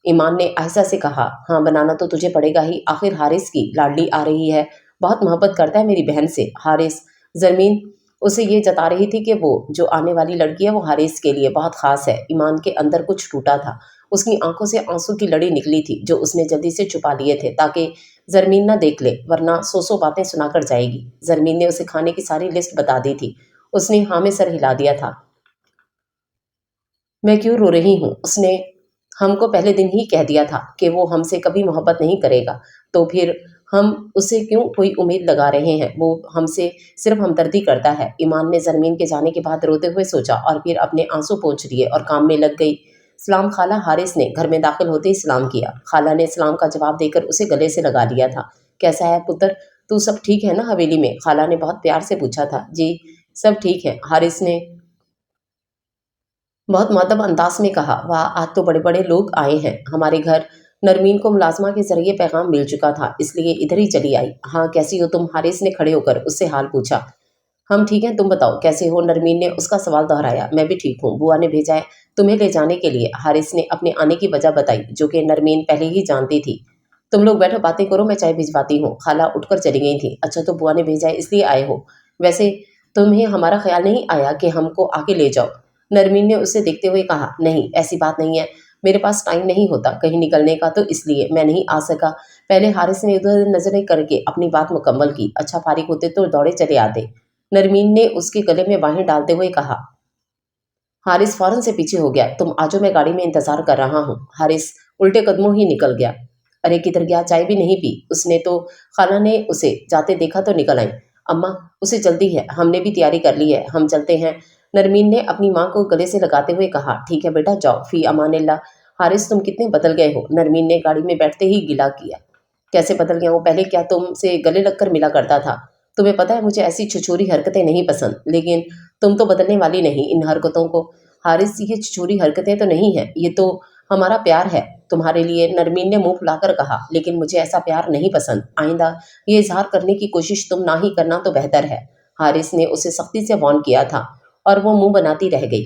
A: ईमान ने आयशा से कहा। हाँ, बनाना तो तुझे पड़ेगा ही, आखिर हारिस की लाडली आ रही है, बहुत मोहब्बत करता है मेरी बहन से हारिस। जरमीन उसे ये जता रही थी कि वो जो आने वाली लड़की है वो हारिस के लिए बहुत खास है। ईमान के अंदर कुछ टूटा था। उसकी आंखों से आंसू की लड़ी निकली थी जो उसने जल्दी से छुपा लिए थे ताकि जरमीन ना देख ले, वरना सौ सौ बातें सुनाकर जाएगी। जरमीन ने उसे खाने की सारी लिस्ट बता दी थी। उसने हाँ में सर हिला दिया था। मैं क्यों रो रही हूँ? उसने हमको पहले दिन ही कह दिया था कि वो हमसे कभी मोहब्बत नहीं करेगा, तो फिर हम उसे क्यों कोई उम्मीद लगा रहे हैं? वो हमसे सिर्फ हमदर्दी करता है। ईमान ने जरमीन के जाने के बाद रोते हुए सोचा और फिर अपने आंसू पोंछ लिए और काम में लग गई। सलाम खाला। हारिस ने घर में दाखिल होते ही सलाम किया। खाला ने सलाम का जवाब देकर उसे गले से लगा लिया था। कैसा है पुत्र, तू सब ठीक है ना हवेली में? खाला ने बहुत प्यार से पूछा था। जी सब ठीक है, हारिस ने बहुत मुअद्दब अंदाज में कहा। वाह, आज तो बड़े बड़े लोग आए हैं हमारे घर। नरमीन को मुलाजमा के जरिए पैगाम मिल चुका था, इसलिए इधर ही चली आई। हाँ, कैसी हो तुम? हारिस ने खड़े होकर उससे हाल पूछा। हम ठीक हैं, तुम बताओ कैसे हो? नरमीन ने उसका सवाल दोहराया। मैं भी ठीक हूँ, बुआ ने भेजा है तुम्हें ले जाने के लिए। हारिस ने अपने आने की वजह बताई जो कि नरमीन पहले ही जानती थी। तुम लोग बैठो, बातें करो, मैं चाय भिजवाती हूँ। खाला उठकर चली गई थी। अच्छा, तो बुआ ने भेजा है इसलिए आए हो? वैसे तुम्हें हमारा ख्याल नहीं आया कि हमको आके ले जाओ? नरमीन ने उसे देखते हुए कहा। नहीं, ऐसी बात नहीं है, मेरे पास टाइम नहीं होता कहीं निकलने का, तो इसलिए मैं नहीं आ सका। पहले हारिस ने इधर नजरें करके अपनी बात मुकम्मल की। अच्छा, फारिग होते तो दौड़े चले आते, नरमीन ने उसके गले में बाहें डालते हुए कहा। हारिस फौरन से पीछे हो गया। तुम आजो, मैं गाड़ी में इंतजार कर रहा हूँ। हारिस उल्टे कदमों ही निकल गया। अरे किधर गया? चाय भी नहीं पी उसने तो। खाला ने उसे जाते देखा तो निकल आई। अम्मा, उसे जल्दी है, हमने भी तैयारी कर ली है, हम चलते हैं। नरमीन ने अपनी माँ को गले से लगाते हुए कहा। ठीक है बेटा, जाओ, फी अमानिल्लाह। हारिस, तुम कितने बदल गए हो, नरमीन ने गाड़ी में बैठते ही गिला किया। कैसे बदल गया हूँ? पहले क्या तुमसे गले लगकर मिला करता था? तुम्हें पता है मुझे ऐसी छिछोरी हरकतें नहीं पसंद, लेकिन तुम तो बदलने वाली नहीं इन हरकतों को। हारिस, ये छिछोरी हरकतें तो नहीं है, ये तो हमारा प्यार है तुम्हारे लिए, नरमीन ने मुंह फुलाकर कहा। लेकिन मुझे ऐसा प्यार नहीं पसंद, आइंदा ये इजहार करने की कोशिश तुम ना ही करना तो बेहतर है। हारिस ने उसे सख्ती से वार्न किया था और वो मुंह बनाती रह गई।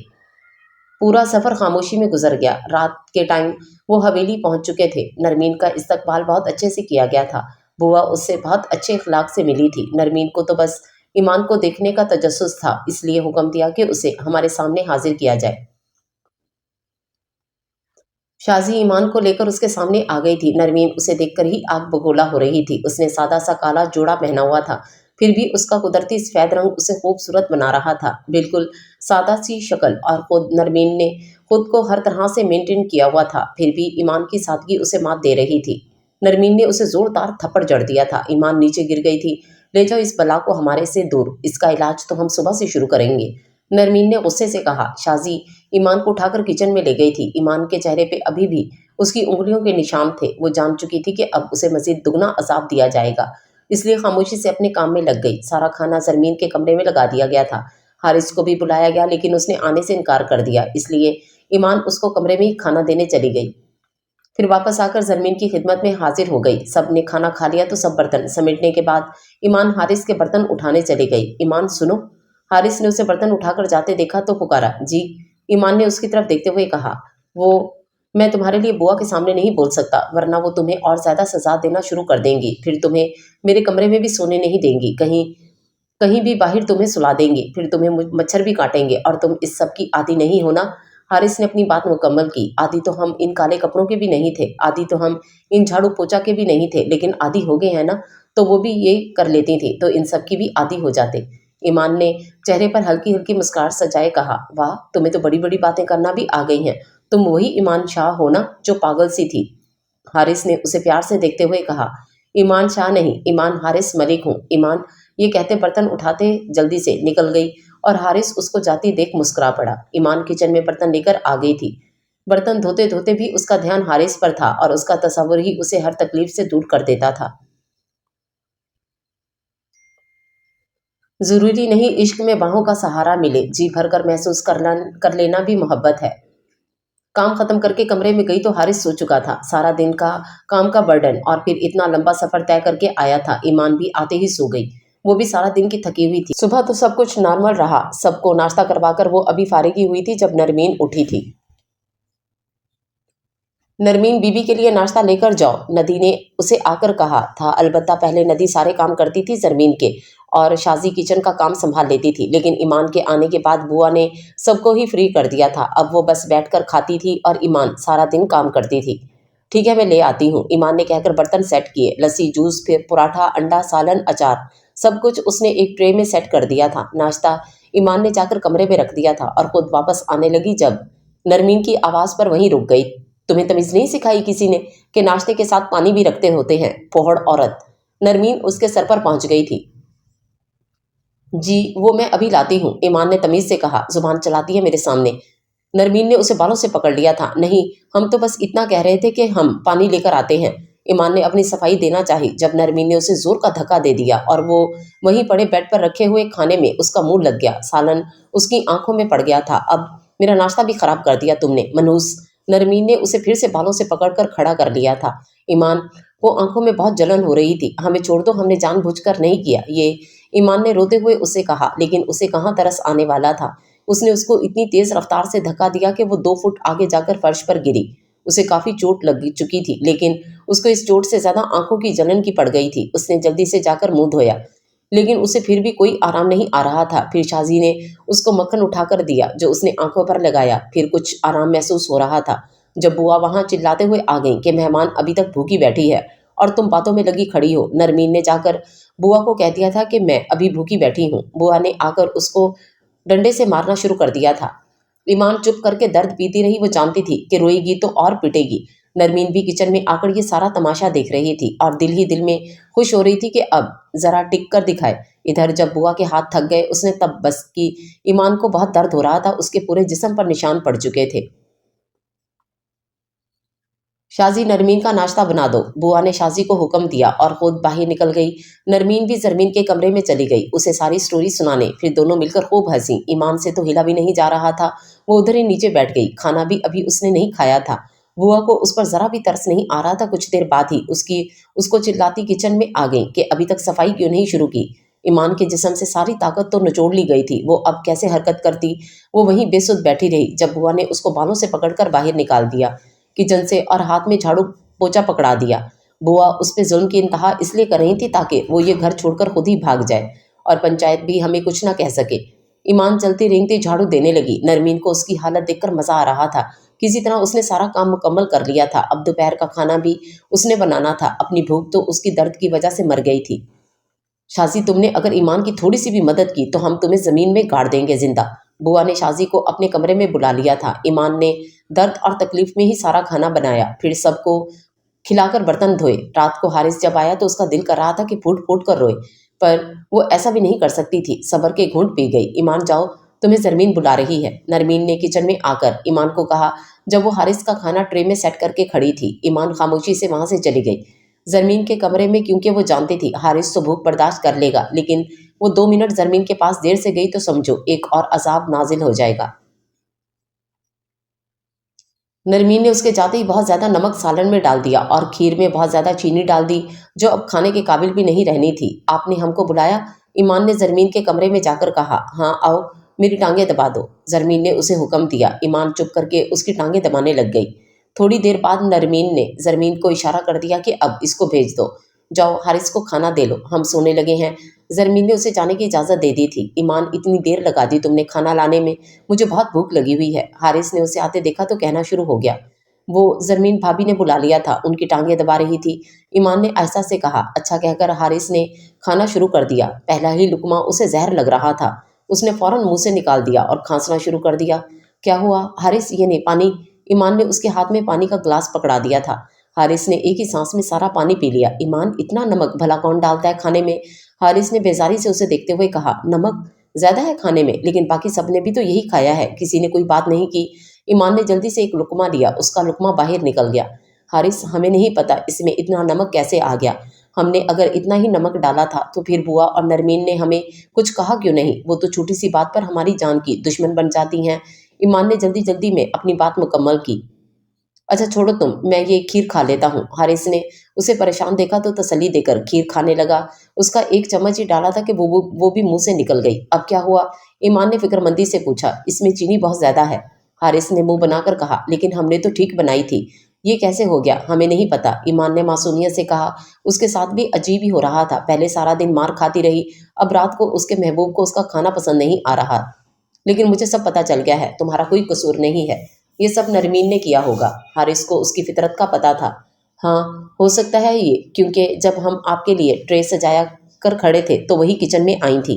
A: पूरा सफ़र खामोशी में गुजर गया। रात के टाइम वो हवेली पहुंच चुके थे। नरमीन का इस्तकबाल बहुत अच्छे से किया गया था। बुआ उससे बहुत अच्छे अखलाक से मिली थी। नरमीन को तो बस ईमान को देखने का तजस्सुस था, इसलिए हुक्म दिया कि उसे हमारे सामने हाजिर किया जाए। शाजी ईमान को लेकर उसके सामने आ गई थी। नरमीन उसे देखकर ही आग बगोला हो रही थी। उसने सादा सा काला जोड़ा पहना हुआ था, फिर भी उसका कुदरती सफ़ेद रंग उसे खूबसूरत बना रहा था। बिल्कुल सादा सी शक्ल और खुद नरमीन ने खुद को हर तरह से मेंटेन किया हुआ था, फिर भी ईमान की सादगी उसे मात दे रही थी। नरमीन ने उसे जोरदार थप्पड़ जड़ दिया था। ईमान नीचे गिर गई थी। ले जाओ इस बला को हमारे से दूर, इसका इलाज तो हम सुबह से शुरू करेंगे, नरमीन ने गुस्से से कहा। शाजी ईमान को उठाकर किचन में ले गई थी। ईमान के चेहरे पे अभी भी उसकी उंगलियों के निशान थे। वो जान चुकी थी कि अब उसे मजीद दुगना अजाब दिया जाएगा, इसलिए खामोशी से अपने काम में लग गई। सारा खाना जरमीन के कमरे में लगा दिया गया था। हारिस को भी बुलाया गया, लेकिन उसने आने से इनकार कर दिया, इसलिए ईमान उसको कमरे में ही खाना देने चली गई। फिर वापस आकर जरमीन की खिदमत में हाजिर हो गई। सब ने खाना खा लिया तो सब बर्तन समेटने के बाद ईमान हारिस के बर्तन उठाने चली गई। ईमान सुनो। हारिस ने उसे बर्तन उठाकर जाते देखा तो पुकारा। जी। ईमान ने उसकी तरफ देखते हुए कहा। वो मैं तुम्हारे लिए बुआ के सामने नहीं बोल सकता, वरना वो तुम्हें और ज़्यादा सज़ा देना शुरू कर देंगी। फिर तुम्हें मेरे कमरे में भी सोने नहीं देंगी, कहीं कहीं भी बाहर तुम्हें सुला देंगी, फिर तुम्हें मच्छर भी काटेंगे, और तुम इस सब की आदी नहीं हो ना। हारिस ने अपनी बात मुकम्मल की। आदी तो हम इन काले कपड़ों के भी नहीं थे, आदी तो हम इन झाड़ू पोछा के भी नहीं थे, लेकिन आदी हो गए हैं ना, तो वो भी ये कर लेती थी, तो इन सब की भी आदी हो जाते। ईमान ने चेहरे पर हल्की हल्की मुस्कुराहट सजाए कहा, वाह, तुम्हें तो बड़ी बड़ी बातें करना भी आ गई हैं। तुम वही ईमान शाह हो ना, जो पागल सी थी। हारिस ने उसे प्यार से देखते हुए कहा, ईमान शाह नहीं, ईमान हारिस मलिक हूँ। ईमान ये कहते बर्तन उठाते जल्दी से निकल गई, और हारिस उसको जाती देख मुस्कुरा पड़ा। ईमान किचन में बर्तन लेकर आ गई थी। बर्तन धोते धोते भी उसका ध्यान हारिस पर था, और उसका तस्वुर ही उसे हर तकलीफ से दूर कर देता था। जरूरी नहीं इश्क में बाहों का सहारा मिले, जी भर कर महसूस कर लेना भी मोहब्बत है। काम खत्म करके कमरे में गई तो हारिस सो चुका था। सारा दिन का काम का बर्डन, और फिर इतना लंबा सफर तय करके आया था। ईमान भी आते ही सो गई। वो भी सारा दिन की थकी हुई थी। सुबह तो सब कुछ नॉर्मल रहा। सबको नाश्ता करवाकर वो अभी फारिगी हुई थी जब नरमीन उठी थी। नरमीन, बीबी के लिए नाश्ता लेकर जाओ, नदी ने उसे आकर कहा था। अलबत्ता पहले नदी सारे काम करती थी जरमीन के, और शाजी किचन का काम संभाल लेती थी, लेकिन ईमान के आने के बाद बुआ ने सबको ही फ्री कर दिया था। अब वो बस बैठकर खाती थी और ईमान सारा दिन काम करती थी। ठीक है, मैं ले आती हूँ, ईमान ने कहकर बर्तन सेट किए। लस्सी, जूस, फिर पराठा, अंडा, सालन, अचार, सब कुछ उसने एक ट्रे में सेट कर दिया था। नाश्ता ईमान ने जाकर कमरे में रख दिया था, और खुद वापस आने लगी जब नरमीन की आवाज़ पर वहीं रुक गई। तुम्हें तमीज़ नहीं सिखाई किसी ने कि नाश्ते के साथ पानी भी रखते होते हैं, फोहड़ औरत। नरमीन उसके सर पर पहुंच गई थी। जी, वो मैं अभी लाती हूँ, ईमान ने तमीज़ से कहा। जुबान चलाती है मेरे सामने। नरमीन ने उसे बालों से पकड़ लिया था। नहीं, हम तो बस इतना कह रहे थे कि हम पानी लेकर आते हैं। ईमान ने अपनी सफाई देना चाही जब नरमीन ने उसे जोर का धक्का दे दिया, और वो वहीं पड़े बेड पर रखे हुए खाने में उसका मुंह लग गया। सालन उसकी आंखों में पड़ गया था। अब मेरा नाश्ता भी खराब कर दिया तुमने, मनूस। नरमीन ने उसे फिर से बालों से पकड़कर खड़ा कर लिया था। ईमान को आंखों में बहुत जलन हो रही थी। हमें छोड़ दो, हमने जानबूझकर नहीं किया ये, ईमान ने रोते हुए उसे कहा। लेकिन उसे कहाँ तरस आने वाला था। उसने उसको इतनी तेज रफ्तार से धक्का दिया कि वो 2 फुट आगे जाकर फर्श पर गिरी। उसे काफी चोट लग चुकी थी, लेकिन उसको इस चोट से ज्यादा आंखों की जलन की पड़ गई थी। उसने जल्दी से जाकर मुंह धोया, लेकिन उसे फिर भी कोई आराम नहीं आ रहा था। फिर शाजी ने उसको मक्खन उठाकर दिया, जो उसने आंखों पर लगाया। फिर कुछ आराम महसूस हो रहा था जब बुआ वहां चिल्लाते हुए आ गई कि मेहमान अभी तक भूखी बैठी है और तुम बातों में लगी खड़ी हो। नरमीन ने जाकर बुआ को कह दिया था कि मैं अभी भूखी बैठी हूँ। बुआ ने आकर उसको डंडे से मारना शुरू कर दिया था। ईमान चुप करके दर्द पीती रही। वो जानती थी कि रोएगी तो और पिटेगी। नरमीन भी किचन में आकर ये सारा तमाशा देख रही थी, और दिल ही दिल में खुश हो रही थी कि अब जरा टिक कर दिखाए। इधर जब बुआ के हाथ थक गए, उसने तब बस की। ईमान को बहुत दर्द हो रहा था, उसके पूरे जिस्म पर निशान पड़ चुके थे। शाजी, नरमीन का नाश्ता बना दो, बुआ ने शाजी को हुक्म दिया, और खुद बाहर निकल गई। नरमीन भी जरमीन के कमरे में चली गई उसे सारी स्टोरी सुनाने। फिर दोनों मिलकर खूब हंसी। ईमान से तो हिला भी नहीं जा रहा था। वो उधर ही नीचे बैठ गई। खाना भी अभी उसने नहीं खाया था। बुआ को उस पर जरा भी तरस नहीं आ रहा था। कुछ देर बाद ही उसको चिल्लाती किचन में आ गई कि अभी तक सफाई क्यों नहीं शुरू की। ईमान के जिस्म से सारी ताकत तो निचोड़ ली गई थी। वो अब कैसे हरकत करती। वो वहीं बेसुध बैठी रही जब बुआ ने उसको बालों से पकड़कर बाहर निकाल दिया किचन से, और हाथ में झाड़ू पोछा पकड़ा दिया। बुआ उस पे जुल्म की इंतहा इसलिए कर रही थी ताकि वो ये घर छोड़कर खुद ही भाग जाए, और पंचायत भी हमें कुछ ना कह सके। ईमान चलती रेंगती झाड़ू देने लगी। नरमीन को उसकी हालत देखकर मजा आ रहा था। किसी तरह उसने सारा काम मुकम्मल कर लिया था। अब दोपहर का खाना भी उसने बनाना था। अपनी भूख तो उसकी दर्द की वजह से मर गई थी। शाजी, तुमने अगर ईमान की थोड़ी सी भी मदद की तो हम तुम्हें जमीन में गाड़ देंगे जिंदा। बुआ ने शाजी को अपने कमरे में बुला लिया था। ईमान ने दर्द और तकलीफ में ही सारा खाना बनाया, फिर सबको खिलाकर बर्तन धोए। रात को हारिस जब आया तो उसका दिल कर रहा था कि फूट फूट कर रोए, पर वो ऐसा भी नहीं कर सकती थी। सबर के घूंट पी गई। ईमान, जाओ, तुम्हें जरमीन बुला रही है, नरमीन ने किचन में आकर ईमान को कहा जब वो हारिस का खाना ट्रे में सेट करके खड़ी थी। ईमान खामोशी से वहां से चली गई जरमीन के कमरे में, क्योंकि वो जानती थी हारिस तो भूख बर्दाश्त कर लेगा, लेकिन वो 2 मिनट जरमीन के पास देर से गई तो समझो एक और अजाब नाजिल हो जाएगा। नरमीन ने उसके जाते ही बहुत ज़्यादा नमक सालन में डाल दिया, और खीर में बहुत ज़्यादा चीनी डाल दी, जो अब खाने के काबिल भी नहीं रहनी थी। आपने हमको बुलाया? ईमान ने जरमीन के कमरे में जाकर कहा। हाँ, आओ, मेरी टांगें दबा दो, जरमीन ने उसे हुक्म दिया। ईमान चुप करके उसकी टांगें दबाने लग गई। थोड़ी देर बाद नरमीन ने जरमीन को इशारा कर दिया कि अब इसको भेज दो, जाओ हारिस को खाना दे लो, हम सोने लगे हैं। जरमीन ने उसे जाने की इजाज़त दे दी थी। ईमान, इतनी देर लगा दी तुमने खाना लाने में, मुझे बहुत भूख लगी हुई है। हारिस ने उसे आते देखा तो कहना शुरू हो गया। वो जरमीन भाभी ने बुला लिया था, उनकी टांगें दबा रही थी। ईमान ने आयशा से कहा। अच्छा कहकर हारिस ने खाना शुरू कर दिया। पहला ही लुकमा उसे जहर लग रहा था। उसने फौरन मुंह से निकाल दिया और खांसना शुरू कर दिया। क्या हुआ हारिस? ये नहीं पानी। ईमान ने उसके हाथ में पानी का ग्लास पकड़ा दिया था। हारिस ने एक ही सांस में सारा पानी पी लिया। ईमान, इतना नमक भला कौन डालता है खाने में? हारिस ने बेजारी से उसे देखते हुए कहा। नमक ज्यादा है खाने में, लेकिन बाकी सबने भी तो यही खाया है, किसी ने कोई बात नहीं की। ईमान ने जल्दी से एक लुकमा लिया, उसका लुकमा बाहर निकल गया। हारिस, हमें नहीं पता इसमें इतना नमक कैसे आ गया। हमने अगर इतना ही नमक डाला था तो फिर बुआ और नरमीन ने हमें कुछ कहा क्यों नहीं? वो तो छोटी सी बात पर हमारी जान की दुश्मन बन जाती हैं। ईमान ने जल्दी जल्दी में अपनी बात मुकम्मल की। अच्छा छोड़ो तुम, मैं ये खीर खा लेता हूँ। हारिस ने उसे परेशान देखा तो तसल्ली देकर खीर खाने लगा। उसका एक चम्मच ही डाला था कि वो भी मुंह से निकल गई। अब क्या हुआ? ईमान ने फिक्रमंदी से पूछा। इसमें चीनी बहुत ज्यादा है। हारिस ने मुंह बनाकर कहा। लेकिन हमने तो ठीक बनाई थी, ये कैसे हो गया? हमें नहीं पता, ईमान ने मासूमियत से कहा। उसके साथ भी अजीब ही हो रहा था। पहले सारा दिन मार खाती रही, अब रात को उसके महबूब को उसका खाना पसंद नहीं आ रहा। लेकिन मुझे सब पता चल गया है, तुम्हारा कोई कसूर नहीं है, ये सब नरमीन ने किया होगा। हारिस को उसकी फितरत का पता था। हाँ हो सकता है ये, क्योंकि जब हम आपके लिए ट्रे सजाया कर खड़े थे तो वही किचन में आई थी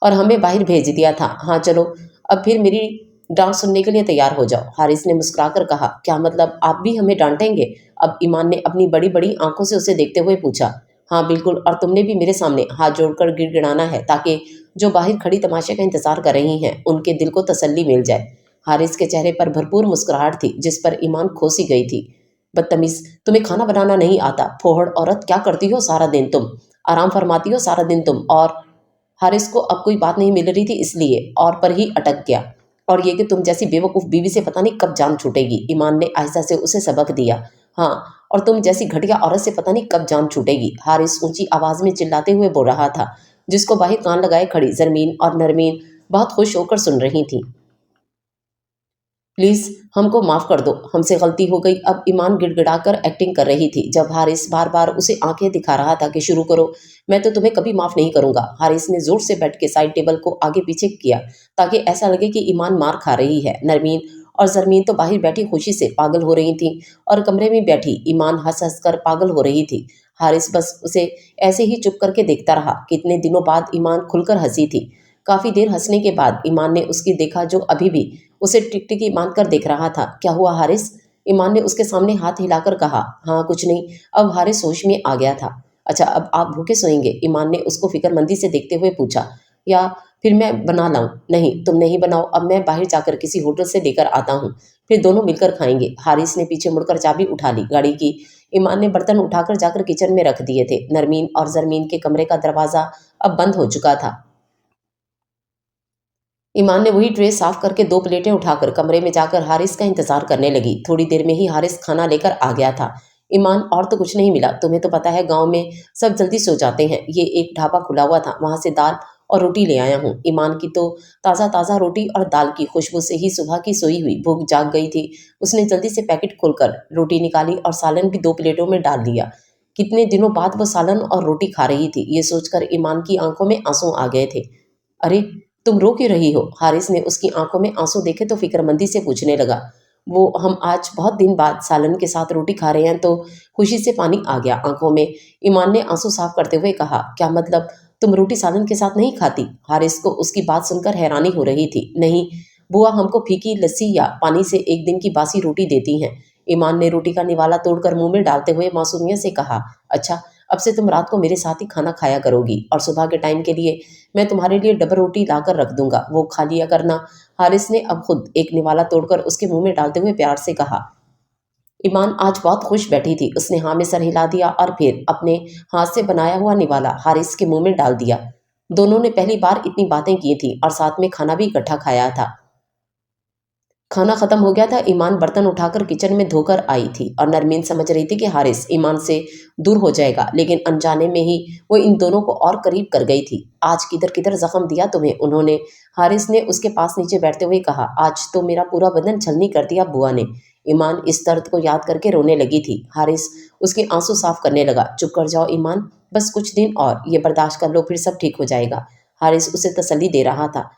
A: और हमें बाहर भेज दिया था। हाँ चलो, अब फिर मेरी डांट सुनने के लिए तैयार हो जाओ। हारिस ने मुस्कुराकर कहा। क्या मतलब, आप भी हमें डांटेंगे? अब ईमान ने अपनी बड़ी बड़ी आंखों से उसे देखते हुए पूछा। हाँ बिल्कुल, और तुमने भी मेरे सामने हाथ जोड़कर गिड़गिड़ाना है, ताकि जो बाहर खड़ी तमाशे का इंतजार कर रही हैं उनके दिल को तसल्ली मिल जाए। हारिस के चेहरे पर भरपूर मुस्कुराहट थी, जिस पर ईमान खोसी गई थी। बदतमीज, तुम्हें खाना बनाना नहीं आता? फोहड़ औरत, क्या करती हो सारा दिन तुम? आराम फरमाती हो सारा दिन तुम? और हारिस को अब कोई बात नहीं मिल रही थी, इसलिए और पर ही अटक गया। और ये कि तुम जैसी बेवकूफ़ बीवी से पता नहीं कब जान छूटेगी। ईमान ने आहिस्ता से उसे सबक दिया। हाँ, और तुम जैसी घटिया औरत से पता नहीं कब जान छूटेगी। हारिस ऊंची आवाज में चिल्लाते हुए बोल रहा था, जिसको बाहर कान लगाए खड़ी जरमीन और नरमीन बहुत खुश होकर सुन रही थी। प्लीज हमको माफ कर दो, हमसे गलती हो गई। अब ईमान गिड़गिड़ाकर एक्टिंग कर रही थी, जब हारिस बार बार उसे आंखें दिखा रहा था कि शुरू करो, मैं तो तुम्हें कभी माफ नहीं करूंगा। हारिस ने जोर से बैठ के साइड टेबल को आगे पीछे किया, ताकि ऐसा लगे कि ईमान मार खा रही है। नरमीन और जरमीन तो बाहर बैठी खुशी से पागल हो रही थी, और कमरे में बैठी ईमान हंस हंस कर पागल हो रही थी। हारिस बस उसे ऐसे ही चुप करके देखता रहा। कितने दिनों बाद ईमान खुलकर हंसी थी। काफी देर हंसने के बाद ईमान ने उसकी देखा, जो अभी भी उसे टिकटिकी बांध कर देख रहा था। क्या हुआ हारिस? ईमान ने उसके सामने हाथ हिलाकर कहा। हाँ कुछ नहीं। अब हारिस होश में आ गया था। अच्छा, अब आप भूखे सोएंगे? ईमान ने उसको फिक्रमंदी से देखते हुए पूछा। या फिर मैं बना लाऊं? नहीं तुम नहीं बनाओ, अब मैं बाहर जाकर किसी होटल से लेकर आता हूँ, फिर दोनों मिलकर खाएंगे। हारिस ने पीछे मुड़कर चाबी उठा ली गाड़ी की। ईमान ने बर्तन उठाकर जाकर किचन में रख दिए थे। नरमीन और जरमीन के कमरे का दरवाजा अब बंद हो चुका था। ईमान ने वही ट्रे साफ करके दो प्लेटें उठाकर कमरे में जाकर हारिस का इंतजार करने लगी। थोड़ी देर में ही हारिस खाना लेकर आ गया था। ईमान, और तो कुछ नहीं मिला, तुम्हें तो पता है गांव में सब जल्दी सो जाते हैं। ये एक ढाबा खुला हुआ था, वहां से दाल और रोटी ले आया हूँ। ईमान की तो ताज़ा ताज़ा रोटी और दाल की खुशबू से ही सुबह की सोई हुई भूख जाग गई थी। उसने जल्दी से पैकेट खोलकर रोटी निकाली और सालन भी दो प्लेटों में डाल दिया। कितने दिनों बाद वो सालन और रोटी खा रही थी, ये सोचकर ईमान की आंखों में आंसू आ गए थे। अरे तुम रो क्यों रही हो? हारिस ने उसकी आंखों में आंसू देखे तो फिक्रमंदी से पूछने लगा। वो हम आज बहुत दिन बाद सालन के साथ रोटी खा रहे हैं, तो खुशी से पानी आ गया आंखों में। ईमान ने आंसू साफ करते हुए कहा। क्या मतलब, तुम रोटी सालन के साथ नहीं खाती? हारिस को उसकी बात सुनकर हैरानी हो रही थी। नहीं, बुआ हमको फीकी लस्सी या पानी से एक दिन की बासी रोटी देती हैं। ईमान ने रोटी का निवाला तोड़कर मुंह में डालते हुए मासूमियत से कहा। अच्छा, अब से तुम रात को मेरे साथ ही खाना खाया करोगी, और सुबह के टाइम के लिए मैं तुम्हारे लिए डबल रोटी लाकर रख दूंगा, वो खा लिया करना। हारिस ने अब खुद एक निवाला तोड़कर उसके मुंह में डालते हुए प्यार से कहा। ईमान आज बहुत खुश बैठी थी। उसने हाँ में सर हिला दिया और फिर अपने हाथ से बनाया हुआ निवाला हारिस के मुंह में डाल दिया। दोनों ने पहली बार इतनी बातें की थी और साथ में खाना भी इकट्ठा खाया था। खाना खत्म हो गया था। ईमान बर्तन उठाकर किचन में धोकर आई थी और नरमीन समझ रही थी कि हारिस ईमान से दूर हो जाएगा, लेकिन अनजाने में ही वो इन दोनों को और करीब कर गई थी। आज किधर किधर जख्म दिया तुम्हें, उन्होंने हारिस ने उसके पास नीचे बैठते हुए कहा। आज तो मेरा पूरा बदन छलनी कर दिया बुआ ने। ईमान इस दर्द को याद करके रोने लगी थी। हारिस उसके आंसू साफ करने लगा। चुप कर जाओ ईमान, बस कुछ दिन और ये बर्दाश्त कर लो, फिर सब ठीक हो जाएगा। हारिस उसे तसल्ली दे रहा था।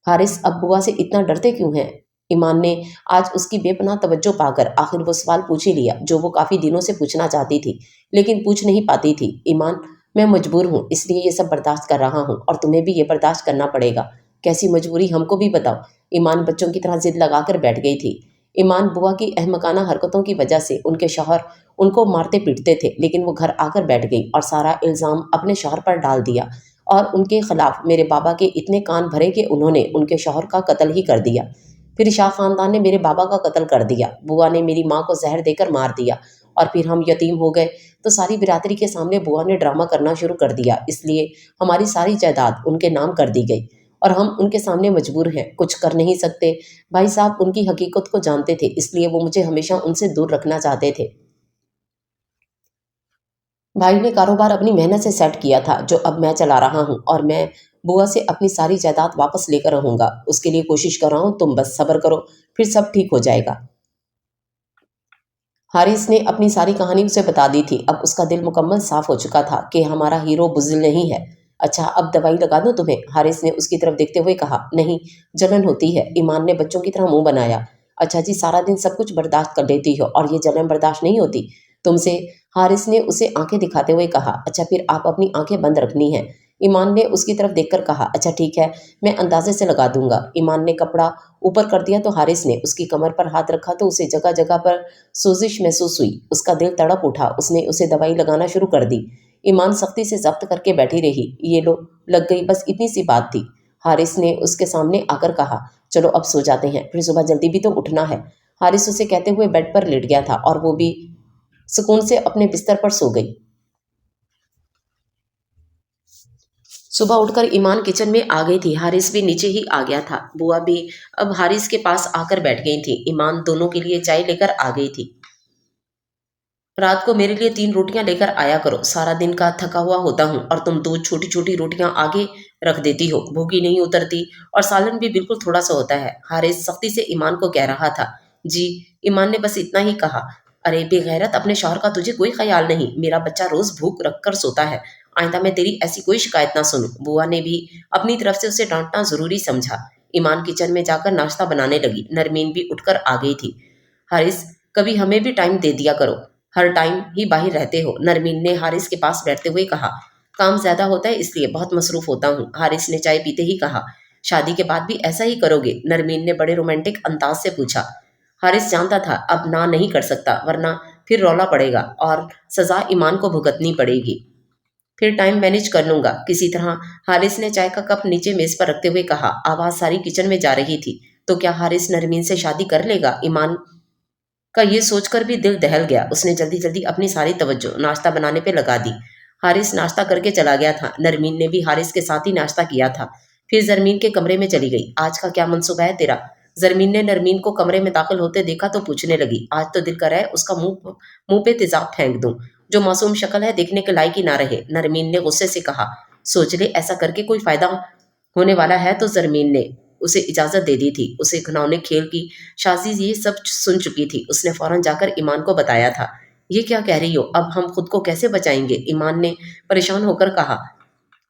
A: हारिस अब बुआ से इतना डरते क्यों हैं? ईमान ने आज उसकी बेपनाह तवज्जो पाकर आखिर वो सवाल पूछ ही लिया जो वो काफ़ी दिनों से पूछना चाहती थी, लेकिन पूछ नहीं पाती थी। ईमान, मैं मजबूर हूँ, इसलिए ये सब बर्दाश्त कर रहा हूँ और तुम्हें भी ये बर्दाश्त करना पड़ेगा। कैसी मजबूरी, हमको भी बताओ। ईमान बच्चों की तरह जिद लगाकर बैठ गई थी। ईमान बुआ की अहमकाना हरकतों की वजह से उनके शौहर उनको मारते पीटते थे, लेकिन वो घर आकर बैठ गई और सारा इल्ज़ाम अपने शौहर पर डाल दिया और उनके खिलाफ मेरे बाबा के इतने कान भरे कि उन्होंने उनके शौहर का कत्ल ही कर दिया। फिर शाह खानदान ने मेरे बाबा का कत्ल कर दिया। बुआ ने मेरी माँ को जहर देकर मार दिया और फिर हम यतीम हो गए। तो सारी बिरादरी के सामने बुआ ने ड्रामा करना शुरू कर दिया, इसलिए हमारी सारी जायदाद उनके नाम कर दी गई और हम उनके सामने मजबूर हैं, कुछ कर नहीं सकते। भाई साहब उनकी हकीकत को जानते थे, इसलिए वो मुझे हमेशा उनसे दूर रखना चाहते थे। भाई ने कारोबार अपनी मेहनत से सेट किया था जो अब मैं चला रहा हूँ और मैं बुआ से अपनी सारी जायदाद वापस लेकर रहूंगा। उसके लिए कोशिश कर रहा हूँ, तुम बस सब्र करो, फिर सब ठीक हो जाएगा। हारिस ने अपनी सारी कहानी उसे बता दी थी। अब उसका दिल मुकम्मल साफ हो चुका था कि हमारा हीरो बुज़दिल नहीं है। अच्छा, अब दवाई लगा दूं तुम्हें? हारिस ने उसकी तरफ देखते हुए कहा। नहीं, जलन होती है। ईमान ने बच्चों की तरह मुंह बनाया। अच्छा जी, सारा दिन सब कुछ बर्दाश्त कर लेती हो और ये जलन बर्दाश्त नहीं होती तुमसे? हारिस ने उसे आंखें दिखाते हुए कहा। अच्छा, फिर आप अपनी आंखें बंद रखनी है। ईमान ने उसकी तरफ देखकर कहा। अच्छा ठीक है, मैं अंदाजे से लगा दूंगा। ईमान ने कपड़ा ऊपर कर दिया तो हारिस ने उसकी कमर पर हाथ रखा तो उसे जगह जगह पर सोजिश महसूस हुई। उसका दिल तड़प उठा। उसने उसे दवाई लगाना शुरू कर दी। ईमान सख्ती से जब्त करके बैठी रही। ये लो, लग गई, बस इतनी सी बात थी। हारिस ने उसके सामने आकर कहा। चलो अब सो जाते हैं, फिर सुबह जल्दी भी तो उठना है। हारिस उसे कहते हुए बेड पर लेट गया था और वो भी सुकून से अपने बिस्तर पर सो गई। सुबह उठकर ईमान किचन में आ गई थी। हारिस भी नीचे ही आ गया था। बुआ भी अब हारिस के पास आकर बैठ गई थी। ईमान दोनों के लिए चाय लेकर आ गई थी। रात को मेरे लिए 3 रोटियां लेकर आया करो, सारा दिन का थका हुआ होता हूँ और तुम 2 छोटी छोटी रोटियां आगे रख देती हो, भूखी नहीं उतरती और सालन भी बिल्कुल थोड़ा सा होता है। हारिस सख्ती से ईमान को कह रहा था। जी। ईमान ने बस इतना ही कहा। अरे बेगैरत, अपने शौहर का तुझे कोई ख्याल नहीं? मेरा बच्चा रोज भूख रख कर सोता है। आइंदा मैं तेरी ऐसी कोई शिकायत ना सुनूं। बुआ ने भी अपनी तरफ से उसे डांटना जरूरी समझा। ईमान किचन में जाकर नाश्ता बनाने लगी। नरमीन भी उठकर आ गई थी। हारिस, कभी हमें भी टाइम दे दिया करो, हर टाइम ही बाहर रहते हो, नरमीन ने हारिस के पास बैठते हुए कहा। काम ज्यादा होता है इसलिए बहुत मसरूफ होता हूँ, हारिस ने चाय पीते ही कहा। शादी के बाद भी ऐसा ही करोगे? नरमीन ने बड़े रोमांटिक अंदाज से पूछा। हारिस जानता था अब ना नहीं कर सकता, वरना फिर रौला पड़ेगा और सजा ईमान को भुगतनी पड़ेगी। फिर टाइम मैनेज कर लूंगा किसी तरह, हारिस ने चाय का कप नीचे मेज पर रखते हुए कहा। आवाज सारी किचन में जा रही थी। तो क्या हारिस नरमीन से शादी कर लेगा? ईमान का ये सोचकर भी दिल दहल गया। उसने जल्दी जल्दी अपनी सारी तवज्जो नाश्ता बनाने पे लगा दी। हारिस नाश्ता करके चला गया था। नरमीन ने भी हारिस के साथ ही नाश्ता किया था। फिर जरमीन के कमरे में चली गई। आज का क्या मनसूबा है तेरा? जरमीन ने नरमीन को कमरे में दाखिल होते देखा तो पूछने लगी। आज तो दिल कर रहा है उसका मुंह मुंह पे तेजाब फेंक दूं, जो मासूम शक्ल है देखने के लायक ही ना रहे। नरमीन ने गुस्से से कहा। सोच ले, ऐसा करके कोई फायदा होने वाला है तो? जरमीन ने उसे इजाजत दे दी थी। उसे घिनौने खेल की शाजी ये सब सुन चुकी थी। उसने फौरन जाकर ईमान को बताया था। ये क्या कह रही हो? अब हम खुद को कैसे बचाएंगे? ईमान ने परेशान होकर कहा।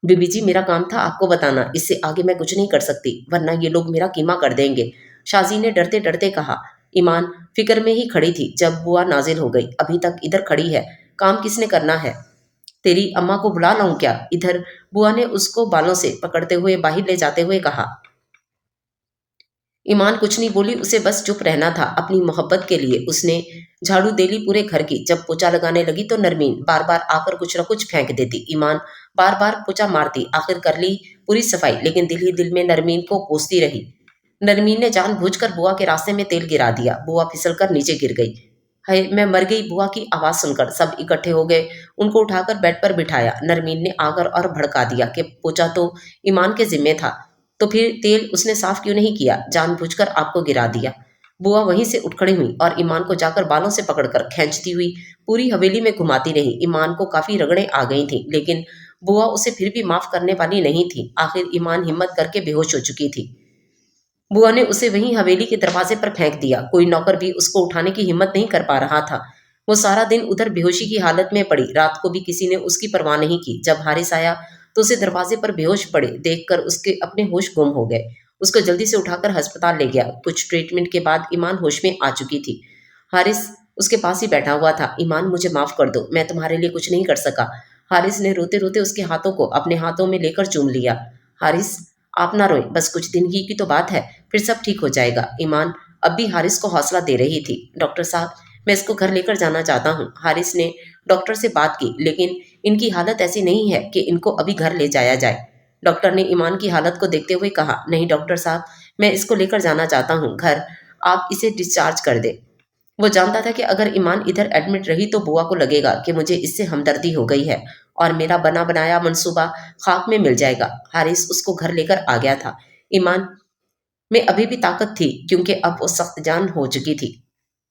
A: बीबी जी, मेरा काम था आपको बताना, इससे आगे मैं कुछ नहीं कर सकती, वरना ये लोग मेरा कीमा कर देंगे, शाजी ने डरते डरते कहा। ईमान फिक्र में ही खड़ी थी जब बुआ नाजिल हो गई। अभी तक इधर खड़ी है, काम किसने करना है? तेरी अम्मा को बुला लाऊं क्या इधर? बुआ ने उसको बालों से पकड़ते हुए बाहर ले जाते हुए कहा। ईमान कुछ नहीं बोली, उसे बस चुप रहना था अपनी मोहब्बत के लिए। उसने झाड़ू दे ली पूरे घर की। जब पोछा लगाने लगी तो नरमीन बार बार आकर कुछ न कुछ फेंक देती। ईमान बार बार पोछा मारती। आखिर कर ली पूरी सफाई, लेकिन दिल ही दिल में नरमीन को कोसती रही। नरमीन ने जानबूझकर बुआ के रास्ते में तेल गिरा दिया। बुआ फिसल कर नीचे गिर गई। है मैं मर गई, बुआ की आवाज सुनकर सब इकट्ठे हो गए। उनको उठाकर बेड पर बिठाया। नरमीन ने आकर और भड़का दिया कि पोछा तो ईमान के जिम्मे था। तो फिर तेल उसने साफ क्यों नहीं किया, जानबूझकर आपको गिरा दिया। बुआ वहीं से उठ खड़ी हुई और ईमान को जाकर बालों से पकड़कर खींचती हुई पूरी हवेली में घुमाती रही। ईमान को काफी रगड़ें आ गई थी, लेकिन बुआ उसे फिर भी माफ करने वाली नहीं थी। आखिर ईमान हिम्मत करके बेहोश हो चुकी थी। बुआ ने उसे वहीं हवेली के दरवाजे पर फेंक दिया। कोई नौकर भी उसको उठाने की हिम्मत नहीं कर पा रहा था। वो सारा दिन उधर बेहोशी की हालत में पड़ी। रात को भी किसी ने उसकी परवाह नहीं की। जब हारिस आया तो उसे दरवाजे पर बेहोश पड़े देखकर उसके अपने होश गुम हो गए। उसको जल्दी से उठाकर अस्पताल ले गया। कुछ ट्रीटमेंट के बाद ईमान होश में आ चुकी थी। हारिस उसके पास ही बैठा हुआ था। ईमान, मुझे माफ कर दो, मैं तुम्हारे लिए कुछ नहीं कर सका। हारिस ने रोते रोते उसके हाथों को अपने हाथों में लेकर चूम लिया। हारिस, आप ना रोएं, बस कुछ दिन की तो बात है, फिर सब ठीक हो जाएगा। ईमान अब भी हारिस को हौसला दे रही थी। डॉक्टर साहब, मैं इसको घर लेकर जाना चाहता हूँ। हारिस ने डॉक्टर से बात की, लेकिन इनकी हालत ऐसी नहीं है कि इनको अभी घर ले जाया जाए। डॉक्टर ने ईमान की हालत को देखते हुए कहा, नहीं डॉक्टर साहब, मैं इसको लेकर जाना चाहता हूँ घर, आप इसे डिस्चार्ज कर दे। वो जानता था कि अगर ईमान इधर एडमिट रही तो बुआ को लगेगा कि मुझे इससे हमदर्दी हो गई है और मेरा बना बनाया मंसूबा खाक में मिल जाएगा। हारिस उसको घर लेकर आ गया था। ईमान में अभी भी ताकत थी, क्योंकि अब वो सख्त जान हो चुकी थी।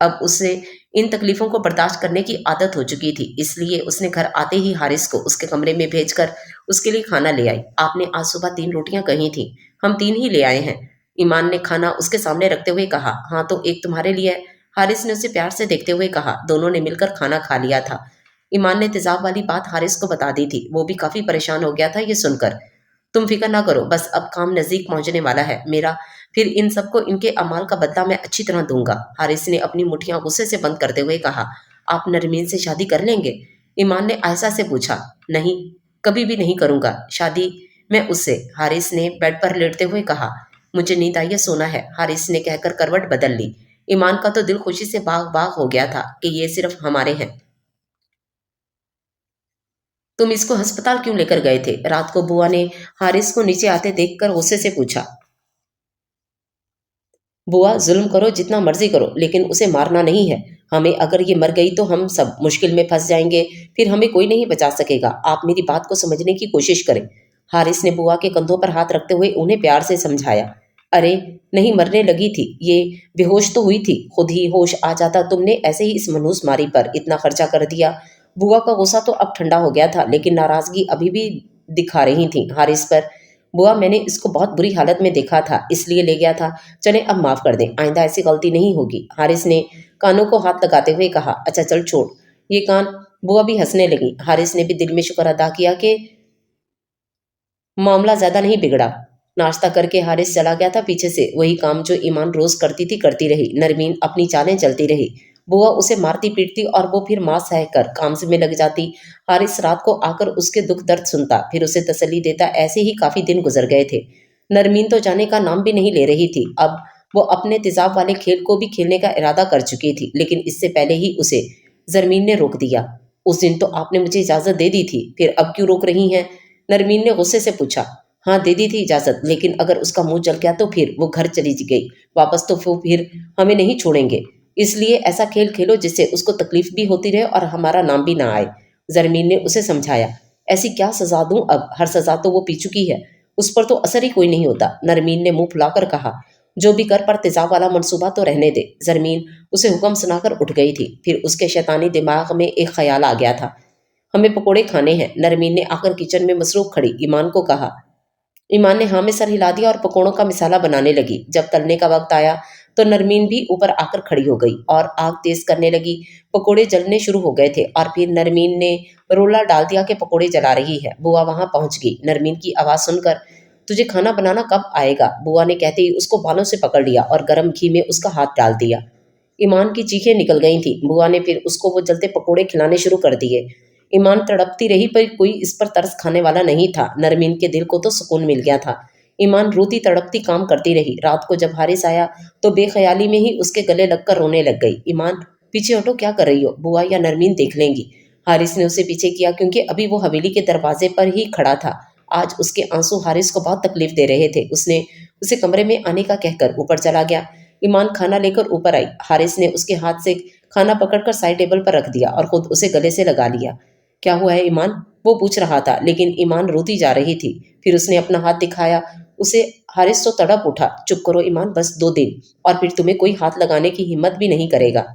A: अब उसे इन तकलीफों को बर्दाश्त करने की आदत हो चुकी थी। इसलिए उसने घर आते ही हारिस को उसके कमरे में भेजकर उसके लिए खाना ले आई। आपने आज सुबह 3 रोटियां कही थी, हम 3 ही ले आए हैं। ईमान ने खाना उसके सामने रखते हुए कहा। हाँ तो एक तुम्हारे लिए है। हारिस ने उसे प्यार से देखते हुए कहा। दोनों ने मिलकर खाना खा लिया था। ईमान ने तेजाब वाली बात हारिस को बता दी थी। वो भी काफी परेशान हो गया था ये सुनकर। तुम फिक्र ना करो, बस अब काम नजदीक पहुंचने वाला है मेरा, फिर इन सबको इनके अमाल का बदला मैं अच्छी तरह दूंगा। हारिस ने अपनी मुट्ठियां गुस्से से बंद करते हुए कहा। आप नरमीन से शादी कर लेंगे? ईमान ने आयशा से पूछा। नहीं, कभी भी नहीं करूंगा शादी मैं उससे। हारिस ने बेड पर लेटते हुए कहा। मुझे नींद आई है, सोना है, हारिस ने कहकर करवट बदल ली। ईमान का तो दिल खुशी से बाग बाग हो गया था कि ये सिर्फ हमारे हैं। तुम इसको अस्पताल क्यों लेकर गए थे? रात को बुआ ने हारिस को नीचे आते देखकर गुस्से से पूछा। बुआ, जुल्म करो जितना मर्जी करो, लेकिन उसे मारना नहीं है। हमें अगर ये मर गई तो हम सब मुश्किल में फंस जाएंगे, फिर हमें कोई नहीं बचा सकेगा। आप मेरी बात को समझने की कोशिश करें। हारिस ने बुआ के कंधों पर हाथ रखते हुए उन्हें प्यार से समझाया। अरे नहीं, मरने लगी थी ये, बेहोश तो हुई थी, खुद ही होश आ जाता। तुमने ऐसे ही इस मनहूस मारी पर इतना खर्चा कर दिया। बुआ का गुस्सा तो अब ठंडा हो गया था, लेकिन नाराजगी अभी भी दिखा रही थी हारिस पर। बुआ, मैंने इसको बहुत बुरी हालत में देखा था, इसलिए ले गया था। चले अब माफ कर दें, आइंदा ऐसी गलती नहीं होगी। हारिस ने कानों को हाथ लगाते हुए कहा। अच्छा चल छोड़ ये कान। बुआ भी हंसने लगी। हारिस ने भी दिल में शुक्र अदा किया कि मामला ज्यादा नहीं बिगड़ा। नाश्ता करके हारिस चला गया था पीछे से। वही काम जो ईमान रोज करती थी करती रही। नरमीन अपनी चालें चलती रही। बुआ उसे मारती पीटती और वो फिर मां सहकर काम से में लग जाती। हारिस रात को आकर उसके दुख दर्द सुनता, फिर उसे तसल्ली देता। ऐसे ही काफी दिन गुजर गए थे। नरमीन तो जाने का नाम भी नहीं ले रही थी। अब वो अपने तेजाब वाले खेल को भी खेलने का इरादा कर चुकी थी, लेकिन इससे पहले ही उसे जरमीन ने रोक दिया। उस दिन तो आपने मुझे इजाजत दे दी थी, फिर अब क्यों रोक रही हैं? नरमीन ने गुस्से से पूछा। हाँ दे दी थी इजाजत, लेकिन अगर उसका मुंह जल गया तो फिर वो घर चली गई वापस, तो वो फिर हमें नहीं छोड़ेंगे। इसलिए ऐसा खेल खेलो जिससे उसको तकलीफ भी होती रहे और हमारा नाम भी ना आए। जरमीन ने उसे समझाया। ऐसी क्या सजा दूं अब, हर सजा तो वो पी चुकी है, उस पर तो असर ही कोई नहीं होता। नरमीन ने मुंह फुलाकर कहा। जो भी कर, पर तेजाब वाला मंसूबा तो रहने दे। जरमीन उसे हुक्म सुनाकर उठ गई थी। फिर उसके शैतानी दिमाग में एक ख्याल आ गया था। हमें पकोड़े खाने हैं। नरमीन ने आकर किचन में मसरूफ खड़ी ईमान को कहा। ईमान ने हाँ में सर हिला दिया और पकोड़ों का मिसाला बनाने लगी। जब तलने का वक्त आया तो नरमीन भी ऊपर आकर खड़ी हो गई और आग तेज करने लगी। पकोड़े जलने शुरू हो गए थे और फिर नरमीन ने रोला डाल दिया कि पकोड़े जला रही है। बुआ वहां पहुंच गई। नरमीन की आवाज सुनकर, तुझे खाना बनाना कब आएगा? बुआ ने कहते ही उसको बालों से पकड़ लिया और गर्म घी में उसका हाथ डाल दिया। ईमान की चीखें निकल गई थी। बुआ ने फिर उसको वो जलते पकोड़े खिलाने शुरू कर दिए। ईमान तड़पती रही, पर कोई इस पर तरस खाने वाला नहीं था। नरमीन के दिल को तो सुकून मिल गया था। ईमान रोती तड़पती काम करती रही। रात को जब हारिस आया तो बेख्याली में ही उसके गले लगकर रोने लग गई। ईमान, पीछे हटो, क्या कर रही हो? बुआ या नरमीन देख लेंगी। हारिस ने उसे पीछे किया, क्योंकि अभी वो हवेली के दरवाजे पर ही खड़ा था। आज उसके आंसू हारिस को बहुत तकलीफ दे रहे थे। उसने उसे कमरे में आने का कहकर ऊपर चला गया। ईमान खाना लेकर ऊपर आई। हारिस ने उसके हाथ से खाना पकड़कर साइड टेबल पर रख दिया और खुद उसे गले से लगा लिया। क्या हुआ है ईमान? वो पूछ रहा था, लेकिन ईमान रोती जा रही थी। फिर उसने अपना हाथ दिखाया। उसे हारिस तो तड़प उठा। चुप करो ईमान, बस 2 दिन और फिर तुम्हें कोई हाथ लगाने की हिम्मत भी नहीं करेगा।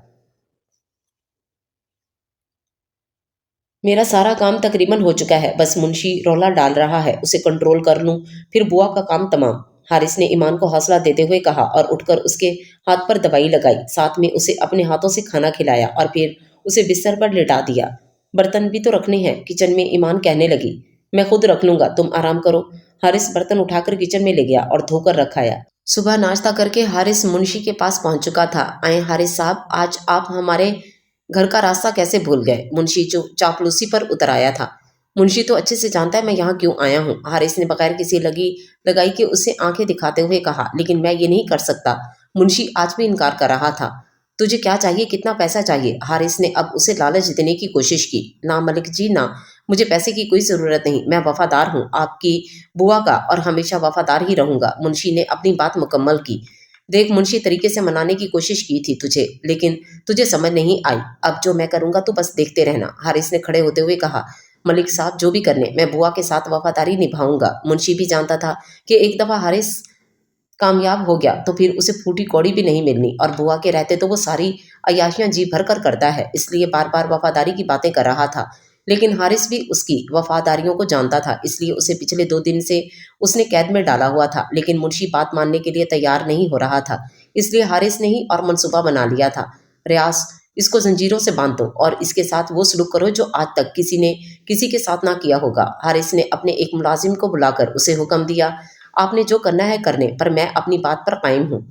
A: मेरा सारा काम तकरीबन हो चुका है, बस मुंशी रौला डाल रहा है, उसे कंट्रोल कर लूं, फिर बुआ का काम तमाम। हारिस ने ईमान को हौसला देते हुए कहा और उठकर उसके हाथ पर दवाई लगाई, साथ में उसे अपने हाथों से खाना खिलाया और फिर उसे बिस्तर पर लिटा दिया। बर्तन भी तो रखने हैं, किचन में ईमान कहने लगी। मैं खुद रख लूंगा, तुम आराम करो। हारिस बर्तन उठाकर किचन में ले गया और धोकर रखाया। सुबह नाश्ता करके हारिस मुंशी के पास पहुंच चुका था। आए हारिस साहब, आज आप हमारे घर का रास्ता कैसे भूल गए? मुंशी जो चापलूसी पर उतर आया था। मुंशी तो अच्छे से जानता है मैं यहाँ क्यों आया हूँ, हारिस ने बगैर किसी लगाई के उसे आंखें दिखाते हुए कहा। लेकिन मैं ये नहीं कर सकता। मुंशी आज भी इनकार कर रहा था। तुझे क्या चाहिए, कितना पैसा चाहिए? हारिस ने अब उसे लालच देने की कोशिश की। ना मलिक जी ना, मुझे पैसे की कोई जरूरत नहीं, मैं वफादार हूँ आपकी बुआ का और हमेशा वफादार ही रहूंगा। मुंशी ने अपनी बात मुकम्मल की। देख, मुंशी तरीके से मनाने की कोशिश की थी तुझे, लेकिन तुझे समझ नहीं आई। अब जो मैं करूंगा तो बस देखते रहना, हारिस ने खड़े होते हुए कहा। मलिक साहब जो भी करने, मैं बुआ के साथ वफादारी निभाऊंगा। मुंशी भी जानता था कि एक दफा हारिस कामयाब हो गया तो फिर उसे फूटी कौड़ी भी नहीं मिलनी, और बुआ के रहते तो वो सारी अय्याशियां जी भर कर करता है, इसलिए बार बार वफादारी की बातें कर रहा था। लेकिन हारिस भी उसकी वफादारियों को जानता था, इसलिए उसे पिछले 2 दिन से उसने कैद में डाला हुआ था। लेकिन मुंशी बात मानने के लिए तैयार नहीं हो रहा था, इसलिए हारिस ने ही और मंसूबा बना लिया था। रियाज, इसको जंजीरों से बांध दो और इसके साथ वो सलूक करो जो आज तक किसी ने किसी के साथ ना किया होगा। हारिस ने अपने एक मुलाजिम को बुलाकर उसे हुक्म दिया, आपने जो करना है करने, पर मैं अपनी बात पर कायम हूँ।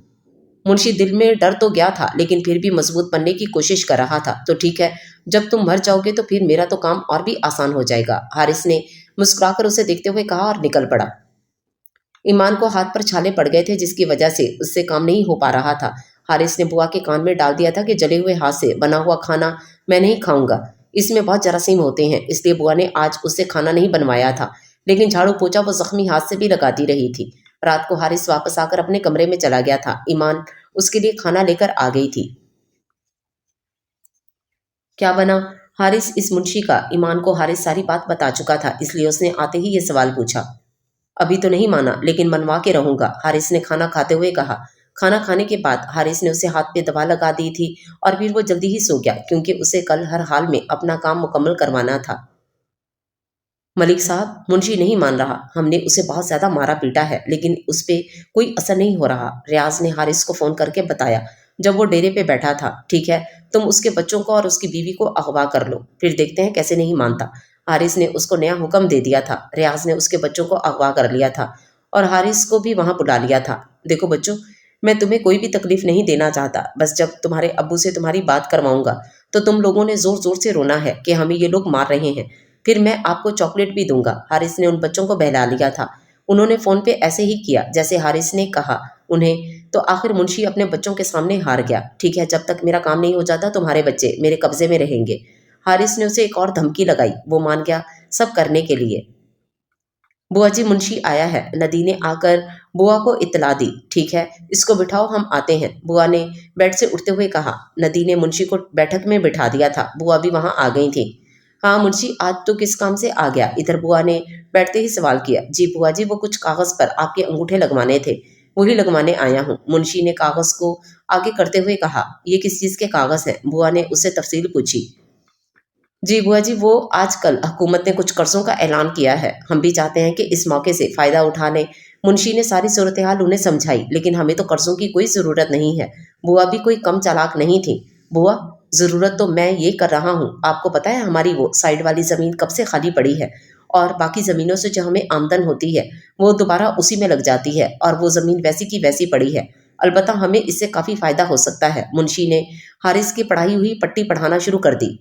A: मुंशी दिल में डर तो गया था, लेकिन फिर भी मजबूत बनने की कोशिश कर रहा था। तो ठीक है, जब तुम मर जाओगे तो फिर मेरा तो काम और भी आसान हो जाएगा, हारिस ने मुस्कुराकर उसे देखते हुए कहा और निकल पड़ा। ईमान को हाथ पर छाले पड़ गए थे, जिसकी वजह से उससे काम नहीं हो पा रहा था। हारिस ने बुआ के कान में डाल दिया था कि जले हुए हाथ से बना हुआ खाना मैं नहीं खाऊंगा, इसमें बहुत जरासीम होते हैं, इसलिए बुआ ने आज उससे खाना नहीं बनवाया था। लेकिन झाड़ू पोछा वो जख्मी हाथ से भी लगाती रही थी। रात को हारिस वापस आकर अपने कमरे में चला गया था। ईमान उसके लिए खाना लेकर आ गई थी। क्या बना? हारिस इस मुंशी का। ईमान को हारिस सारी बात बता चुका था, इसलिए उसने आते ही ये सवाल पूछा। अभी तो नहीं माना, लेकिन मनवा के रहूंगा, हारिस ने खाना खाते हुए कहा। खाना खाने के बाद हारिस ने उसे हाथ पे दवा लगा दी थी और फिर वो जल्दी ही सो गया, क्योंकि उसे कल हर हाल में अपना काम मुकम्मल करवाना था। मलिक साहब, मुंशी नहीं मान रहा, हमने उसे बहुत ज्यादा मारा पीटा है, लेकिन उस पे कोई असर नहीं हो रहा, रियाज ने हारिस को फोन करके बताया जब वो डेरे पे बैठा था। ठीक है, तुम उसके बच्चों को और उसकी बीवी को अगवा कर लो, फिर देखते हैं कैसे नहीं मानता। हारिस ने उसको नया हुक्म दे दिया था। रियाज ने उसके बच्चों को अगवा कर लिया था और हारिस को भी वहां बुला लिया था। देखो बच्चों, मैं तुम्हें कोई भी तकलीफ नहीं देना चाहता, बस जब तुम्हारे अब्बू से तुम्हारी बात करवाऊंगा तो तुम लोगों ने जोर जोर से रोना है कि हमें ये लोग मार रहे हैं, फिर मैं आपको चॉकलेट भी दूंगा। हारिस ने उन बच्चों को बहला लिया था। उन्होंने फोन पे ऐसे ही किया जैसे हारिस ने कहा उन्हें, तो आखिर मुंशी अपने बच्चों के सामने हार गया। ठीक है, जब तक मेरा काम नहीं हो जाता तुम्हारे बच्चे मेरे कब्जे में रहेंगे। हारिस ने उसे एक और धमकी लगाई। वो मान गया सब करने के लिए। बुआ जी, मुंशी आया है, नदी ने आकर बुआ को इतला दी। ठीक है, इसको बिठाओ, हम आते हैं, बुआ ने बेड से उठते हुए कहा। नदी ने मुंशी को बैठक में बिठा दिया था। बुआ भी वहां आ गई थी। हाँ मुंशी, आज तो किस काम से आ गया? इधर बुआ ने बैठते ही सवाल किया। जी बुआ जी, वो कुछ कागज पर आपके अंगूठे लगवाने थे, वही लगवाने आया हूँ, मुंशी ने कागज को आगे करते हुए कहा। ये किस चीज के कागज हैं? बुआ ने उससे तफसील पूछी। जी बुआ जी, वो आजकल हुकूमत ने कुछ कर्जों का ऐलान किया है, हम भी चाहते हैं कि इस मौके से फ़ायदा उठा लें। मुंशी ने सारी सूरत हाल उन्हें समझाई। लेकिन हमें तो कर्जों की कोई ज़रूरत नहीं है। बुआ भी कोई कम चालाक नहीं थी। बुआ, ज़रूरत तो मैं ये कर रहा हूँ, आपको पता है हमारी वो साइड वाली ज़मीन कब से खाली पड़ी है, और बाकी ज़मीनों से जो हमें आमदन होती है वो दोबारा उसी में लग जाती है, और वो ज़मीन वैसी की वैसी पड़ी है। अलबत्ता हमें इससे काफ़ी फ़ायदा हो सकता है। मुंशी ने हारिस की पढ़ाई हुई पट्टी पढ़ाना शुरू कर दी।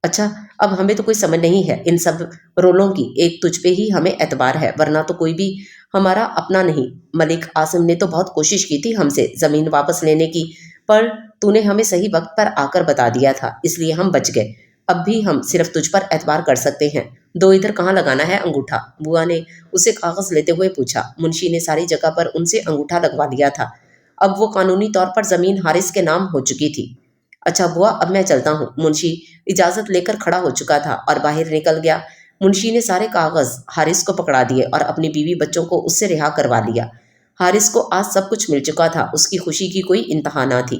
A: अच्छा, अब हमें तो कोई समझ नहीं है इन सब रोलों की, एक तुझ पे ही हमें एतबार है, वरना तो कोई भी हमारा अपना नहीं। मलिक आसिम ने तो बहुत कोशिश की थी हमसे ज़मीन वापस लेने की, पर तूने हमें सही वक्त पर आकर बता दिया था, इसलिए हम बच गए। अब भी हम सिर्फ तुझ पर एतबार कर सकते हैं। दो, इधर कहाँ लगाना है अंगूठा? बुआ ने उसे कागज लेते हुए पूछा। मुंशी ने सारी जगह पर उनसे अंगूठा लगवा लिया था। अब वो कानूनी तौर पर ज़मीन हारिस के नाम हो चुकी थी। अच्छा बुआ, अब मैं चलता हूँ। मुंशी इजाजत लेकर खड़ा हो चुका था और बाहर निकल गया। मुंशी ने सारे कागज हारिस को पकड़ा दिए और अपनी बीवी बच्चों को उससे रिहा करवा लिया। हारिस को आज सब कुछ मिल चुका था, उसकी खुशी की कोई इंतहा ना थी।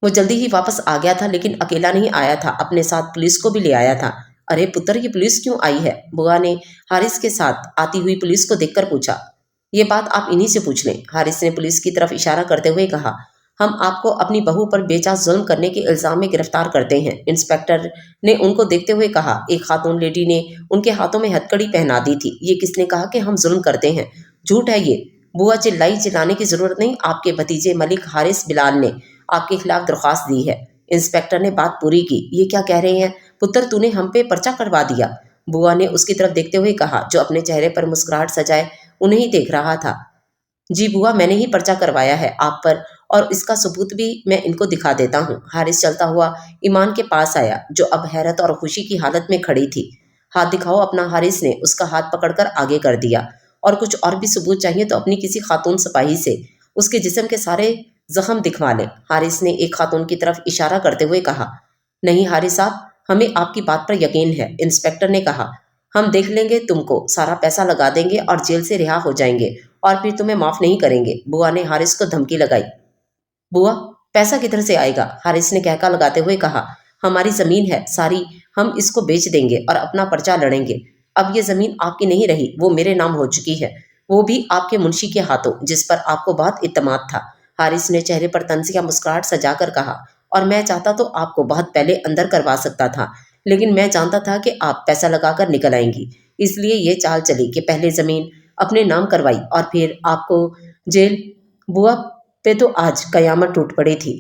A: वो जल्दी ही वापस आ गया था, लेकिन अकेला नहीं आया था, अपने साथ पुलिस को भी ले आया था। अरे पुत्र, ये पुलिस क्यों आई है? बुआ ने हारिस के साथ आती हुई पुलिस को देखकर पूछा। ये बात आप इन्हीं से पूछ लें, हारिस ने पुलिस की तरफ इशारा करते हुए कहा। हम आपको अपनी बहू पर बेजा जुल्म करने के इल्जाम में गिरफ्तार करते हैं, इंस्पेक्टर ने उनको देखते हुए कहा। एक खातून लेडी ने उनके हाथों में हथकड़ी पहना दी थी। ये किसने कहा कि हम जुल्म करते हैं? झूठ है ये। बुआ चिल्लाई। चिल्लाने की जरूरत नहीं, आपके भतीजे मलिक हारिस बिलाल ने आपके खिलाफ दरख्वास्त दी है। इंस्पेक्टर ने बात पूरी की। ये क्या कह रहे हैं? पुत्र, तूने हम पे पर्चा करवा दिया, बुआ ने उसकी तरफ देखते हुए कहा, जो अपने चेहरे पर मुस्कुराहट सजाए उन्हें ही देख रहा था। जी बुआ, मैंने ही पर्चा करवाया है आप पर, और इसका सबूत भी मैं इनको दिखा देता हूँ। हारिस चलता हुआ ईमान के पास आया, जो अब हैरत और खुशी की हालत में खड़ी थी। हाथ दिखाओ अपना, हारिस ने उसका हाथ पकड़कर आगे कर दिया। और कुछ और भी सबूत चाहिए तो अपनी किसी खातून सिपाही से उसके जिस्म के सारे जख्म दिखवा लें, हारिस ने एक खातून की तरफ इशारा करते हुए कहा। नहीं हारिस साहब, हमें आपकी बात पर यकीन है, इंस्पेक्टर ने कहा। हम देख लेंगे, तुमको सारा पैसा लगा देंगे और जेल से रिहा हो जाएंगे, और फिर तुम्हें माफ नहीं करेंगे, बुआ ने हारिस को धमकी लगाई। बुआ, पैसा किधर से आएगा? हारिस ने कहका लगाते हुए कहा। हमारी जमीन है सारी, हम इसको बेच देंगे और अपना पर्चा लड़ेंगे। अब ये जमीन आपकी नहीं रही, वो मेरे नाम हो चुकी है, वो भी आपके मुंशी के हाथों, जिस पर आपको बहुत इत्तेमाद था, हारिस ने चेहरे पर तंजिया मुस्कुराहट सजाकर कहा। और मैं चाहता तो आपको बहुत पहले अंदर करवा सकता था, लेकिन मैं जानता था कि आप पैसा लगाकर निकल आएंगी, इसलिए ये चाल चली कि पहले जमीन अपने नाम करवाई और फिर आपको जेल। बुआ पे तो आज कयामत टूट पड़ी थी।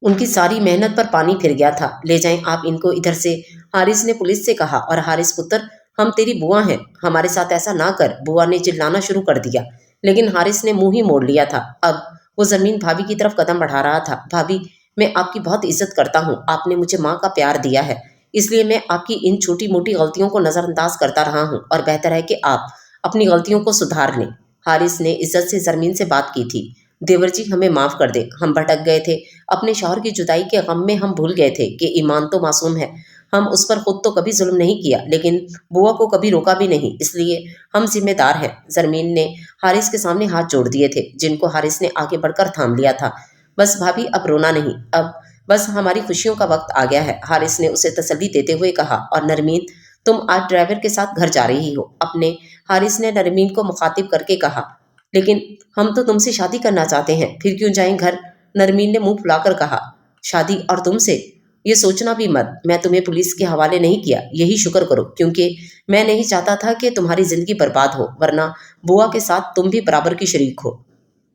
A: उनकी सारी मेहनत पर पानी फिर गया था। ले जाएं आप इनको इधर से, हारिस ने पुलिस से कहा। और हारिस पुत्र, हम तेरी बुआ हैं, हमारे साथ ऐसा ना कर, बुआ ने चिल्लाना शुरू कर दिया, लेकिन हारिस ने मुंह ही मोड़ लिया था। अब वो जमीन भाभी की तरफ कदम बढ़ा रहा था। भाभी, मैं आपकी बहुत इज्जत करता हूँ, आपने मुझे माँ का प्यार दिया है, इसलिए मैं आपकी इन छोटी मोटी गलतियों को नज़रअंदाज करता रहा हूँ, और बेहतर है कि आप अपनी गलतियों को सुधार लें। हारिस ने इज्जत से जरमीन से बात की थी। देवर जी, हमें माफ़ कर दे, हम भटक गए थे, अपने शौहर की जुदाई के गम में हम भूल गए थे कि ईमान तो मासूम है। हम उस पर खुद तो कभी जुल्म नहीं किया, लेकिन बुआ को कभी रोका भी नहीं, इसलिए हम जिम्मेदार हैं। जरमीन ने हारिस के सामने हाथ जोड़ दिए थे, जिनको हारिस ने आगे बढ़कर थाम लिया था। बस भाभी, अब रोना नहीं, अब बस हमारी खुशियों का वक्त आ गया है, हारिस ने उसे तसल्ली देते हुए कहा। और नरमीन, तुम आज ड्राइवर के साथ घर जा रही हो, अपने, हारिस ने नरमीन को मुखातिब करके कहा। लेकिन हम तो तुमसे शादी करना चाहते हैं, फिर क्यों जाएं घर? नरमीन ने मुंह फुलाकर कहा। शादी और तुमसे? ये सोचना भी मत, मैं तुम्हें पुलिस के हवाले नहीं किया, यही शुक्र करो, क्योंकि मैं नहीं चाहता था कि तुम्हारी जिंदगी बर्बाद हो, वरना बुआ के साथ तुम भी बराबर की शरीक हो।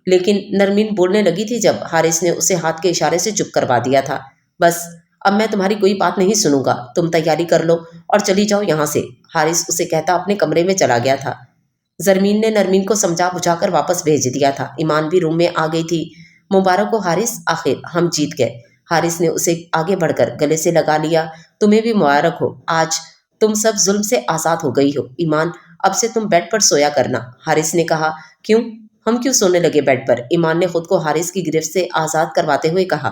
A: लेकिन नरमीन बोलने लगी थी जब हारिस ने उसे हाथ के इशारे से चुप करवा दिया था। बस अब मैं तुम्हारी कोई बात नहीं सुनूंगा, तुम तैयारी कर लो और चली जाओ यहाँ से, हारिस उसे कहता अपने कमरे में चला गया था। जरमीन ने नरमीन को समझा बुझाकर वापस भेज दिया था। ईमान भी रूम में आ गई थी। मुबारक हो हारिस, आखिर हम जीत गए, हारिस ने उसे आगे बढ़कर गले से लगा लिया। तुम्हें भी मुबारक हो, आज तुम सब जुल्म से आज़ाद हो गई हो। ईमान, अब से तुम बेड पर सोया करना, हारिस ने कहा। क्यों? हम क्यों सोने लगे बेड पर? ईमान ने खुद को हारिस की गिरफ्त से आज़ाद करवाते हुए कहा।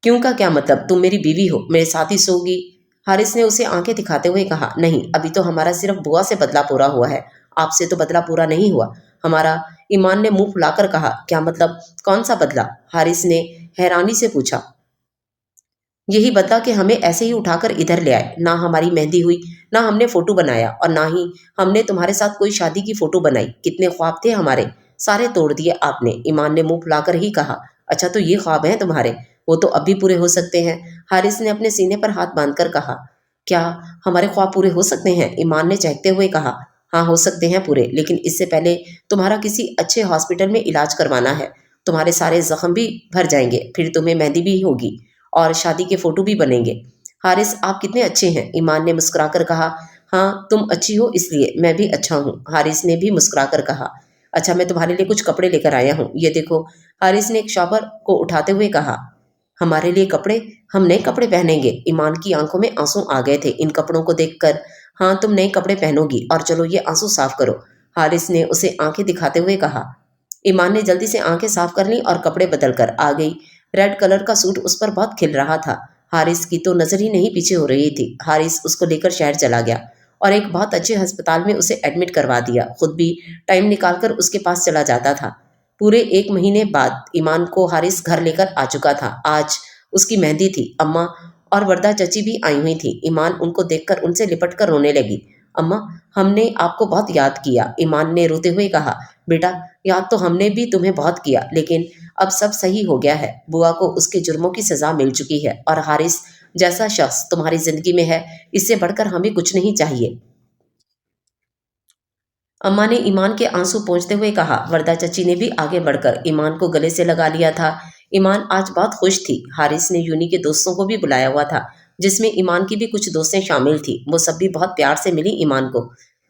A: क्यों का क्या मतलब? तुम मेरी बीवी हो, मेरे साथ ही सोगी, हारिस ने उसे आंखें दिखाते हुए कहा। नहीं, अभी तो हमारा सिर्फ बुआ से बदला पूरा हुआ है, आपसे तो बदला पूरा नहीं हुआ हमारा, ईमान ने मुंह फुलाकर कहा। क्या मतलब? कौन सा बदला? हारिस ने हैरानी से पूछा। यही बदला कि हमें ऐसे ही उठाकर इधर ले आए, ना हमारी मेहंदी हुई, ना हमने फोटो बनाया, और ना ही हमने तुम्हारे साथ कोई शादी की फोटो बनाई। कितने ख्वाब थे हमारे, सारे तोड़ दिए आपने, ईमान ने मुंह फुलाकर ही कहा। अच्छा, तो ये ख्वाब हैं तुम्हारे, वो तो अब भी पूरे हो सकते हैं, हारिस ने अपने सीने पर हाथ बांधकर कहा। क्या हमारे ख्वाब पूरे हो सकते हैं? ईमान ने चहकते हुए कहा। हाँ, हो सकते हैं पूरे, लेकिन इससे पहले तुम्हारा किसी अच्छे हॉस्पिटल में इलाज करवाना है, तुम्हारे सारे जख्म भी भर जाएंगे, फिर तुम्हें मेहंदी भी होगी और शादी के फोटो भी बनेंगे। हारिस, आप कितने अच्छे हैं, ईमान ने मुस्कुराकर कहा। हाँ, तुम अच्छी हो इसलिए मैं भी अच्छा हूँ, हारिस ने भी मुस्कुराकर कहा। अच्छा, मैं तुम्हारे लिए कुछ कपड़े लेकर आया हूँ, ये देखो, हारिस ने एक शॉपर को उठाते हुए कहा। हमारे लिए कपड़े? हम नए कपड़े पहनेंगे? ईमान की आंखों में आंसू आ गए थे इन कपड़ों को देखकर। हाँ, तुम नए कपड़े पहनोगी, और चलो ये आंसू साफ करो, हारिस ने उसे आंखें दिखाते हुए कहा। ईमान ने जल्दी से आंखें साफ कर ली और कपड़े बदल कर आ गई। रेड कलर का सूट उस पर बहुत खिल रहा था। हारिस की तो नजर ही नहीं पीछे हो रही थी। हारिस उसको लेकर शहर चला गया اور ایک بہت اچھے ہسپتال میں اسے ایڈمٹ کروا دیا، خود بھی ٹائم نکال کر اس کے پاس چلا جاتا تھا۔ پورے 1 مہینے بعد ایمان کو حارث گھر لے کر آ چکا تھا۔ آج اس کی مہندی تھی۔ اماں اور وردہ چچی بھی آئی ہوئی تھی۔ ایمان ان کو دیکھ کر ان سے لپٹ کر رونے لگی۔ اماں، ہم نے آپ کو بہت یاد کیا، ایمان نے روتے ہوئے کہا۔ بیٹا، یاد تو ہم نے بھی تمہیں بہت کیا، لیکن اب سب صحیح ہو گیا ہے۔ بوا کو اس کے جرموں کی سزا مل چکی ہے، اور حارث جیسا شخص تمہاری زندگی میں ہے، اس سے بڑھ کر ہمیں کچھ نہیں چاہیے۔ اماں نے ایمان کے آنسو پوंچھتے ہوئے کہا۔ وردہ چچی نے بھی آگے بڑھ کر ایمان کو گلے سے لگا لیا تھا۔ ایمان آج بہت خوش تھی۔ حارث نے یونی کے دوستوں کو بھی بلایا ہوا تھا، جس میں ایمان کی بھی کچھ دوستیں شامل تھیں۔ وہ سب بھی بہت پیار سے ملی ایمان کو۔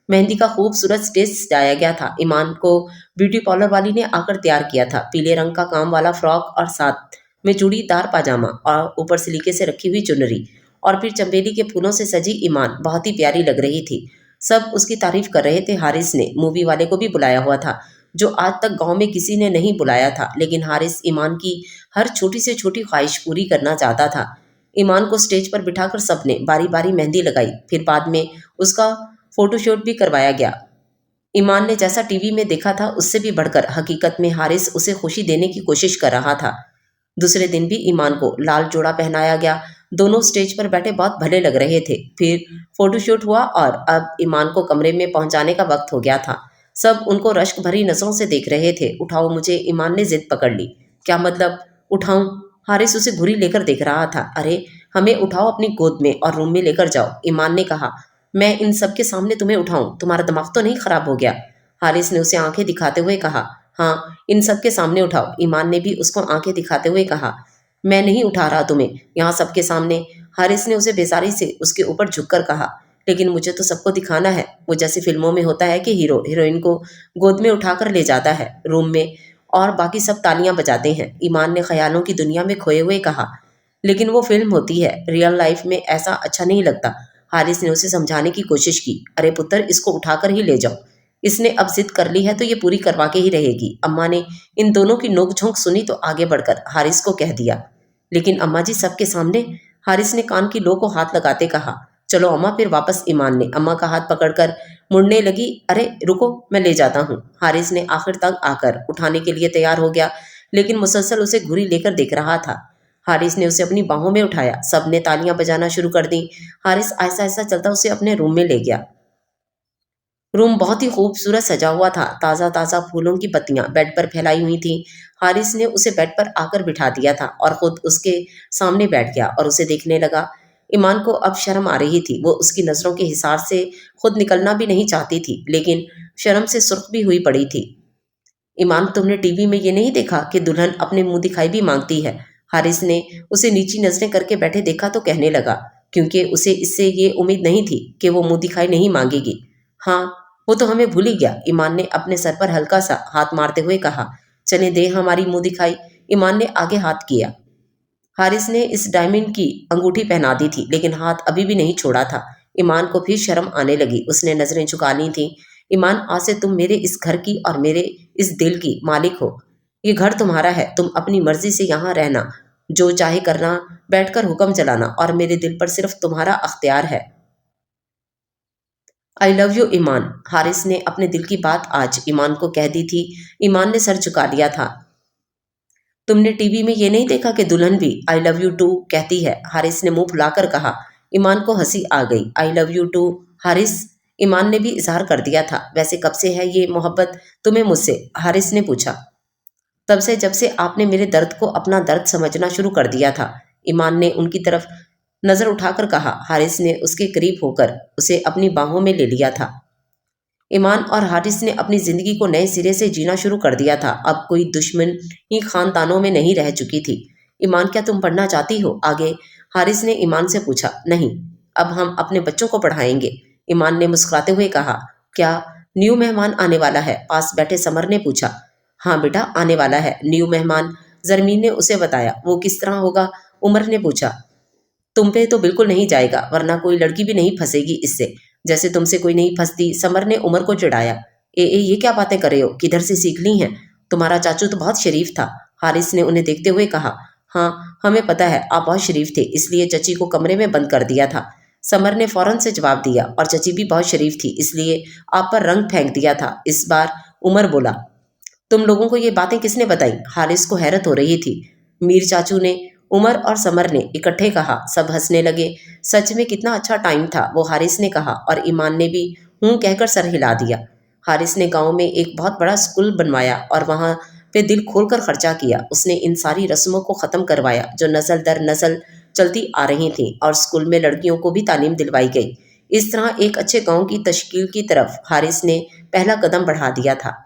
A: مہندی کا خوبصورت سٹیج سجایا گیا تھا۔ ایمان کو بیوٹی پارلر والی نے آ کر تیار کیا تھا۔ پیلے رنگ کا کام والا فراک اور ساتھ میں چوڑی دار پاجامہ اور اوپر سلیکے سے رکھی ہوئی چنری، اور پھر چمیلی کے پھولوں سے سجی ایمان بہت ہی پیاری لگ رہی تھی۔ سب اس کی تعریف کر رہے تھے۔ حارث نے مووی والے کو بھی بلایا ہوا تھا، جو آج تک گاؤں میں کسی نے نہیں بلایا تھا، لیکن حارث ایمان کی ہر چھوٹی سے چھوٹی خواہش پوری کرنا چاہتا تھا۔ ایمان کو سٹیج پر بٹھا کر سب نے باری باری مہندی لگائی، پھر بعد میں اس کا فوٹو شوٹ بھی کروایا گیا۔ ایمان نے جیسا ٹی وی میں دیکھا تھا، اس سے بھی بڑھ کر حقیقت میں حارث اسے خوشی دینے کی کوشش کر رہا تھا۔ دوسرے دن بھی ایمان کو لال جوڑا پہنایا گیا۔ دونوں سٹیج پر بیٹھے بہت بھلے لگ رہے تھے۔ پھر فوٹو شوٹ ہوا اور اب ایمان کو کمرے میں پہنچانے کا وقت ہو گیا تھا۔ سب ان کو رشک بھری نظروں سے دیکھ رہے تھے۔ اٹھاؤ مجھے، ایمان نے ضد پکڑ لی۔ کیا مطلب اٹھاؤں؟ حارث اسے گھوری لے کر دیکھ رہا تھا۔ ارے ہمیں اٹھاؤ اپنی گود میں اور روم میں لے کر جاؤ، ایمان نے کہا۔ میں ان سب کے سامنے تمہیں اٹھاؤں؟ تمہارا دماغ تو نہیں خراب ہو گیا؟ حارث نے اسے آنکھیں دکھاتے ہوئے کہا۔ ہاں، ان سب کے سامنے اٹھاؤ، ایمان نے بھی اس کو آنکھیں دکھاتے ہوئے کہا۔ میں نہیں اٹھا رہا تمہیں یہاں سب کے سامنے، حارث نے اسے بیزاری سے اس کے اوپر جھک کر کہا۔ لیکن مجھے تو سب کو دکھانا ہے، وہ جیسے فلموں میں ہوتا ہے کہ ہیرو ہیروئن کو گود میں اٹھا کر لے جاتا ہے روم میں اور باقی سب تالیاں بجاتے ہیں، ایمان نے خیالوں کی دنیا میں کھوئے ہوئے کہا۔ لیکن وہ فلم ہوتی ہے، ریئل لائف میں ایسا اچھا نہیں لگتا۔ حارث نے اسے سمجھانے کی کوشش کی۔ ارے پتر، اس کو اٹھا کر ہی لے جاؤ، اس نے اب ضد کر لی ہے تو یہ پوری کروا کے ہی رہے گی۔ اماں نے ان دونوں کی نوک جھونک سنی تو آگے بڑھ کر حارث کو کہہ دیا۔ لیکن اماں جی، سب کے سامنے؟ حارث نے کان کی لو کو ہاتھ لگاتے کہا۔ چلو اماں، پھر واپس، ایمان نے اماں کا ہاتھ پکڑ کر مڑنے لگی۔ ارے رکو، میں لے جاتا ہوں۔ حارث نے آخر تک آ کر اٹھانے کے لیے تیار ہو گیا، لیکن مسلسل اسے گھوری لے کر دیکھ رہا تھا۔ حارث نے اسے اپنی باہوں میں اٹھایا، سب نے تالیاں بجانا شروع کر دیں۔ حارث آہستہ آہستہ چلتا اسے اپنے روم میں لے گیا۔ روم بہت ہی خوبصورت سجا ہوا تھا۔ تازہ تازہ پھولوں کی پتیاں بیڈ پر پھیلائی ہوئی تھیں۔ حارث نے اسے بیڈ پر آ کر بٹھا دیا تھا اور خود اس کے سامنے بیٹھ گیا اور اسے دیکھنے لگا۔ ایمان کو اب شرم آ رہی تھی۔ وہ اس کی نظروں کے حصار سے خود نکلنا بھی نہیں چاہتی تھی، لیکن شرم سے سرخ بھی ہوئی پڑی تھی۔ ایمان، تم نے ٹی وی میں یہ نہیں دیکھا کہ دلہن اپنے منہ دکھائی بھی مانگتی ہے؟ حارث نے اسے نیچی نظریں کر کے بیٹھے دیکھا تو کہنے لگا، کیونکہ اسے اس سے یہ امید نہیں تھی کہ وہ منہ دکھائی نہیں مانگے گی۔ ہاں، وہ تو ہمیں بھول ہی گیا، ایمان نے اپنے سر پر ہلکا سا ہاتھ مارتے ہوئے کہا۔ چلیں دے ہماری منہ دکھائی، ایمان نے آگے ہاتھ کیا۔ حارث نے اس ڈائمنڈ کی انگوٹھی پہنا دی تھی، لیکن ہاتھ ابھی بھی نہیں چھوڑا تھا۔ ایمان کو پھر شرم آنے لگی۔ اس نے نظریں جھکا لی تھیں۔ ایمان، آج سے تم میرے اس گھر کی اور میرے اس دل کی مالک ہو۔ یہ گھر تمہارا ہے، تم اپنی مرضی سے یہاں رہنا، جو چاہے کرنا، بیٹھ کر حکم چلانا، اور میرے دل پر صرف تمہارا اختیار ہے۔ آئی لو یو ایمان، حارث نے اپنے دل کی بات آج ایمان کو کہہ دی تھی۔ ایمان نے سر جھکا لیا تھا۔ تم نے ٹی وی میں یہ نہیں دیکھا کہ دلہن بھی آئی لو یو ٹو کہتی ہے؟ حارث نے منہ پھلا کر کہا۔ ایمان کو ہنسی آ گئی۔ آئی لو یو ٹو حارث، ایمان نے بھی اظہار کر دیا تھا۔ ویسے کب سے ہے یہ محبت تمہیں مجھ سے؟ حارث نے پوچھا۔ تب سے جب سے آپ نے میرے درد کو اپنا درد سمجھنا شروع کر دیا تھا، ایمان نے ان کی طرف نظر اٹھا کر کہا۔ حارث نے اس کے قریب ہو کر اسے اپنی باہوں میں لے لیا تھا۔ ایمان اور حارث نے اپنی زندگی کو نئے سرے سے جینا شروع کر دیا تھا۔ اب کوئی دشمنی خاندانوں میں نہیں رہ چکی تھی۔ ایمان، کیا تم پڑھنا چاہتی ہو آگے؟ حارث نے ایمان سے پوچھا۔ نہیں، اب ہم اپنے بچوں کو پڑھائیں گے، ایمان نے مسکراتے ہوئے کہا۔ کیا نیو مہمان آنے والا ہے؟ پاس بیٹھے سمر نے پوچھا۔ ہاں بیٹا، آنے والا ہے نیو مہمان، زرمین نے اسے بتایا۔ وہ کس طرح ہوگا؟ عمر نے پوچھا۔ تم پہ تو بالکل نہیں جائے گا، ورنہ کوئی لڑکی بھی نہیں پھنسے گی اس سے، جیسے تم سے کوئی نہیں پھنستی، سمر نے عمر کو چڑھایا۔ یہ کیا باتیں کر رہے ہو؟ کدھر سے سیکھ لی ہیں؟ تمہارا چاچو تو بہت شریف تھا، حارث نے انہیں دیکھتے ہوئے کہا۔ ہاں، ہمیں پتہ ہے آپ بہت شریف تھے، اس لیے چچی کو کمرے میں بند کر دیا تھا، समर ने फौरन से जवाब दिया, और चची भी बहुत शरीफ थी, इसलिए आप पर रंग फेंक दिया था। इस बार उमर बोला, तुम लोगों को ये बातें किसने बताई? हारिस को हैरत हो रही थी। मीर चाचू ने, उमर और समर ने इकट्ठे कहा। सब हंसने लगे। सच में कितना अच्छा टाइम था, वो हारिस ने कहा, और ईमान ने भी हूँ कहकर सर हिला दिया। हारिस ने गांव में एक बहुत बड़ा स्कूल बनवाया और वहाँ पे दिल खोलकर खर्चा किया। उसने इन सारी रस्मों को ख़त्म करवाया जो नस्ल दर नस्ल चलती आ रही थीं, और स्कूल में लड़कियों को भी तालीम दिलवाई गई। इस तरह एक अच्छे गांव की तश्कील की तरफ हारिस ने पहला कदम बढ़ा दिया था।